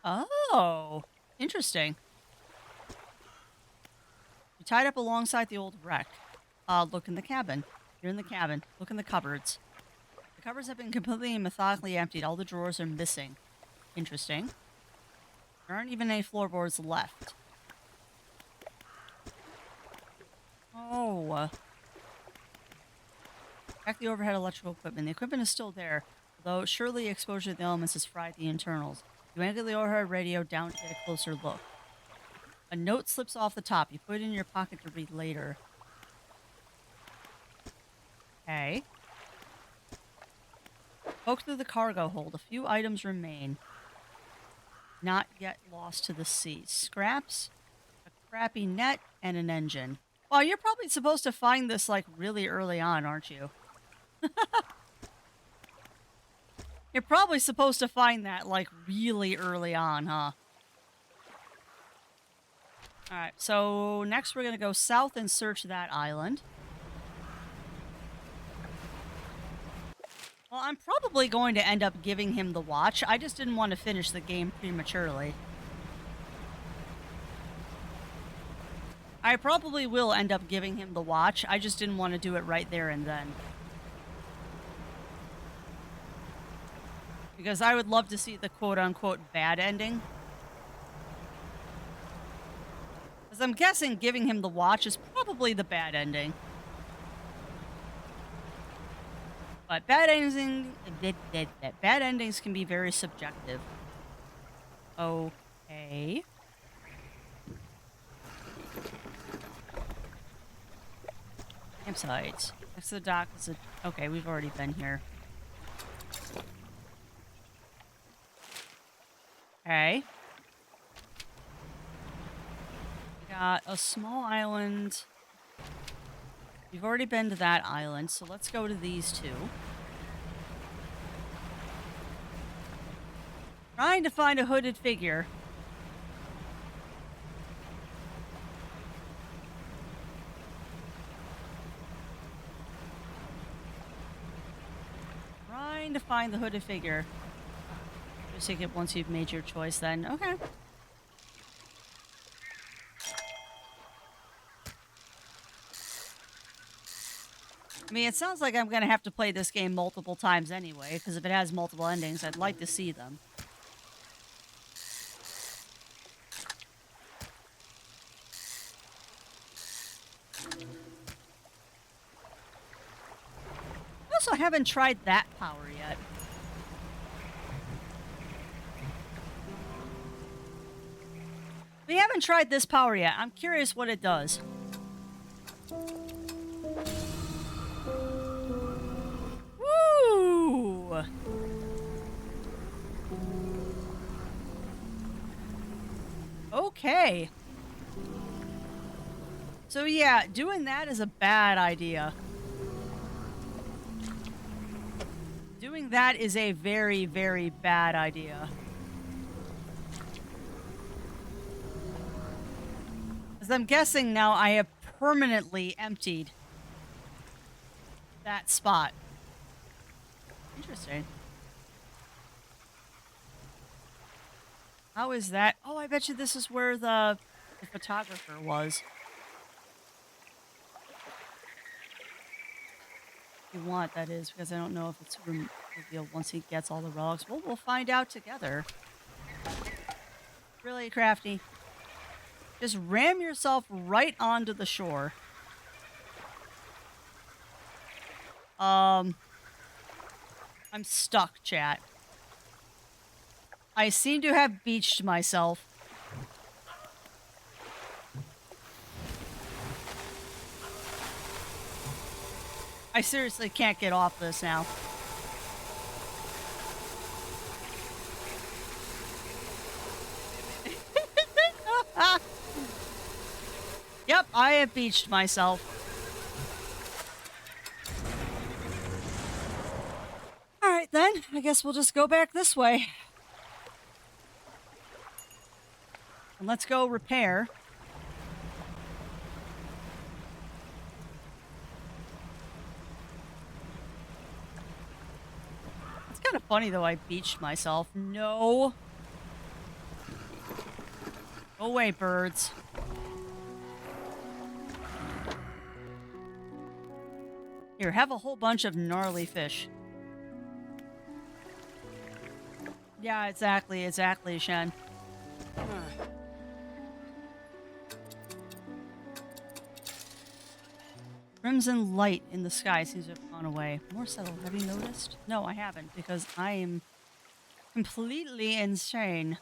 Oh, interesting. You tied up alongside the old wreck. Look in the cabin. You're in the cabin. Look in the cupboards. The cupboards have been completely and methodically emptied. All the drawers are missing. Interesting. There aren't even any floorboards left. Oh. Check the overhead electrical equipment. The equipment is still there, though surely exposure to the elements has fried the internals. You angle the overhead radio down to get a closer look. A note slips off the top. You put it in your pocket to read later. Okay. Poke through the cargo hold. A few items remain. Not yet lost to the sea. Scraps, a crappy net, and an engine. Well, you're probably supposed to find this, like, really early on, aren't you? You're probably supposed to find that, like, really early on, huh? Alright, so next we're gonna go south and search that island. Well, I'm probably going to end up giving him the watch. I just didn't want to finish the game prematurely. I probably will end up giving him the watch. I just didn't want to do it right there and then. Because I would love to see the quote-unquote bad ending. Because Because I'm guessing giving him the watch is probably the bad ending. But bad endings can be very subjective. Okay. Campsite. Next to the dock is a... Okay, we've already been here. Okay. We got a small island. We've already been to that island, so let's go to these two. Trying to find a hooded figure. Trying to find the hooded figure. Just take it once you've made your choice then. Okay. I mean, it sounds like I'm going to have to play this game multiple times anyway, because if it has multiple endings, I'd like to see them. I also haven't tried that power yet. We haven't tried this power yet. I'm curious what it does. Woo! Okay. So yeah, doing that is a bad idea. Doing that is a very, very bad idea. As I'm guessing now, I have permanently emptied that spot. Interesting. How is that? Oh, I bet you this is where the photographer was. If you want, that is, because I don't know if it's revealed once he gets all the relics. Well, we'll find out together. Really, Crafty? Just ram yourself right onto the shore. I'm stuck, chat. I seem to have beached myself. I seriously can't get off this now. Yep, I have beached myself. Alright then, I guess we'll just go back this way. And let's go repair. It's kind of funny though, I beached myself. No. Go away, birds. Here, have a whole bunch of gnarly fish. Yeah, exactly, Shen. Crimson light in the sky seems to have gone away. More subtle. Have you noticed? No, I haven't, because I am completely insane.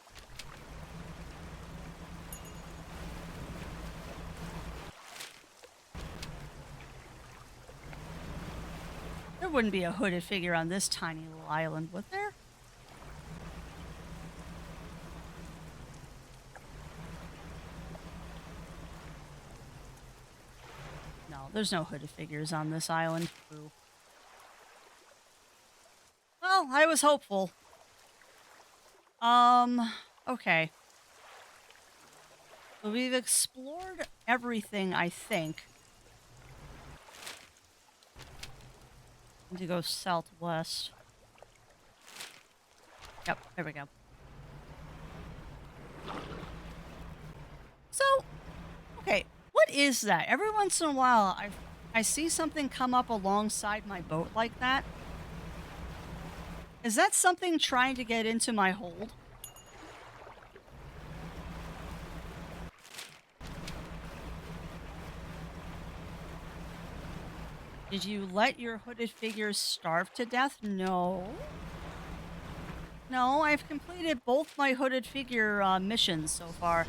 There wouldn't be a hooded figure on this tiny little island, would there? No, there's no hooded figures on this island. Ooh. Well, I was hopeful. Okay. So we've explored everything, I think. Need to go southwest. Yep, there we go. So, okay, what is that? Every once in a while, I see something come up alongside my boat like that. Is that something trying to get into my hold? Did you let your hooded figures starve to death? No. No, I've completed both my hooded figure missions so far.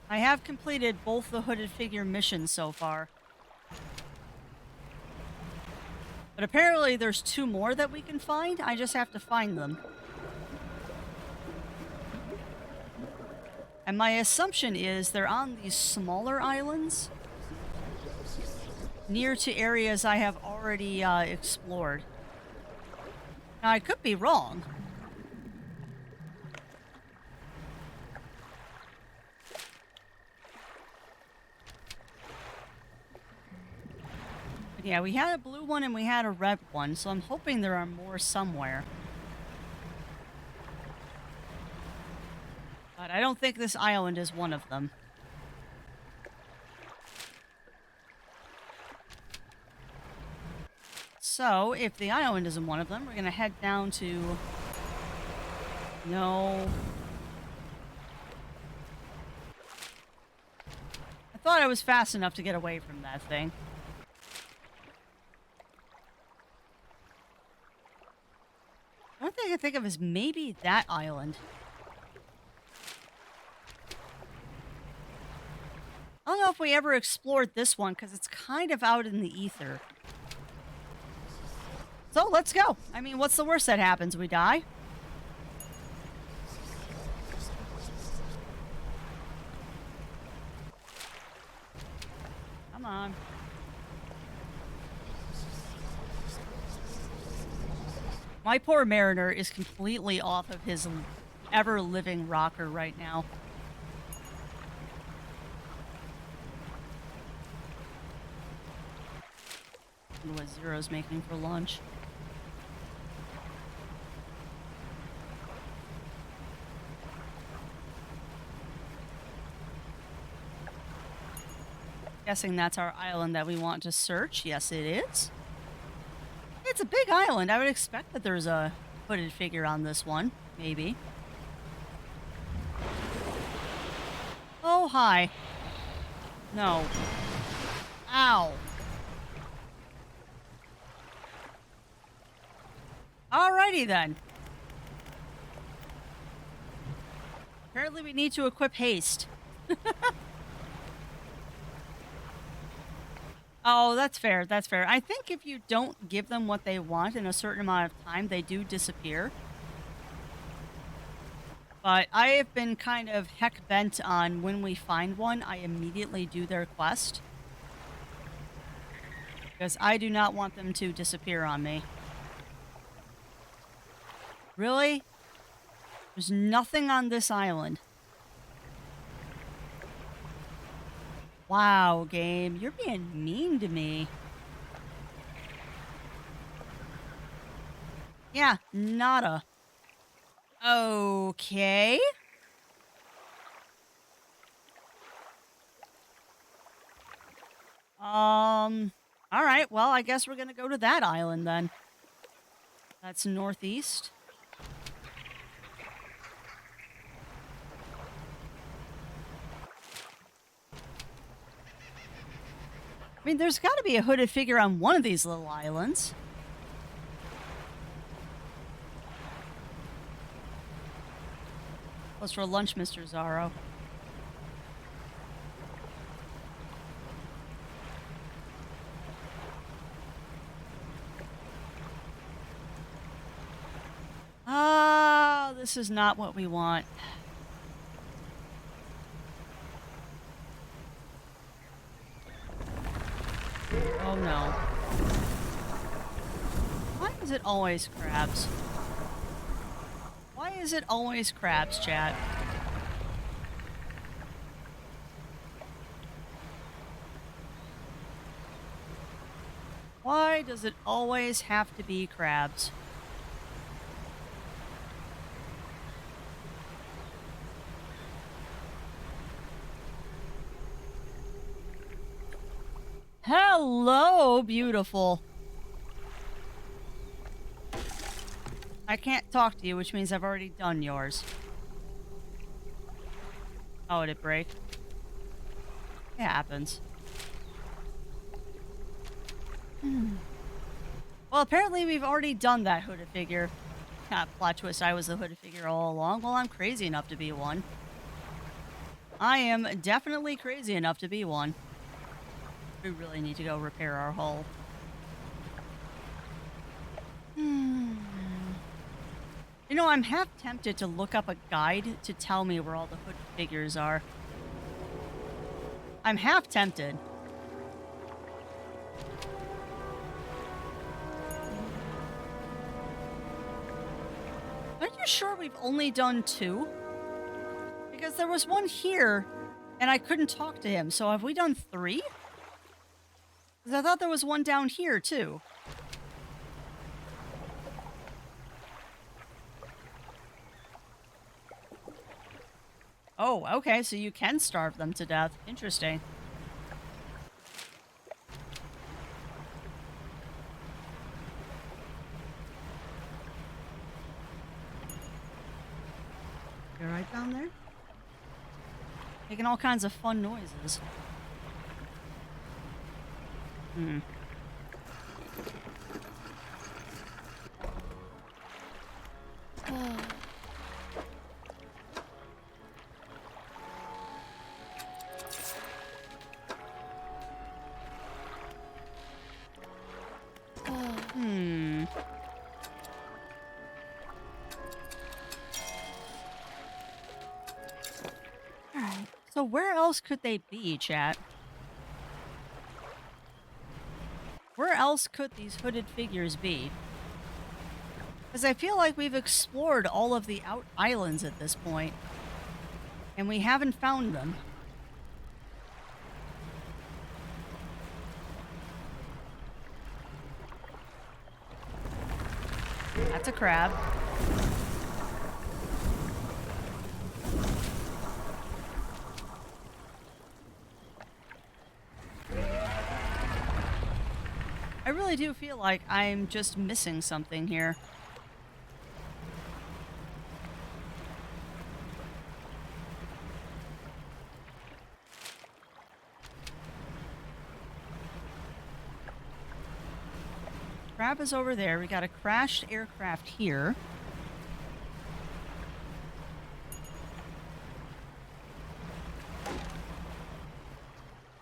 I have completed both the hooded figure missions so far. But apparently there's 2 more that we can find. I just have to find them. And my assumption is they're on these smaller islands near to areas I have already explored. Now, I could be wrong. But yeah, we had a blue one and we had a red one, so I'm hoping there are more somewhere. But I don't think this island is one of them. So, if the island isn't one of them, we're going to head down to... No. I thought I was fast enough to get away from that thing. The only thing I can think of is maybe that island. I don't know if we ever explored this one because it's kind of out in the ether. So let's go. I mean, what's the worst that happens? We die? Come on. My poor mariner is completely off of his ever-living rocker right now. I wonder what Zero's making for lunch. Guessing that's our island that we want to search. Yes, it is. It's a big island. I would expect that there's a hooded figure on this one. Maybe. Oh, hi. No. Ow. Alrighty then. Apparently we need to equip haste. Oh, that's fair. That's fair. I think if you don't give them what they want in a certain amount of time, they do disappear. But I have been kind of heck bent on when we find one, I immediately do their quest. Because I do not want them to disappear on me. Really? There's nothing on this island. Wow, game, you're being mean to me. Yeah, nada. Okay. All right, well, I guess we're gonna go to that island then. That's northeast. I mean, there's got to be a hooded figure on one of these little islands. What's for lunch, Mr. Zaro? Ah, this is not what we want. Oh no. Why is it always crabs? Why is it always crabs, chat? Why does it always have to be crabs? Hello, beautiful. I can't talk to you, which means I've already done yours. Oh, did it break? It happens. Well, apparently we've already done that hooded figure. Plot twist, I was the hooded figure all along. Well, I'm crazy enough to be one. I am definitely crazy enough to be one. We really need to go repair our hull. You know, I'm half tempted to look up a guide to tell me where all the hooded figures are. I'm half tempted. Are you sure we've only done 2? Because there was one here, and I couldn't talk to him. So have we done 3? Because I thought there was one down here, too. Oh, okay, so you can starve them to death. Interesting. You're right down there? Making all kinds of fun noises. Hmm. Hmm. Alright. So where else could they be, chat? Where else could these hooded figures be? Because I feel like we've explored all of the out islands at this point, and we haven't found them. That's a crab. I really do feel like I'm just missing something here. Crab is over there. We got a crashed aircraft here.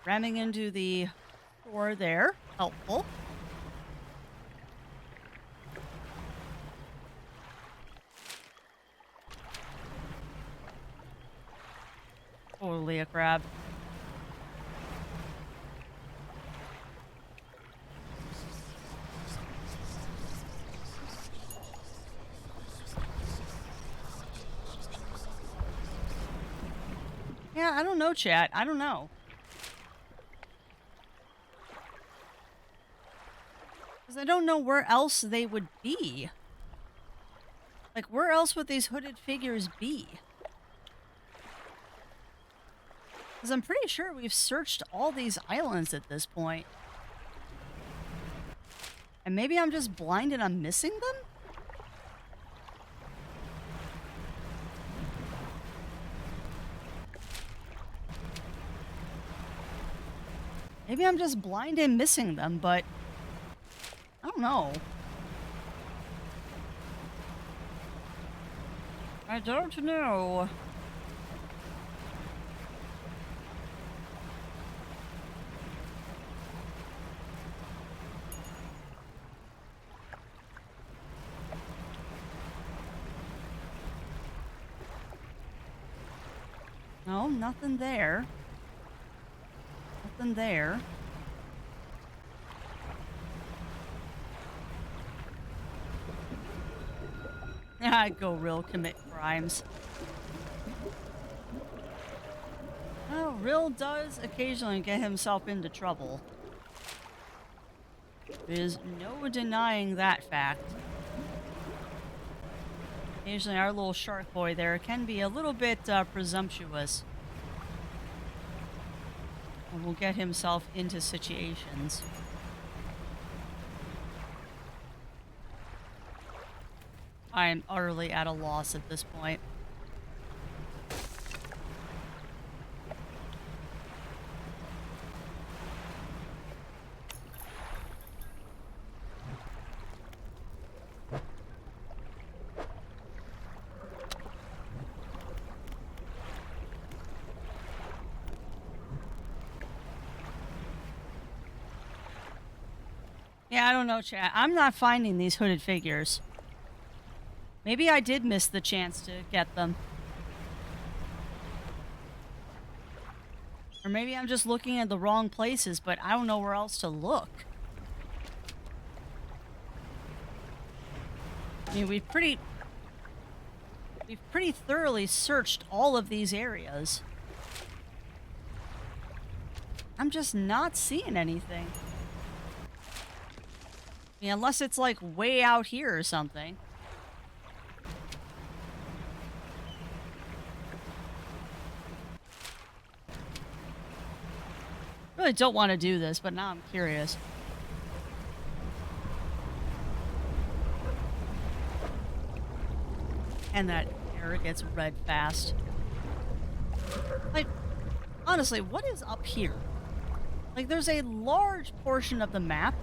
Ramming into the door there. Helpful. Totally a crab. Yeah, I don't know, chat. I don't know. Because I don't know where else they would be. Like, where else would these hooded figures be? Because I'm pretty sure we've searched all these islands at this point. And maybe I'm just blind and I'm missing them? Maybe I'm just blind and missing them, but I don't know. I don't know. No, nothing there. Nothing there. Go real commit crimes. Well, Rill does occasionally get himself into trouble. There's no denying that fact. Occasionally our little shark boy there can be a little bit presumptuous. And will get himself into situations. I am utterly at a loss at this point. Yeah, I don't know, chat. I'm not finding these hooded figures. Maybe I did miss the chance to get them. Or maybe I'm just looking at the wrong places, but I don't know where else to look. I mean, we've pretty thoroughly searched all of these areas. I'm just not seeing anything. I mean, unless it's like way out here or something. Really don't want to do this, but now I'm curious. And that error gets red fast. Like, honestly, what is up here? Like, there's a large portion of the map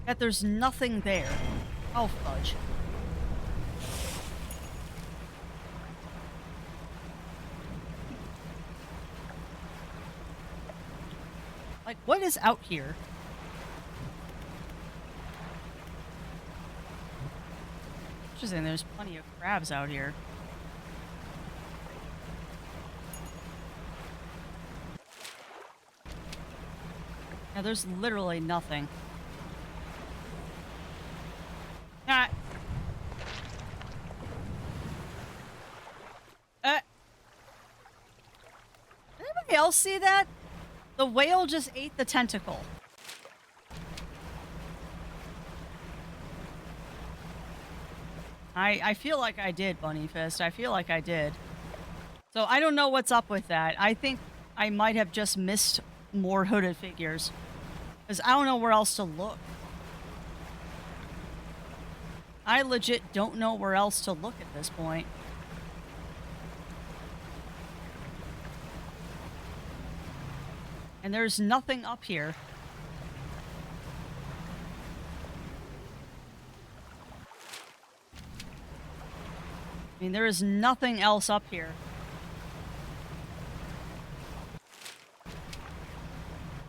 that there's nothing there. Oh, fudge. Like, what is out here? Interesting, there's plenty of crabs out here. Yeah, there's literally nothing. Ah. Anybody else see that? The whale just ate the tentacle. I feel like I did, Bunny Fist. I feel like I did. So I don't know what's up with that. I think I might have just missed more hooded figures. Because I don't know where else to look. I legit don't know where else to look at this point. And there's nothing up here. I mean, there is nothing else up here.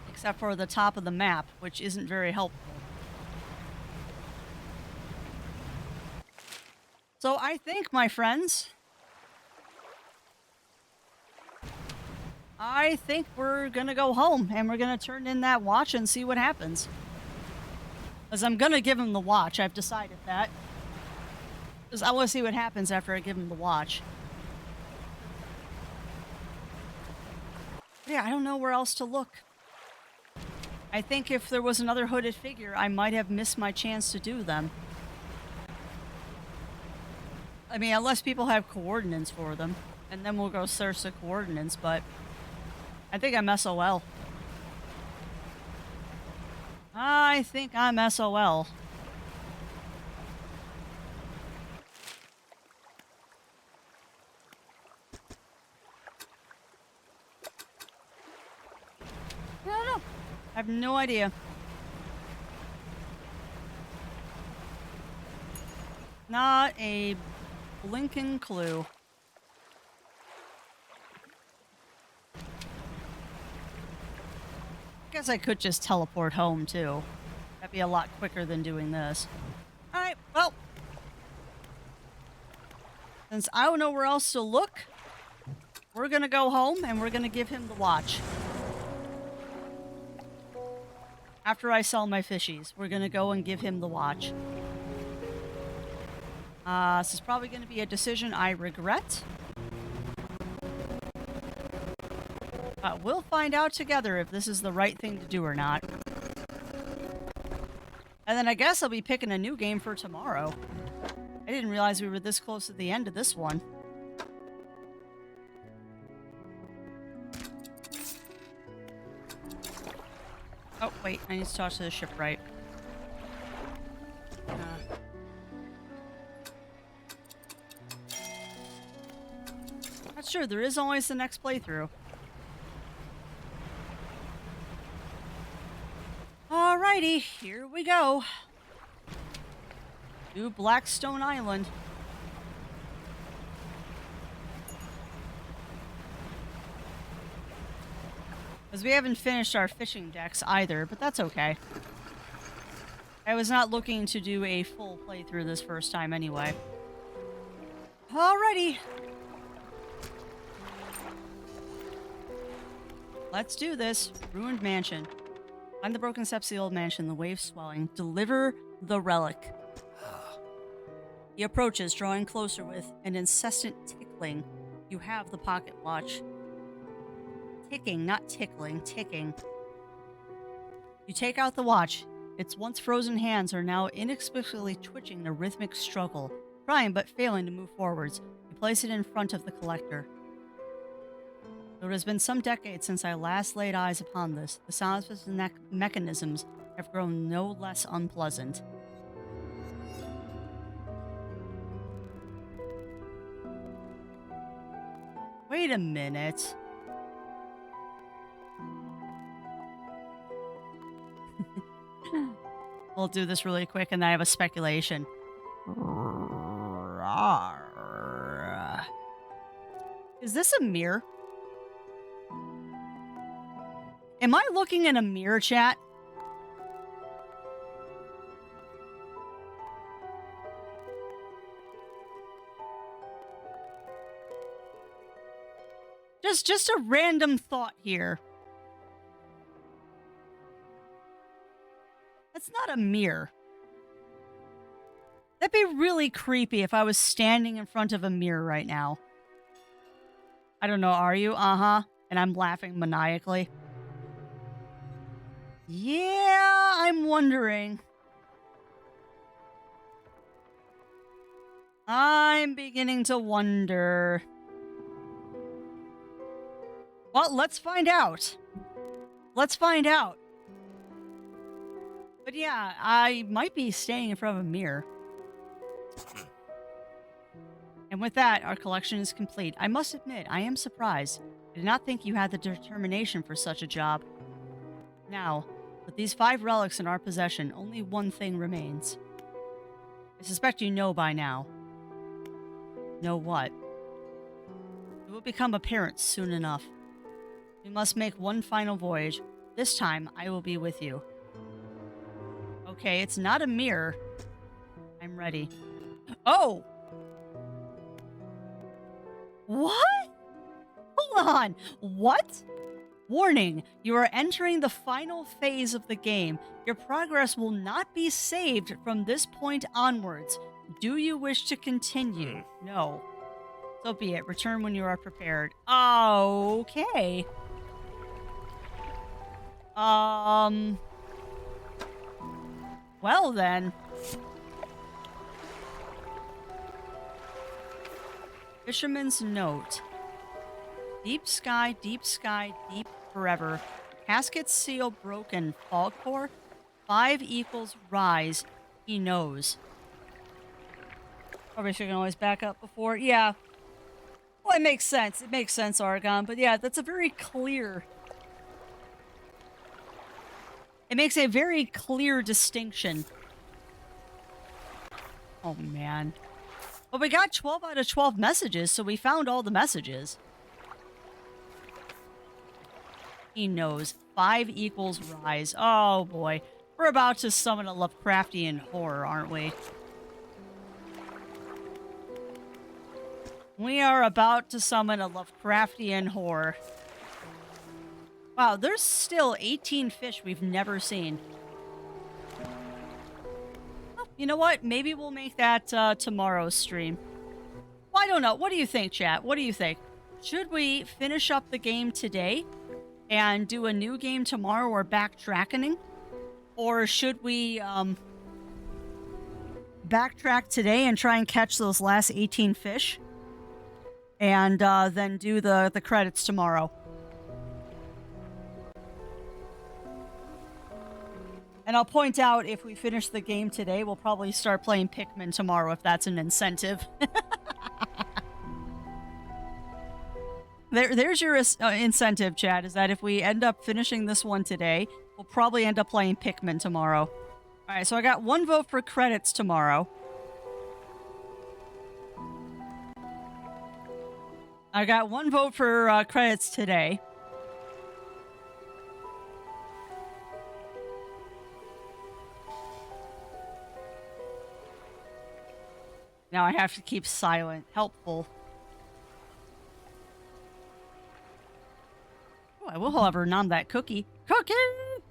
Except for the top of the map, which isn't very helpful. So I think, my friends, I think we're gonna go home and we're gonna turn in that watch and see what happens. Because I'm gonna give him the watch, I've decided that. Because I want to see what happens after I give him the watch. Yeah, I don't know where else to look. I think if there was another hooded figure, I might have missed my chance to do them. I mean, unless people have coordinates for them. And then we'll go search the coordinates, but I think I'm SOL. I think I'm SOL. I don't know. I have no idea. Not a blinking clue. I guess I could just teleport home, too. That'd be a lot quicker than doing this. Alright, well. Since I don't know where else to look, we're gonna go home and we're gonna give him the watch. After I sell my fishies, we're gonna go and give him the watch. This is probably gonna be a decision I regret. We'll find out together if this is the right thing to do or not. And then I guess I'll be picking a new game for tomorrow. I didn't realize we were this close to the end of this one. Oh, wait, I need to talk to the shipwright. Not sure, there is always the next playthrough. Alrighty, here we go. To Blackstone Island. Because we haven't finished our fishing decks either, but that's okay. I was not looking to do a full playthrough this first time anyway. Alrighty. Let's do this. Ruined mansion. Find the broken steps of the old mansion, the waves swelling. Deliver the relic. He approaches, drawing closer with an incessant tickling. You have the pocket watch. Ticking, not tickling, ticking. You take out the watch. Its once frozen hands are now inexplicably twitching in a rhythmic struggle, trying but failing to move forwards. You place it in front of the collector. Though it has been some decades since I last laid eyes upon this, the sounds of its mechanisms have grown no less unpleasant. Wait a minute. We'll do this really quick and then I have a speculation. Is this a mirror? Am I looking in a mirror, chat? Just a random thought here. That's not a mirror. That'd be really creepy if I was standing in front of a mirror right now. I don't know, are you? Uh-huh. And I'm laughing maniacally. Yeah, I'm wondering. I'm beginning to wonder. Well, let's find out. Let's find out. But yeah, I might be staying in front of a mirror. And with that, our collection is complete. I must admit, I am surprised. I did not think you had the determination for such a job. Now, with these 5 relics in our possession, only one thing remains. I suspect you know by now. Know what? It will become apparent soon enough. We must make one final voyage. This time, I will be with you. Okay, it's not a mirror. I'm ready. Oh! What? Hold on. What? Warning, you are entering the final phase of the game. Your progress will not be saved from this point onwards. Do you wish to continue? No. So be it. Return when you are prepared. Okay. Well then. Fisherman's note. Deep sky, deep forever. Casket seal broken. Fog core. 5 equals rise. He knows. Probably should always back up before. Yeah. Well, it makes sense. It makes sense, Argon. But yeah, that's a very clear... It makes a very clear distinction. Oh, man. Well, we got 12 out of 12 messages, so we found all the messages. He knows. 5 equals rise. Oh, boy. We're about to summon a Lovecraftian horror, aren't we? We are about to summon a Lovecraftian horror. Wow, there's still 18 fish we've never seen. Oh, you know what? Maybe we'll make that tomorrow's stream. Well, I don't know. What do you think, chat? What do you think? Should we finish up the game today and do a new game tomorrow or backtracking? Or should we backtrack today and try and catch those last 18 fish? And then do the credits tomorrow? And I'll point out, if we finish the game today, we'll probably start playing Pikmin tomorrow, if that's an incentive. There's your incentive, Chad, is that if we end up finishing this one today, we'll probably end up playing Pikmin tomorrow. Alright, so I got 1 vote for credits tomorrow. I got 1 vote for credits today. Now I have to keep silent. Helpful. Oh, I will, however, nom that cookie. Cookie!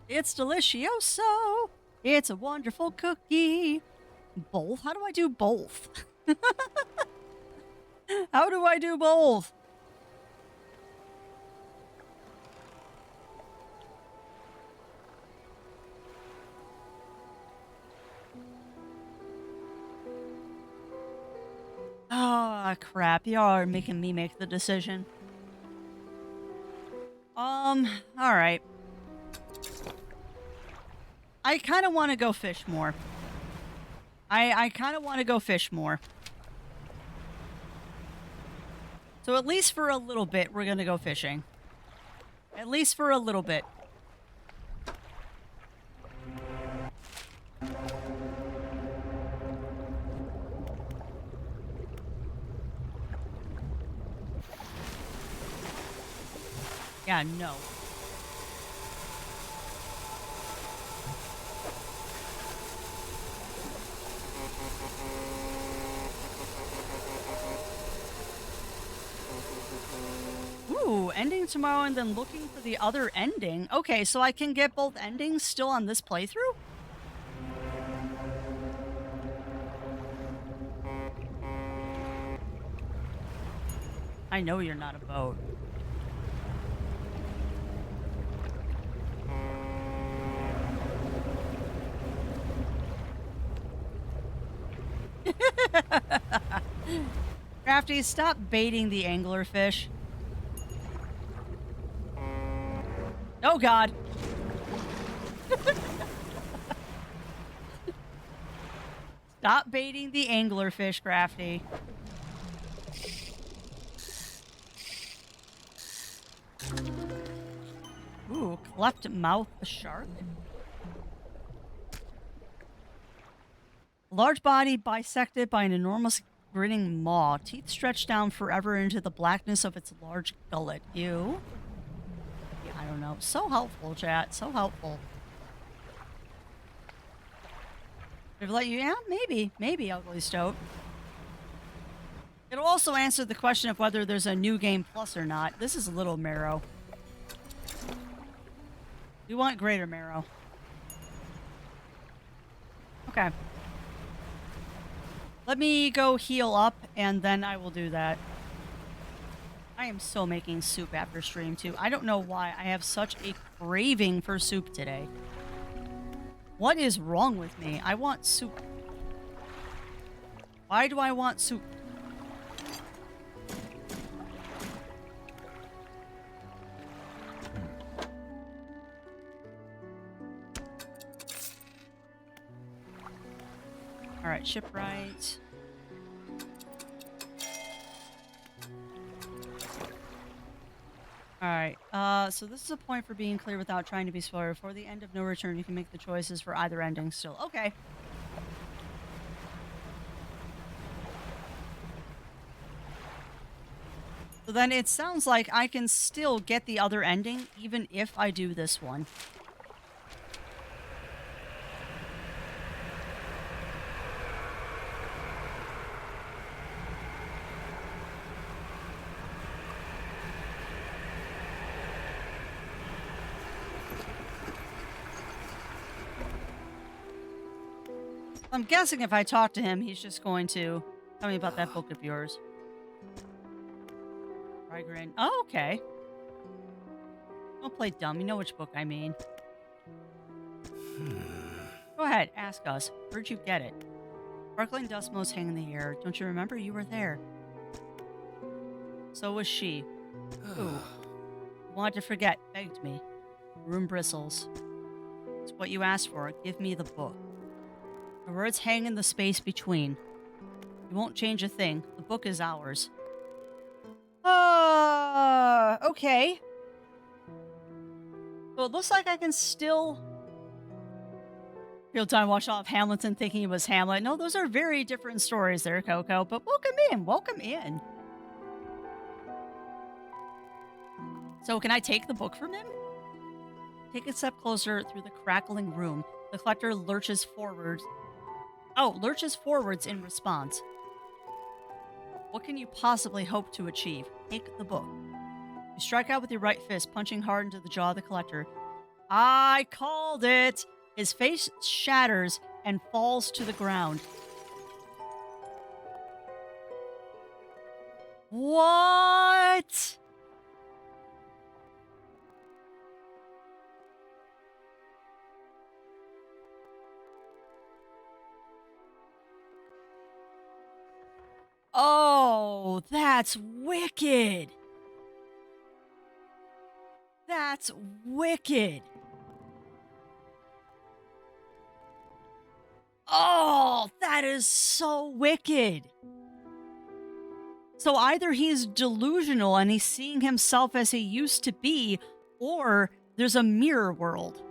It's delicioso! It's a wonderful cookie! Both? How do I do both? How do I do both? Ah, crap. You are making me make the decision. Alright. I kind of want to go fish more. I kind of want to go fish more. So at least for a little bit, we're going to go fishing. At least for a little bit. Yeah, no. Ooh, ending tomorrow and then looking for the other ending. Okay, so I can get both endings still on this playthrough? I know you're not a boat. Crafty, stop baiting the anglerfish. Oh, God. Stop baiting the anglerfish, Crafty. Ooh, cleft mouth shark. Large body bisected by an enormous grinning maw. Teeth stretched down forever into the blackness of its large gullet. Ew. Yeah, I don't know. So helpful, chat. So helpful. They've let you... Yeah, maybe. Maybe, Ugly Stoat. It'll also answer the question of whether there's a new game plus or not. This is a little marrow. We want greater marrow. Okay. Let me go heal up, and then I will do that. I am so making soup after stream, too. I don't know why I have such a craving for soup today. What is wrong with me? I want soup. Why do I want soup? All right, shipwright. All right, so this is a point for being clear without trying to be spoiler. For the end of no return, you can make the choices for either ending still. Okay. So then it sounds like I can still get the other ending even if I do this one. I'm guessing if I talk to him, he's just going to tell me about that book of yours. Grin. Oh, okay. Don't play dumb. You know which book I mean. Go ahead. Ask us. Where'd you get it? Sparkling dust motes hang in the air. Don't you remember? You were there. So was she. Ooh. Wanted to forget. Begged me. Room bristles. It's what you asked for. Give me the book. The words hang in the space between. You won't change a thing. The book is ours. Okay. So it looks like I can still... Real time watch off Hamilton thinking it was Hamlet. No, those are very different stories there, Coco. But welcome in. Welcome in. So can I take the book from him? Take a step closer through the crackling room. The collector lurches forward. Oh, lurches forwards in response. What can you possibly hope to achieve? Take the book. You strike out with your right fist, punching hard into the jaw of the collector. I called it! His face shatters and falls to the ground. What? Oh, that's wicked. That's wicked. Oh, that is so wicked. So either he's delusional and he's seeing himself as he used to be, or there's a mirror world.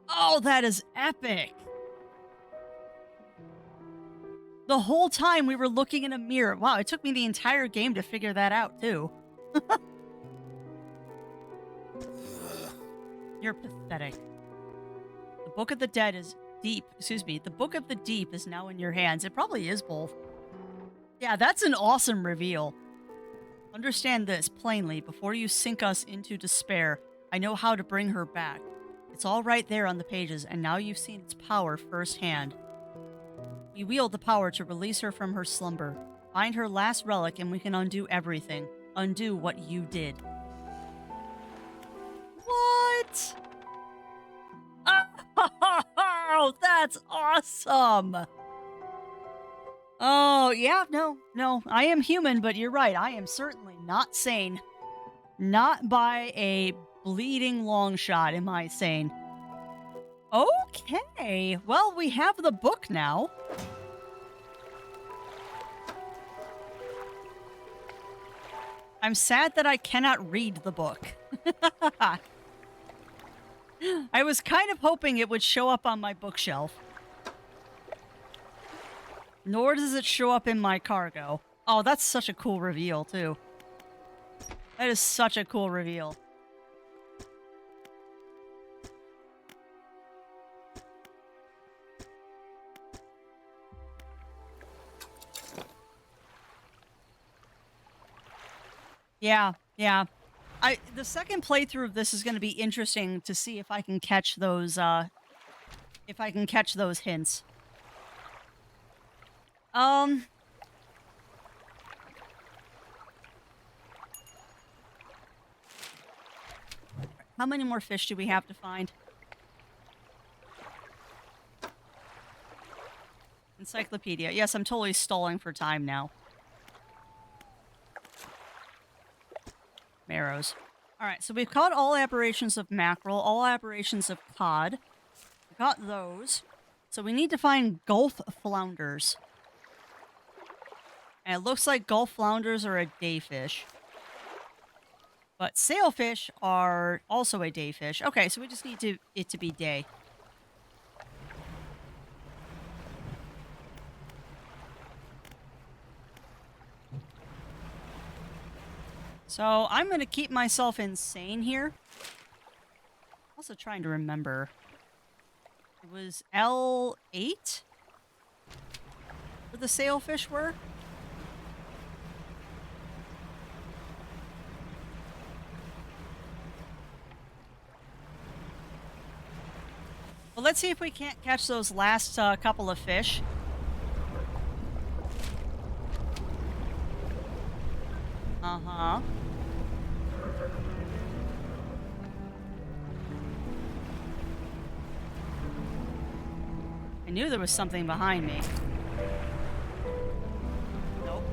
Oh, that is epic. The whole time we were looking in a mirror. Wow, it took me the entire game to figure that out, too. You're pathetic. The Book of the Dead is deep. Excuse me. The Book of the Deep is now in your hands. It probably is both. Yeah, that's an awesome reveal. Understand this plainly before you sink us into despair. I know how to bring her back. It's all right there on the pages, and now you've seen its power firsthand. We wield the power to release her from her slumber. Find her last relic, and we can undo everything. Undo what you did. What? Oh, that's awesome. Oh, yeah, no. I am human, but you're right. I am certainly not sane. Not by a bleeding long shot am I sane. Okay. Well, we have the book now. I'm sad that I cannot read the book. I was kind of hoping it would show up on my bookshelf. Nor does it show up in my cargo. Oh, that's such a cool reveal, too. That is such a cool reveal. Yeah. The second playthrough of this is going to be interesting to see if I can catch those, hints. How many more fish do we have to find? Encyclopedia. Yes, I'm totally stalling for time now. Marrows. Alright, so we've caught all aberrations of mackerel, all aberrations of cod. We got those. So we need to find Gulf flounders. And it looks like Gulf flounders are a day fish. But sailfish are also a day fish. Okay, so we just need it to be day. So I'm going to keep myself insane here. Also trying to remember. It was L8? Where the sailfish were? Well, let's see if we can't catch those last couple of fish. Uh-huh. I knew there was something behind me. Nope.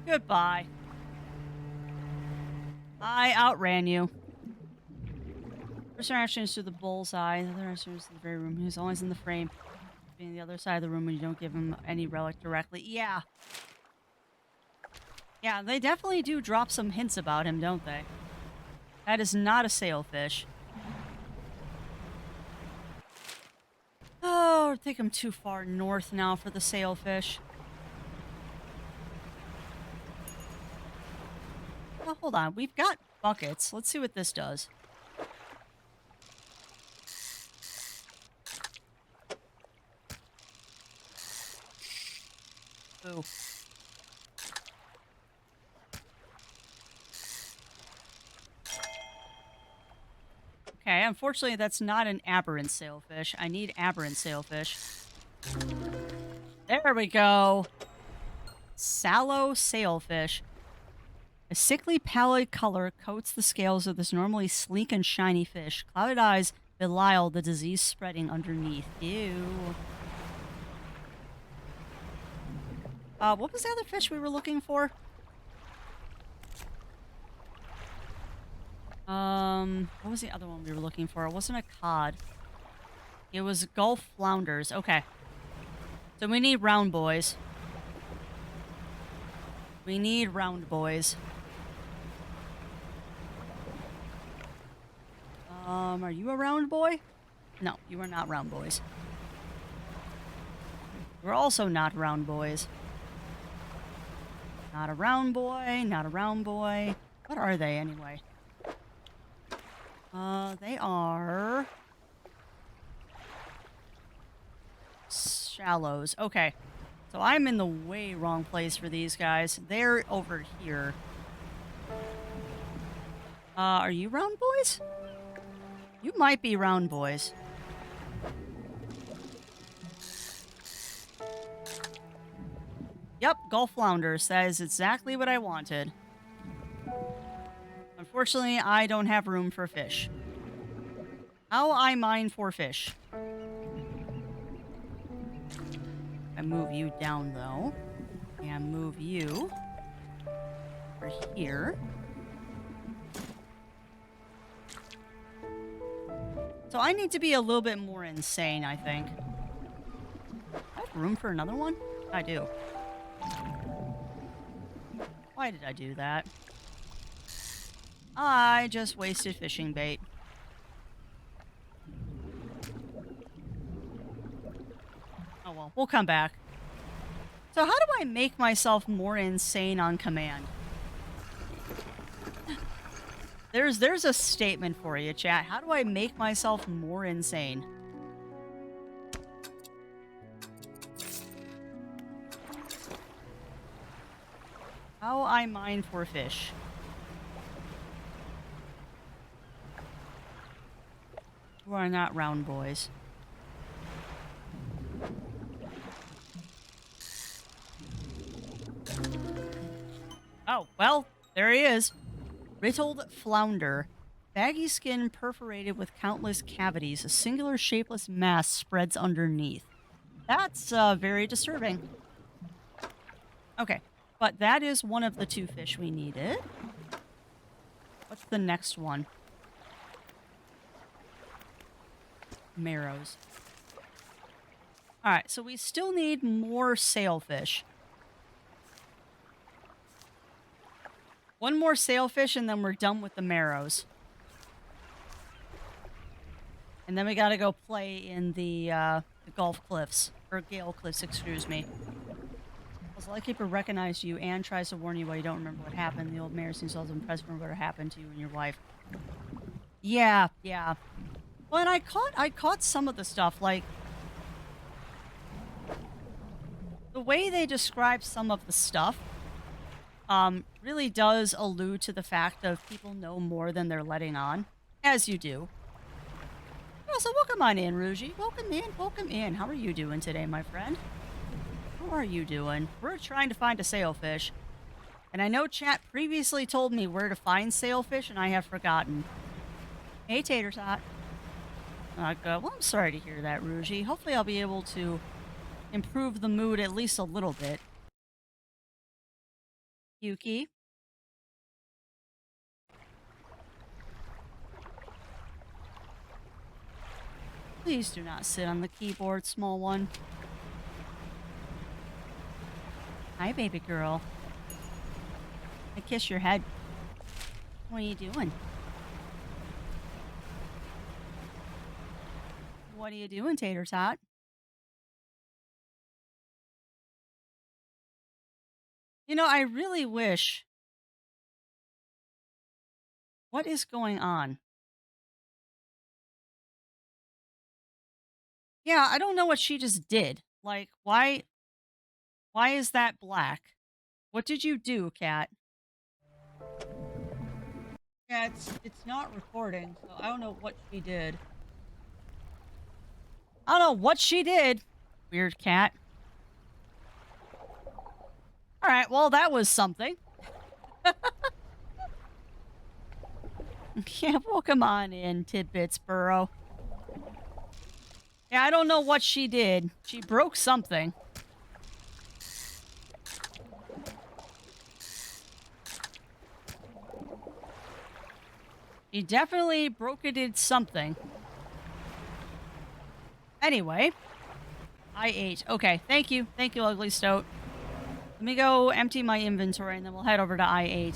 Goodbye. I outran you. First interaction is through the bullseye. The other interaction is in the very room. He's always in the frame. Being the other side of the room when you don't give him any relic directly. Yeah. Yeah, they definitely do drop some hints about him, don't they? That is not a sailfish. Oh, I think I'm too far north now for the sailfish. Well, hold on. We've got buckets. Let's see what this does. Ooh. Okay, unfortunately, that's not an aberrant sailfish. I need aberrant sailfish. There we go. Sallow sailfish. A sickly pallid color coats the scales of this normally sleek and shiny fish. Clouded eyes belie the disease spreading underneath. Ew. What was the other fish we were looking for? What was the other one we were looking for? It wasn't a cod. It was Gulf flounders. Okay. So we need round boys. We need round boys. Are you a round boy? No, you are not round boys. We're also not round boys. Not a round boy, not a round boy. What are they anyway? They are shallows. Okay. So I'm in the way wrong place for these guys. They're over here. Are you round boys? You might be round boys. Yep, Gulf flounders. That is exactly what I wanted. Unfortunately, I don't have room for fish. How I mine for fish. I move you down, though. And move you over here. So I need to be a little bit more insane, I think. I have room for another one? I do. Why did I do that? I just wasted fishing bait. Oh well, we'll come back. So how do I make myself more insane on command? There's a statement for you, chat. How do I make myself more insane? How I mine for fish. You are not round boys. Oh, well, there he is. Riddled flounder. Baggy skin perforated with countless cavities. A singular shapeless mass spreads underneath. That's very disturbing. Okay, but that is one of the two fish we needed. What's the next one? Marrows. Alright, so we still need more sailfish. One more sailfish and then we're done with the marrows. And then we gotta go play in the Gulf Cliffs. Or Gale Cliffs, excuse me. Also, Lightkeeper recognized you and tries to warn you while you don't remember what happened. The old mayor seems also impressed with what happened to you and your wife. Yeah, yeah. Well, and I caught some of the stuff, like the way they describe some of the stuff really does allude to the fact of people know more than they're letting on, as you do. Oh, so welcome on in, Ruji. Welcome in, welcome in. How are you doing today, my friend? How are you doing? We're trying to find a sailfish. And I know chat previously told me where to find sailfish, and I have forgotten. Hey, Tater Tot. Well, I'm sorry to hear that, Ruji. Hopefully I'll be able to improve the mood at least a little bit. Yuki. Please do not sit on the keyboard, small one. Hi, baby girl. I kiss your head. What are you doing? What are you doing, Tater Tot? You know, I really wish. What is going on? Yeah, I don't know what she just did. Like, why Why is that black? What did you do, cat? Yeah, it's not recording, so I don't know what she did. I don't know what she did. Weird cat. All right, well, that was something. Yeah, well, come on in, Tidbits Burrow. Yeah, I don't know what she did. She broke something. She definitely broke it in something. Anyway, I ate. Okay, thank you. Thank you, Ugly Stoat. Let me go empty my inventory and then we'll head over to I-8.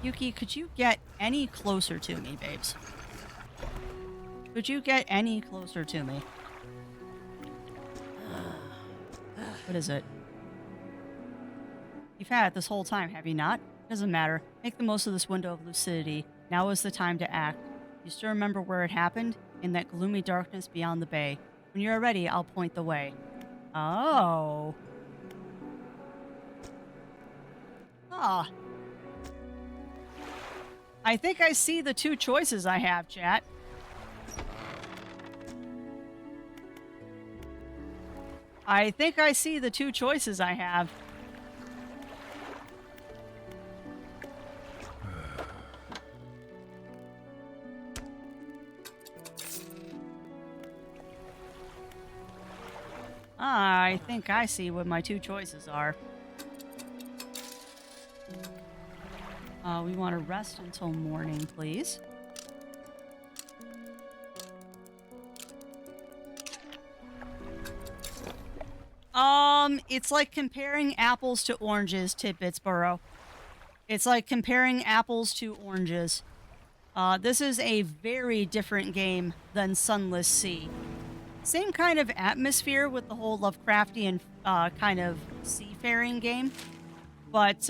Yuki, could you get any closer to me, babes? Could you get any closer to me? What is it? You've had it this whole time, have you not? Doesn't matter. Make the most of this window of lucidity. Now is the time to act. You still remember where it happened? In that gloomy darkness beyond the bay. When you're ready, I'll point the way. Oh. Ah. I think I see the two choices I have, chat. I think I see the two choices I have. I think I see what my two choices are. We want to rest until morning, please. It's like comparing apples to oranges, Tidbits Burrow. It's like comparing apples to oranges. This is a very different game than Sunless Sea. Same kind of atmosphere with the whole Lovecraftian kind of seafaring game, but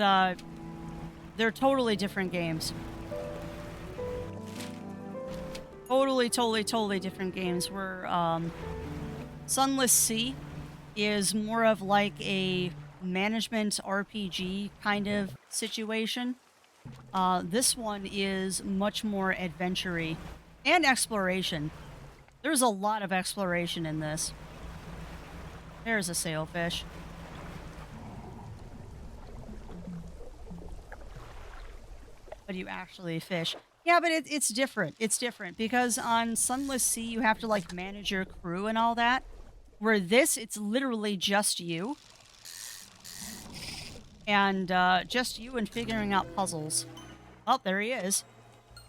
they're totally different games. Totally different games. Where Sunless Sea is more of like a management RPG kind of situation. This one is much more adventure-y and exploration. There's a lot of exploration in this. There's a sailfish. But you actually fish. Yeah, but it's different. It's different because on Sunless Sea, you have to like manage your crew and all that. Where this, it's literally just you. And just you and figuring out puzzles. Oh, there he is.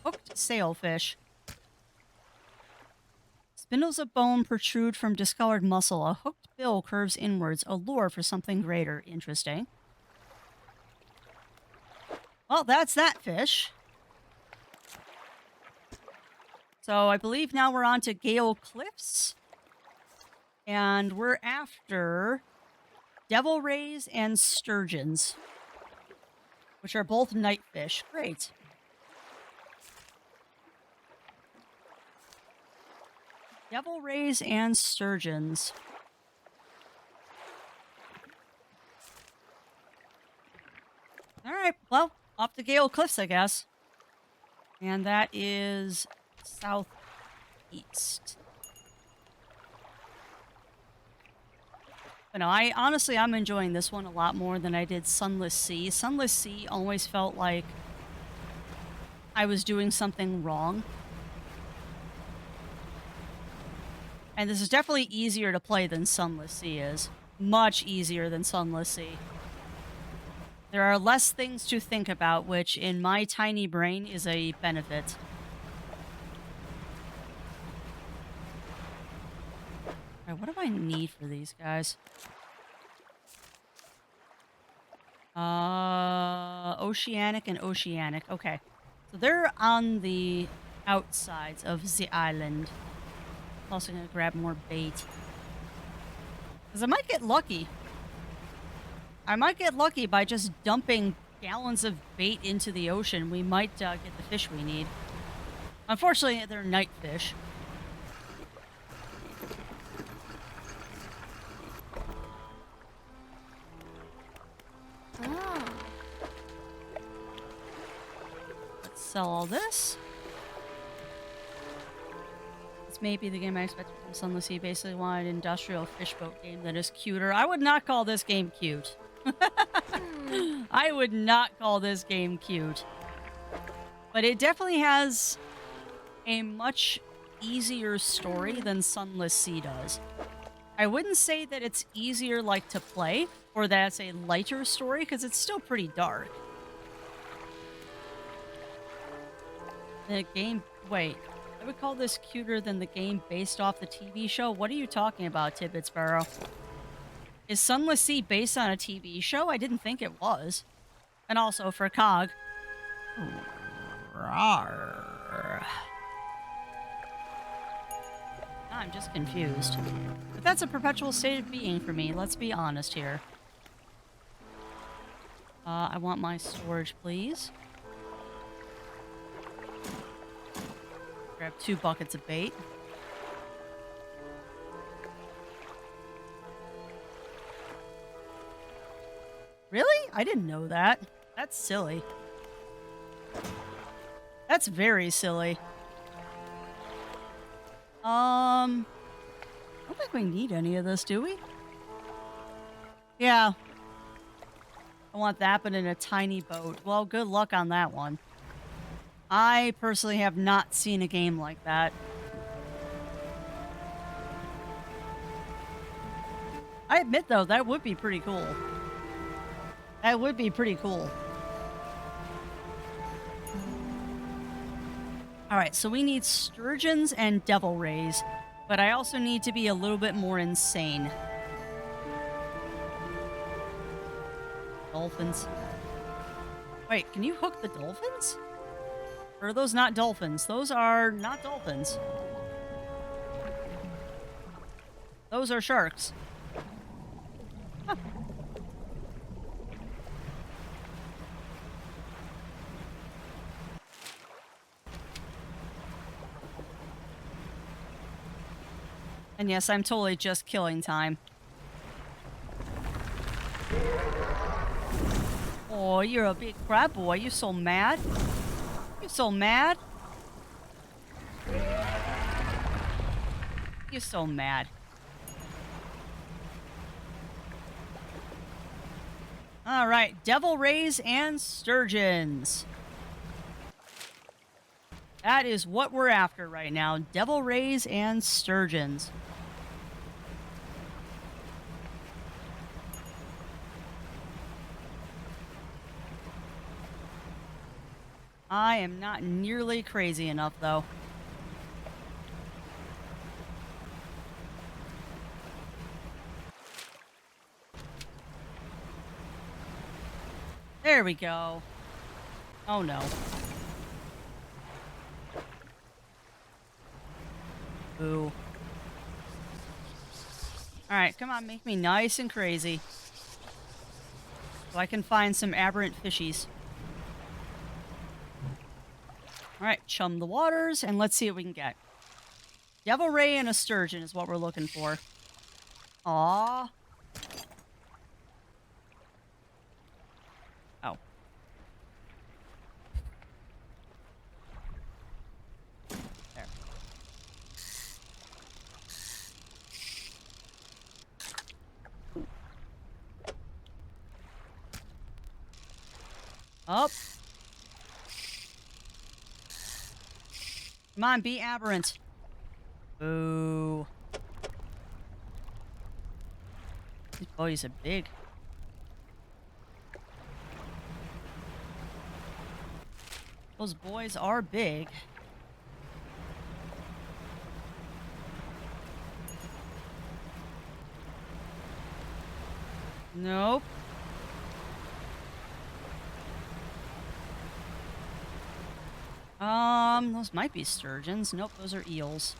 Hooked sailfish. Spindles of bone protrude from discolored muscle. A hooked bill curves inwards. A lure for something greater. Interesting. Well, that's that fish. So I believe now we're on to Gale Cliffs. And we're after devil rays and sturgeons, which are both night fish. Great. Devil rays and sturgeons. All right, well, off to Gale Cliffs, I guess. And that is southeast. But no, I'm enjoying this one a lot more than I did Sunless Sea. Sunless Sea always felt like I was doing something wrong. And this is definitely easier to play than Sunless Sea is. Much easier than Sunless Sea. There are less things to think about, which in my tiny brain is a benefit. Alright, what do I need for these guys? Oceanic and Oceanic. Okay. So they're on the outsides of the island. I'm also gonna grab more bait. Because I might get lucky. I might get lucky by just dumping gallons of bait into the ocean. We might get the fish we need. Unfortunately, they're night fish. sell all this. It's maybe the game I expected from Sunless Sea. Basically wanted an industrial fishboat game that is cuter. I would not call this game cute. I would not call this game cute. But it definitely has a much easier story than Sunless Sea does. I wouldn't say that it's easier like to play or that it's a lighter story because it's still pretty dark. The game, wait, I would call this cuter than the game based off the TV show? What are you talking about, Tidbit Sparrow? Is Sunless Sea based on a TV show? I didn't think it was. And also for Cog. Rawr. I'm just confused. But that's a perpetual state of being for me, let's be honest here. I want my storage, please. Grab 2 buckets of bait. Really? I didn't know that. That's silly. That's very silly. I don't think we need any of this, do we? Yeah. I want that, but in a tiny boat. Well, good luck on that one. I personally have not seen a game like that. I admit, though, that would be pretty cool. That would be pretty cool. Alright, so we need sturgeons and devil rays, but I also need to be a little bit more insane. Dolphins. Wait, can you hook the dolphins? Or are those not dolphins? Those are not dolphins. Those are sharks. Huh. And yes, I'm totally just killing time. Oh, you're a big crab boy. You're so mad. You're so mad. You're so mad. All right, devil rays and sturgeons. That is what we're after right now. Devil rays and sturgeons. I am not nearly crazy enough, though. There we go. Oh, no. Boo. Alright, come on, make me nice and crazy. So I can find some aberrant fishies. Alright, chum the waters, and let's see what we can get. Devil ray and a sturgeon is what we're looking for. Aww. Oh. There. Up. Come on, be aberrant. Boo. These boys are big. Those boys are big. Nope. Those might be sturgeons. Nope, those are eels.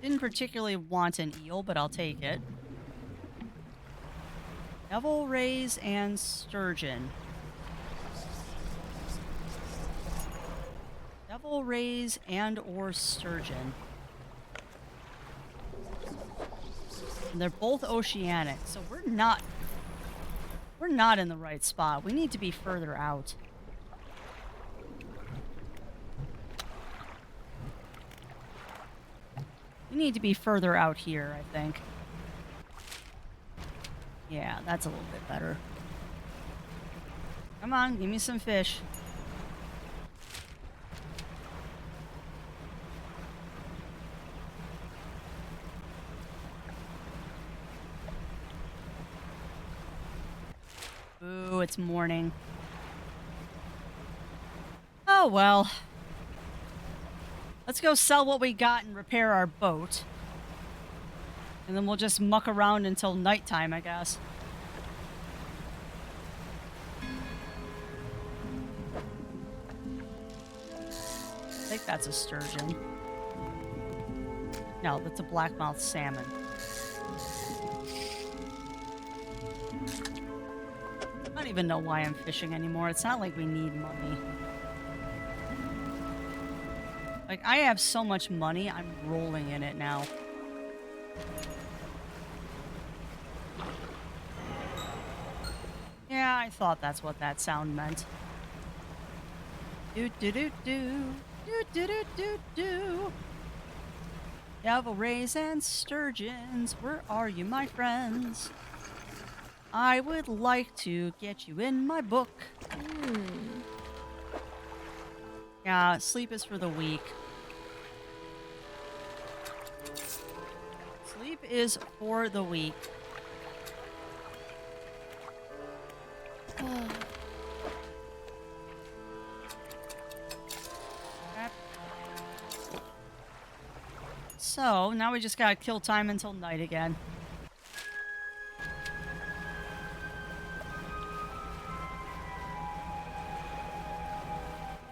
Didn't particularly want an eel, but I'll take it. Devil rays and sturgeon. Devil rays and or sturgeon. And they're both oceanic, so we're not We're not in the right spot. We need to be further out. We need to be further out here, I think. Yeah, that's a little bit better. Come on, give me some fish. Ooh, it's morning. Oh, well. Let's go sell what we got and repair our boat. And then we'll just muck around until nighttime, I guess. I think that's a sturgeon. No, that's a blackmouth salmon. I don't even know why I'm fishing anymore. It's not like we need money. Like, I have so much money, I'm rolling in it now. Yeah, I thought that's what that sound meant. Do do do do do do do do do. Devil rays and sturgeons, where are you, my friends? I would like to get you in my book. Yeah, sleep is for the weak. Sleep is for the weak. So, now we just gotta kill time until night again.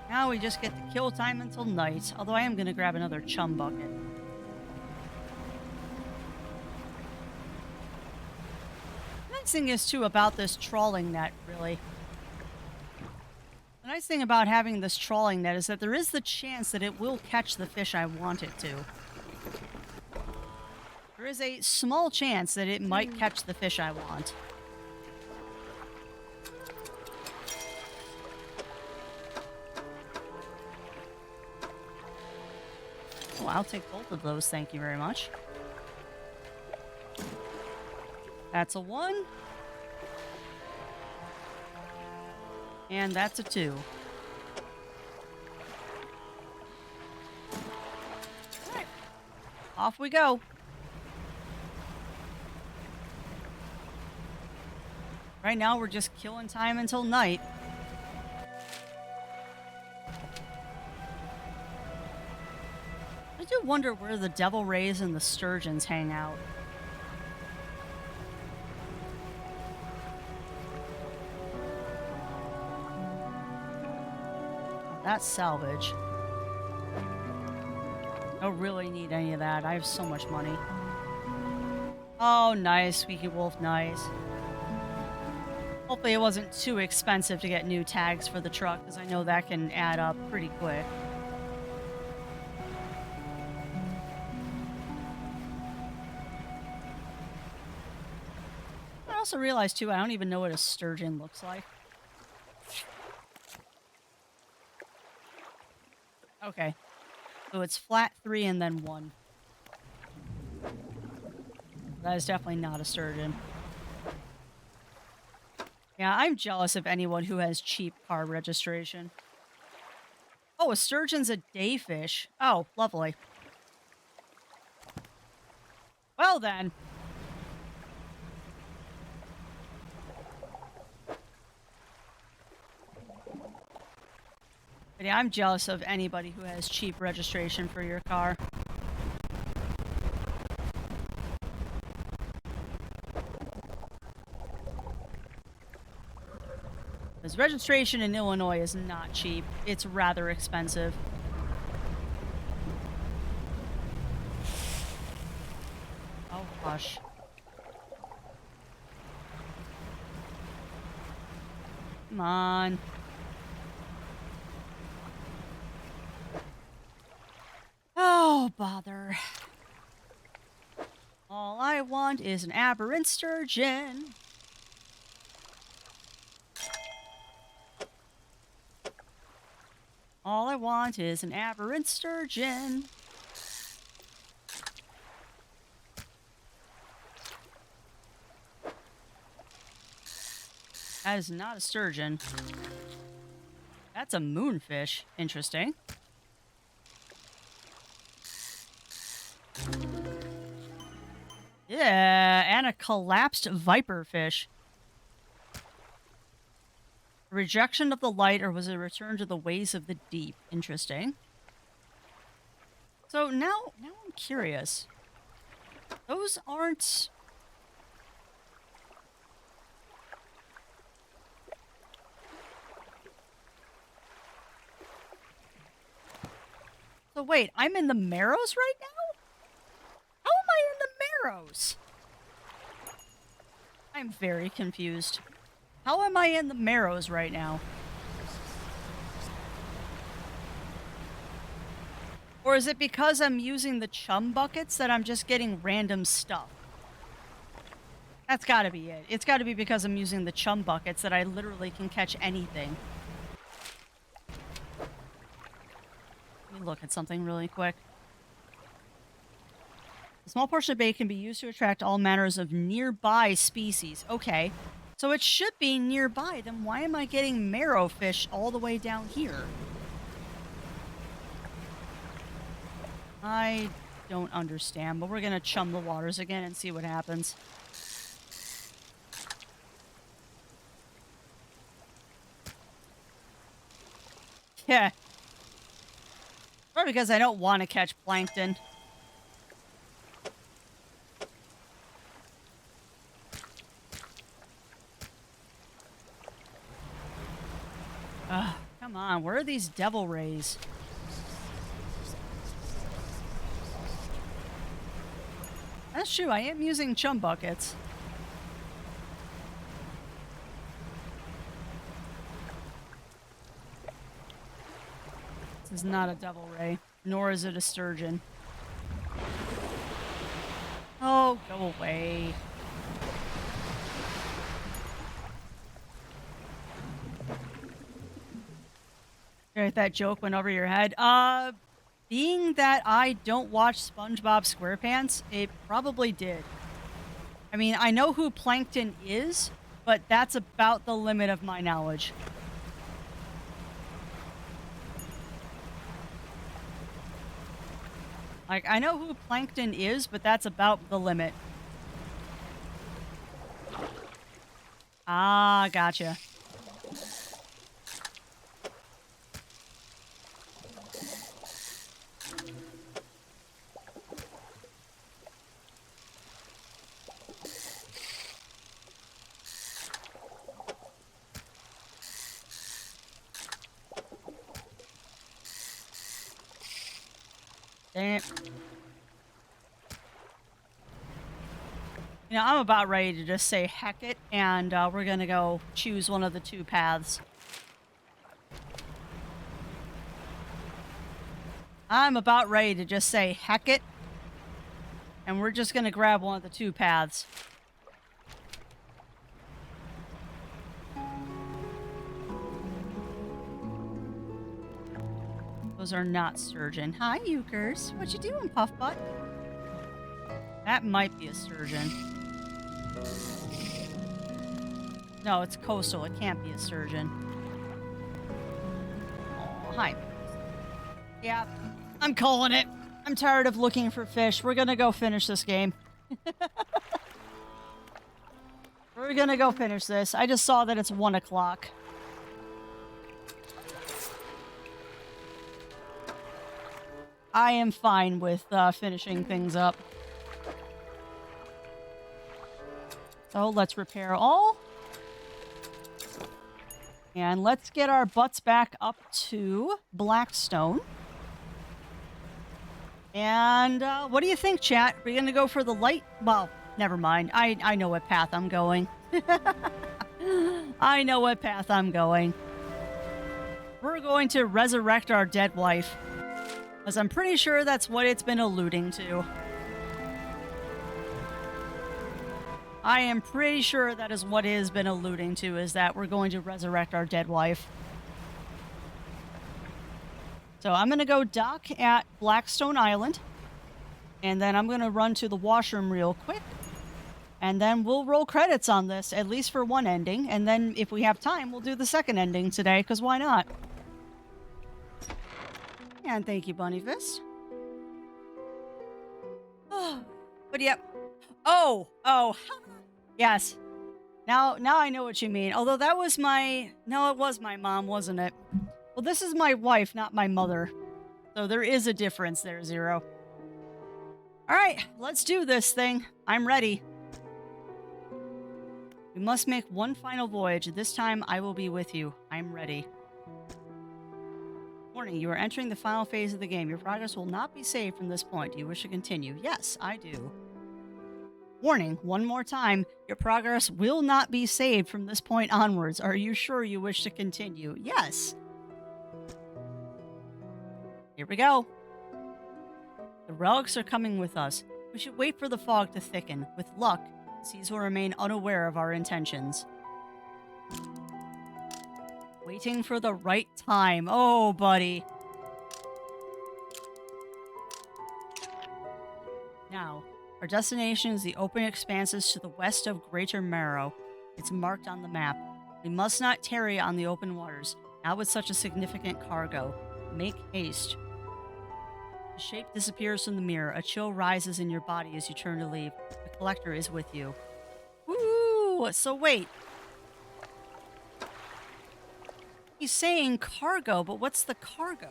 Now we just get to kill time until night, although I am gonna grab another chum bucket. The nice thing is, too, about this trawling net, really. The nice thing about having this trawling net is that there is the chance that it will catch the fish I want it to. There is a small chance that it might catch the fish I want. Oh, I'll take both of those, thank you very much. That's a 1. And that's a 2. Alright. Off we go. Right now, we're just killing time until night. I do wonder where the devil rays and the sturgeons hang out. That's salvage. I don't really need any of that. I have so much money. Oh, nice. Squeaky Wolf, nice. Hopefully it wasn't too expensive to get new tags for the truck, because I know that can add up pretty quick. I also realized, too, I don't even know what a sturgeon looks like. Okay. So it's flat 3 and then 1. That is definitely not a sturgeon. Yeah, I'm jealous of anyone who has cheap car registration. Oh, a sturgeon's a day fish. Oh, lovely. Well then. But yeah, I'm jealous of anybody who has cheap registration for your car. Because registration in Illinois is not cheap. It's rather expensive. Oh, hush. Come on. Oh, bother. All I want is an aberrant sturgeon. All I want is an aberrant sturgeon. That is not a sturgeon. That's a moonfish. Interesting. Yeah, and a collapsed viper fish. A rejection of the light, or was it a return to the ways of the deep? Interesting. So now I'm curious. Those aren't... So wait, I'm in the Marrows right now? How am I in the Marrows? I'm very confused. How am I in the Marrows right now? Or is it because I'm using the chum buckets that I'm just getting random stuff? That's gotta be it. It's gotta be because I'm using the chum buckets that I literally can catch anything. Let me look at something really quick. A small portion of bait can be used to attract all manners of nearby species. Okay. So it should be nearby. Then why am I getting marrow fish all the way down here? I don't understand, but we're going to chum the waters again and see what happens. Yeah. Probably because I don't want to catch plankton. Ugh, come on, where are these devil rays? That's true, I am using chum buckets. This is not a devil ray, nor is it a sturgeon. Oh, go away. Right, that joke went over your head. Being that I don't watch SpongeBob SquarePants, it probably did. I mean, I know who Plankton is, but that's about the limit of my knowledge. Like, I know who Plankton is, but that's about the limit. Ah, gotcha. Dang it. You know, I'm about ready to just say heck it, and we're gonna go choose one of the two paths. I'm about ready to just say heck it, and we're just gonna grab one of the two paths. Those are not sturgeon. Hi, Euchers. What you doing, Puffbutt? That might be a sturgeon. No, it's coastal. It can't be a sturgeon. Oh, hi. Yeah, I'm calling it. I'm tired of looking for fish. We're gonna go finish this game. We're gonna go finish this. I just saw that it's 1 o'clock. I am fine with finishing things up. So let's repair all. And let's get our butts back up to Blackstone. And what do you think, chat? Are we going to go for the light? Well, never mind. I know what path I'm going. I know what path I'm going. We're going to resurrect our dead wife. Because I'm pretty sure that's what it's been alluding to. I am pretty sure that is what it has been alluding to, is that we're going to resurrect our dead wife. So I'm going to go dock at Blackstone Island. And then I'm going to run to the washroom real quick. And then we'll roll credits on this, at least for one ending. And then if we have time, we'll do the second ending today, because why not? And thank you, Bunny Fist. But yep. Oh. Yes. Now I know what you mean. Although that was no, it was my mom, wasn't it? Well, this is my wife, not my mother. So there is a difference there, Zero. All right, let's do this thing. I'm ready. We must make one final voyage. This time I will be with you. I'm ready. Warning, you are entering the final phase of the game. Your progress will not be saved from this point. Do you wish to continue? Yes, I do. Warning, one more time. Your progress will not be saved from this point onwards. Are you sure you wish to continue? Yes. Here we go. The relics are coming with us. We should wait for the fog to thicken. With luck, the seas will remain unaware of our intentions. Waiting for the right time. Oh, buddy. Now, our destination is the open expanses to the west of Greater Marrow. It's marked on the map. We must not tarry on the open waters, not with such a significant cargo. Make haste. The shape disappears from the mirror. A chill rises in your body as you turn to leave. The collector is with you. Woo! So wait. He's saying cargo, but what's the cargo?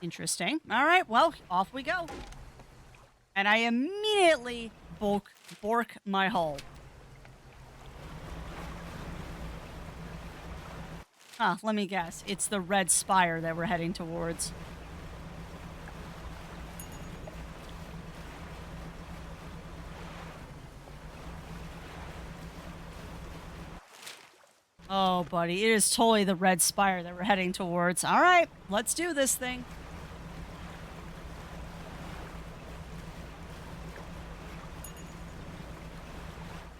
Interesting. All right, well, off we go. And I immediately bork my hull. Huh, let me guess. It's the red spire that we're heading towards. Oh, buddy, it is totally the red spire that we're heading towards. All right, let's do this thing.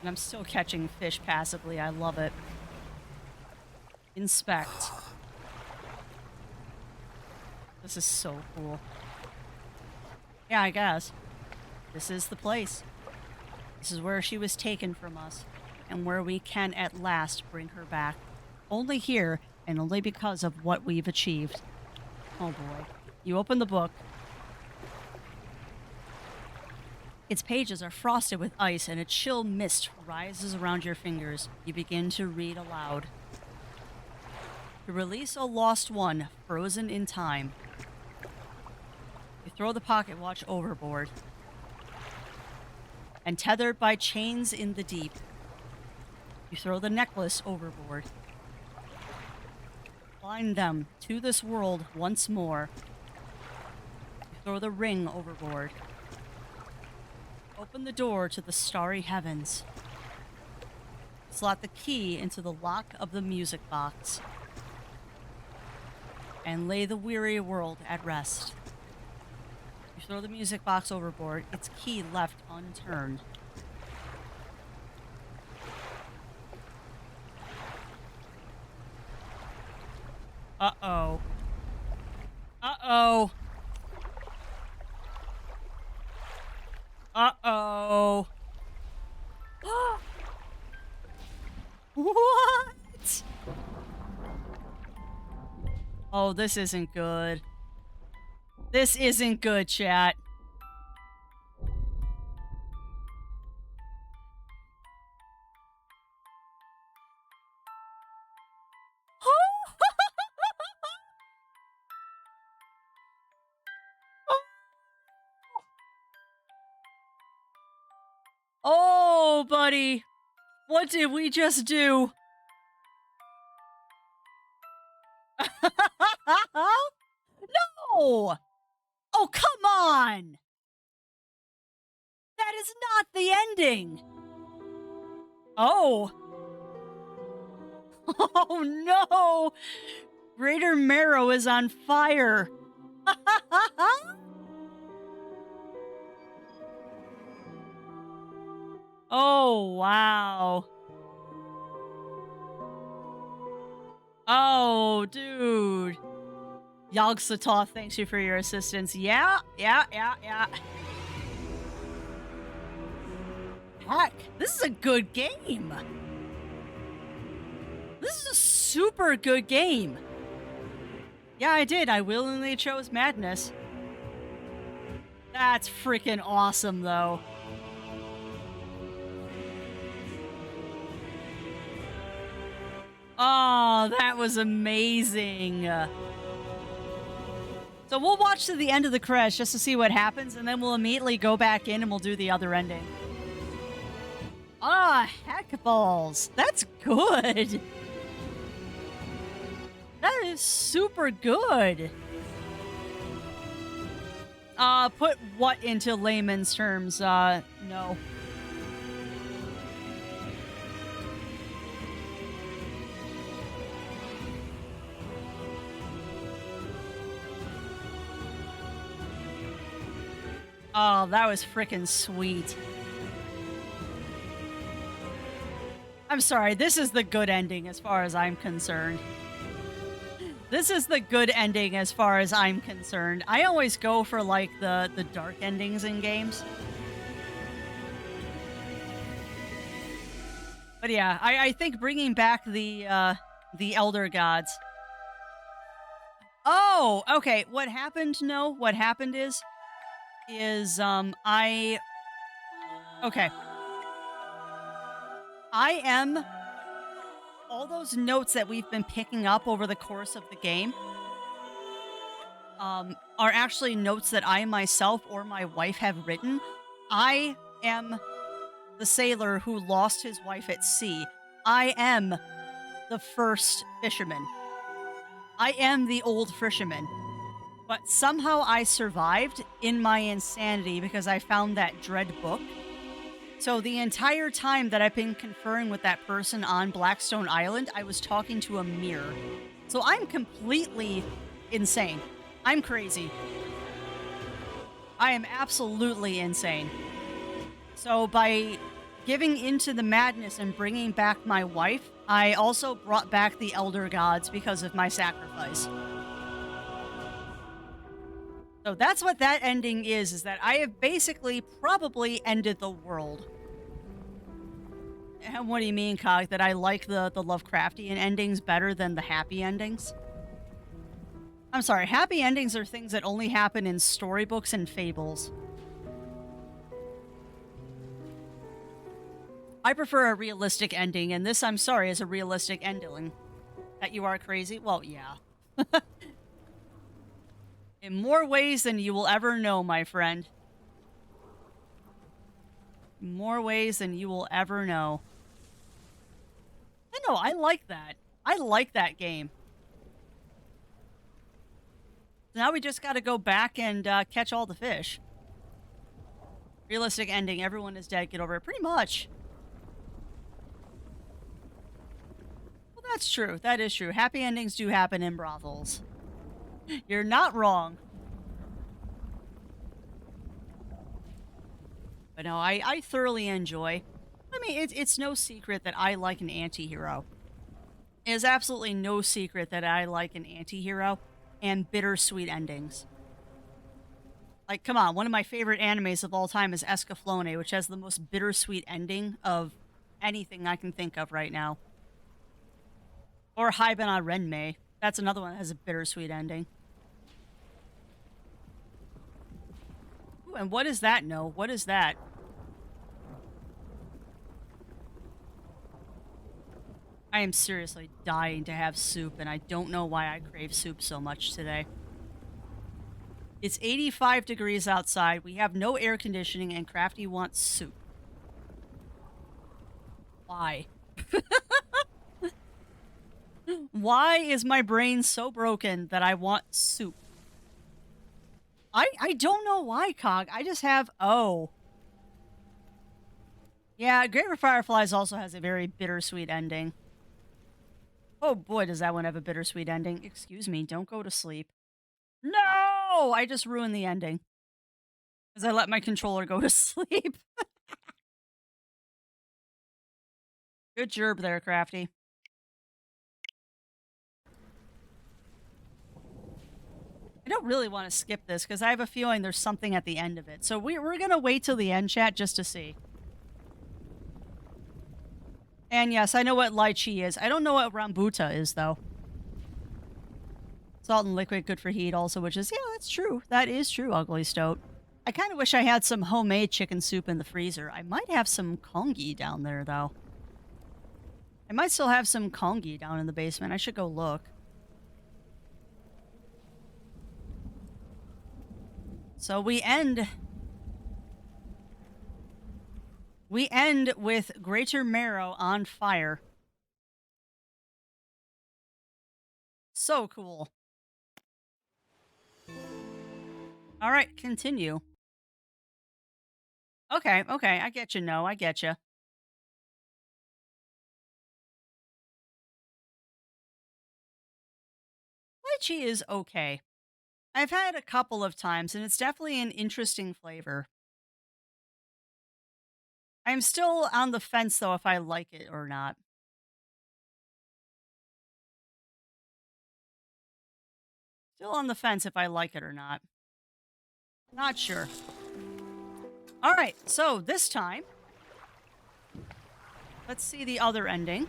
And I'm still catching fish passively. I love it. Inspect. This is so cool. Yeah, I guess. This is the place. This is where she was taken from us, and where we can at last bring her back. Only here, and only because of what we've achieved. Oh boy. You open the book. Its pages are frosted with ice, and a chill mist rises around your fingers. You begin to read aloud. To release a lost one, frozen in time. You throw the pocket watch overboard. And tethered by chains in the deep, you throw the necklace overboard. Bind them to this world once more. You throw the ring overboard. Open the door to the starry heavens. Slot the key into the lock of the music box. And lay the weary world at rest. You throw the music box overboard, its key left unturned. Uh-oh. Uh-oh. Uh-oh. What? Oh, this isn't good. This isn't good, chat. Oh, buddy. What did we just do? No! Oh, come on! That is not the ending! Oh. Oh, no! Greater Marrow is on fire! Oh, wow. Oh, dude. Yogg-Sothoth, thanks you for your assistance. Yeah, yeah, yeah, yeah. Heck, this is a good game. This is a super good game. Yeah, I did. I willingly chose madness. That's freaking awesome, though. Oh, that was amazing. So we'll watch to the end of the crash just to see what happens, and then we'll immediately go back in and we'll do the other ending. Ah, heck balls. That's good. That is super good. Put what into layman's terms? No. Oh, that was freaking sweet. I'm sorry, this is the good ending as far as I'm concerned. This is the good ending as far as I'm concerned. I always go for like the dark endings in games. But yeah, I think bringing back the Elder Gods. Oh, okay. What happened? No, what happened is okay. I am all those notes that we've been picking up over the course of the game are actually notes that I myself or my wife have written. I am the sailor who lost his wife at sea. I am the first fisherman. I am the old fisherman. But somehow I survived in my insanity because I found that dread book. So the entire time that I've been conferring with that person on Blackstone Island, I was talking to a mirror. So I'm completely insane. I'm crazy. I am absolutely insane. So by giving into the madness and bringing back my wife, I also brought back the Elder Gods because of my sacrifice. So that's what that ending is that I have basically probably ended the world. And what do you mean, Cog? That I like the Lovecraftian endings better than the happy endings? I'm sorry, happy endings are things that only happen in storybooks and fables. I prefer a realistic ending, and this, I'm sorry, is a realistic ending. That you are crazy? Well, yeah. In more ways than you will ever know, my friend. More ways than you will ever know. I know, I like that. I like that game. Now we just gotta go back and catch all the fish. Realistic ending, everyone is dead, get over it. Pretty much. Well, that's true. That is true. Happy endings do happen in brothels. You're not wrong. But no, I thoroughly enjoy. I mean, it's no secret that I like an anti-hero. It is absolutely no secret that I like an anti-hero and bittersweet endings. Like, come on, one of my favorite animes of all time is Escaflowne, which has the most bittersweet ending of anything I can think of right now. Or Haibana Renmei. That's another one that has a bittersweet ending. Ooh, and what is that? No, what is that? I am seriously dying to have soup, and I don't know why I crave soup so much today. It's 85 degrees outside, we have no air conditioning, and Crafty wants soup. Why? Why is my brain so broken that I want soup? I don't know why, Cog. I just have... Oh. Yeah, Great for Fireflies also has a very bittersweet ending. Oh boy, does that one have a bittersweet ending. Excuse me, don't go to sleep. No! I just ruined the ending. Because I let my controller go to sleep. Good gerb there, Crafty. I don't really want to skip this because I have a feeling there's something at the end of it. So we're going to wait till the end, chat, just to see. And yes, I know what lychee is. I don't know what rambuta is, though. Salt and liquid, good for heat also, which is, yeah, that's true. That is true, Ugly Stoat. I kind of wish I had some homemade chicken soup in the freezer. I might have some congee down there, though. I might still have some congee down in the basement. I should go look. So we end with Greater Marrow on fire. So cool. All right, continue. Okay, I get you. No, I get you. Lychee is okay. I've had a couple of times, and it's definitely an interesting flavor. I'm still on the fence, though, if I like it or not. Still on the fence if I like it or not. Not sure. All right, so this time, let's see the other ending.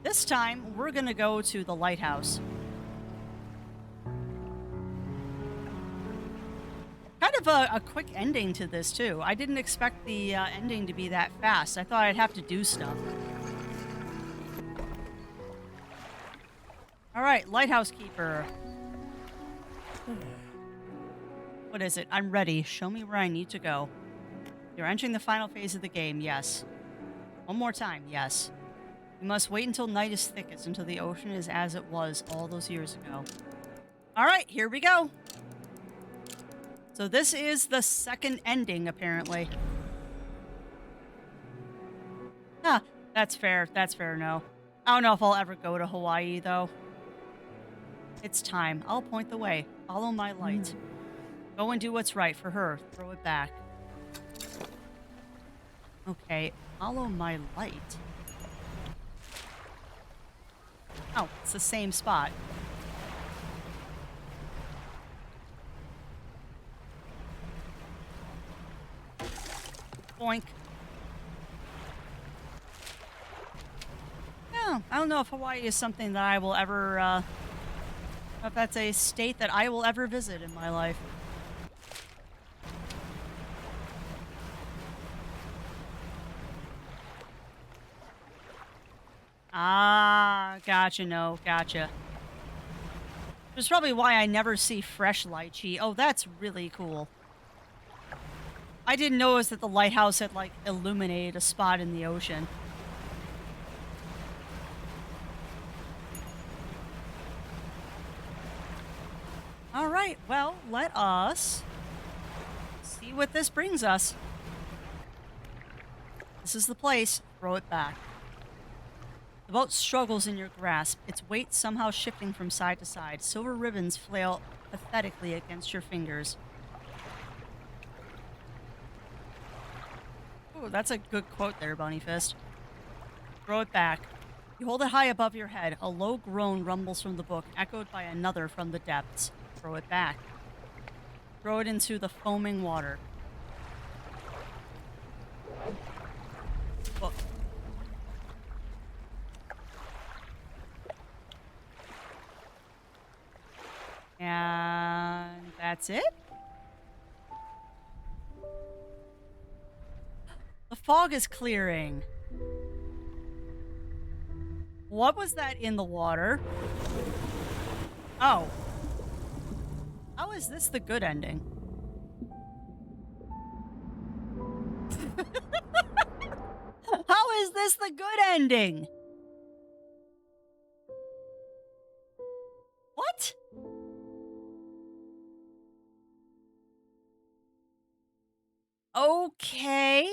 This time, we're going to go to the lighthouse. Kind of a quick ending to this, too. I didn't expect the ending to be that fast. I thought I'd have to do stuff. All right, Lighthouse Keeper. What is it? I'm ready. Show me where I need to go. You're entering the final phase of the game, yes. One more time, yes. You must wait until night is thickest, until the ocean is as it was all those years ago. All right, here we go. So this is the second ending, apparently. Huh, that's fair. That's fair, no. I don't know if I'll ever go to Hawaii, though. It's time. I'll point the way. Follow my light. Go and do what's right for her. Throw it back. Okay, follow my light. Oh, it's the same spot. Boink. Yeah, I don't know if Hawaii is something that I will ever, if that's a state that I will ever visit in my life. Ah, gotcha, no, gotcha. Which is probably why I never see fresh lychee. Oh, that's really cool. I didn't notice that the lighthouse had, like, illuminated a spot in the ocean. All right, well, let us see what this brings us. This is the place. Throw it back. The boat struggles in your grasp, its weight somehow shifting from side to side. Silver ribbons flail pathetically against your fingers. Ooh, that's a good quote there, Bunny Fist. Throw it back. You hold it high above your head. A low groan rumbles from the book, echoed by another from the depths. Throw it back. Throw it into the foaming water. Book. And that's it? The fog is clearing. What was that in the water? Oh. How is this the good ending? How is this the good ending? What? Okay.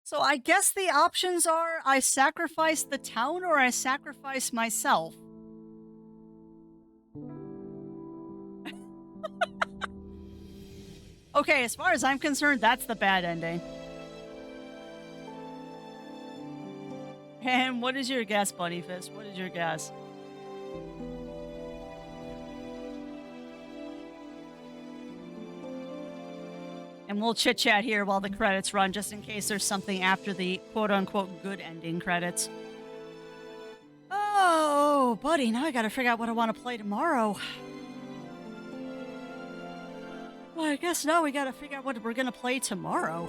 So I guess the options are I sacrifice the town or I sacrifice myself. Okay, as far as I'm concerned, that's the bad ending. And what is your guess, Bunny Fist? What is your guess? And we'll chit chat here while the credits run, just in case there's something after the quote unquote good ending credits. Oh, buddy, now I gotta figure out what I want to play tomorrow. Well, I guess now we gotta figure out what we're gonna play tomorrow.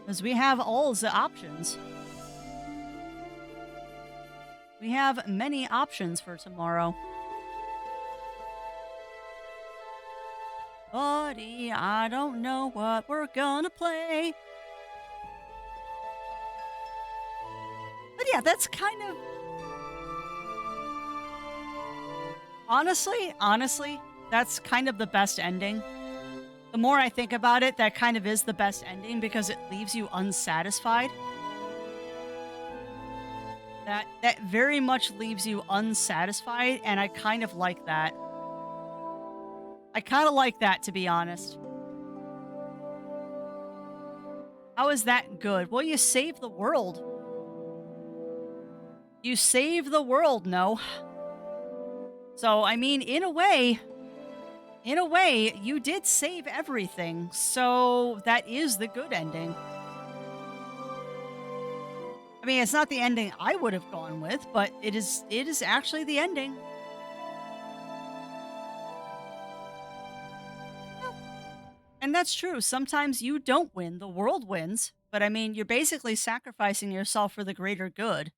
Because we have all the options. We have many options for tomorrow. Buddy, I don't know what we're gonna play. But yeah, that's kind of... Honestly, that's kind of the best ending. The more I think about it, that kind of is the best ending because it leaves you unsatisfied. That very much leaves you unsatisfied, and I kind of like that. I kind of like that, to be honest. How is that good? Well, you save the world. You save the world, no? So, I mean, in a way, you did save everything. So, that is the good ending. I mean, it's not the ending I would have gone with, but it is actually the ending. And that's true. Sometimes you don't win. The world wins. But I mean, you're basically sacrificing yourself for the greater good.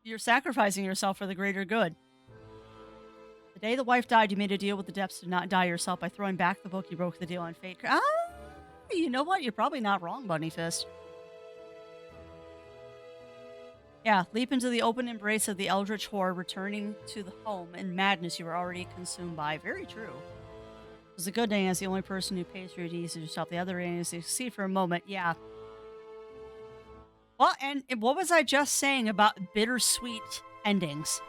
You're sacrificing yourself for the greater good. The day the wife died, you made a deal with the depths to not die yourself. By throwing back the book, you broke the deal on fate. Ah, you know what? You're probably not wrong, Bunny Fist. Yeah, leap into the open embrace of the eldritch horde, returning to the home in madness you were already consumed by. Very true. Because the good thing is the only person who pays for your deeds is yourself. The other thing is to see for a moment. Yeah. Well, and what was I just saying about bittersweet endings?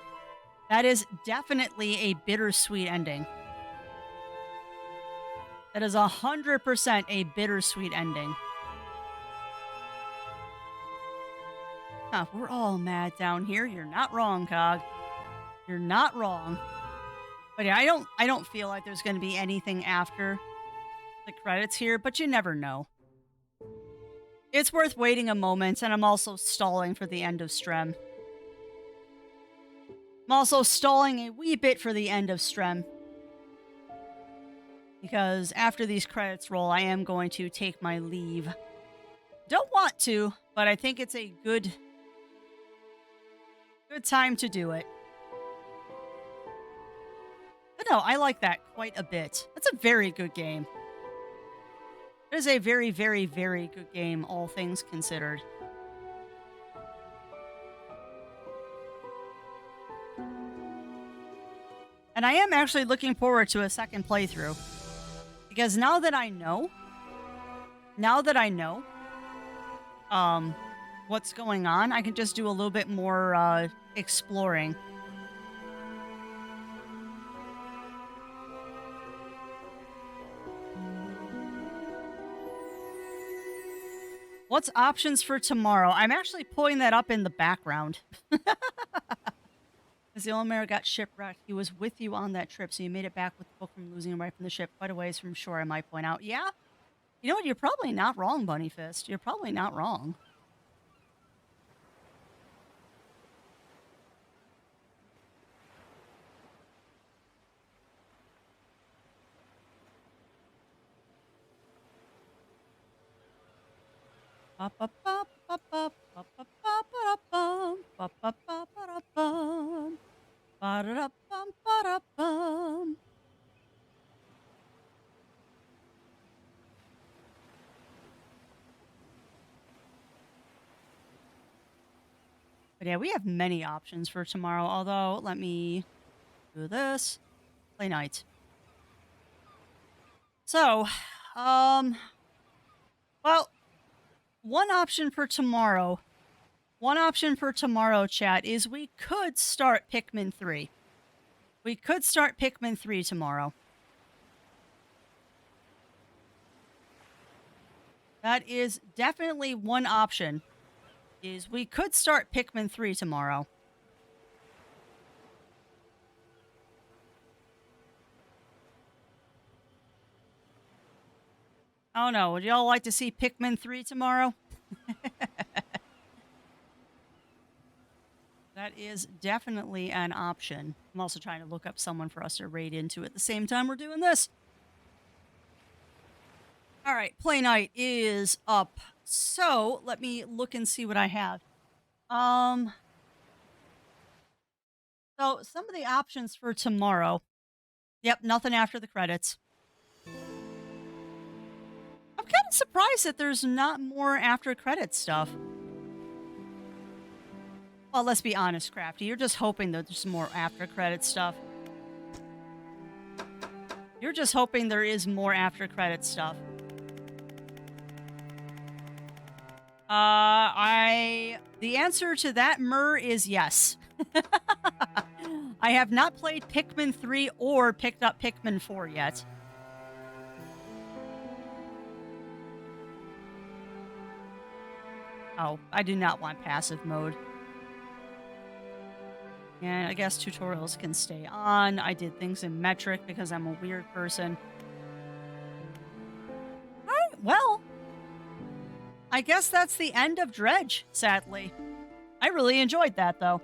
That is definitely a bittersweet ending. That is 100% a bittersweet ending. Huh, we're all mad down here. You're not wrong, Cog. You're not wrong. But yeah, I don't feel like there's going to be anything after the credits here, but you never know. It's worth waiting a moment, and I'm also stalling for the end of Strem. I'm also stalling a wee bit for the end of Strem. Because after these credits roll, I am going to take my leave. Don't want to, but I think it's a good time to do it. But no, I like that quite a bit. That's a very good game. It is a very, very, very good game, all things considered. And I am actually looking forward to a second playthrough. Because now that I know what's going on, I can just do a little bit more exploring. What's options for tomorrow? I'm actually pulling that up in the background. As the old mare got shipwrecked, he was with you on that trip, so you made it back with the book from losing him right from the ship, quite a ways from shore, I might point out. Yeah? You know what? You're probably not wrong, Bunny Fist. You're probably not wrong. But yeah, we have many options for tomorrow, although let me do this. Play night. So, well, one option for tomorrow, chat, is we could start Pikmin 3. We could start Pikmin 3 tomorrow. That is definitely one option, is we could start Pikmin 3 tomorrow. Oh no, would y'all like to see Pikmin 3 tomorrow? That is definitely an option. I'm also trying to look up someone for us to raid into at the same time we're doing this. All right, play night is up. So let me look and see what I have. Um, so some of the options for tomorrow. Yep, nothing after the credits. I'm kind of surprised that there's not more after credits stuff. Well, let's be honest, Crafty. You're just hoping that there's more after credits stuff. You're just hoping there is more after credits stuff. The answer to that, Murr, is yes. I have not played Pikmin 3 or picked up Pikmin 4 yet. Oh, I do not want passive mode. And I guess tutorials can stay on. I did things in metric because I'm a weird person. All right, well, I guess that's the end of Dredge, sadly. I really enjoyed that, though.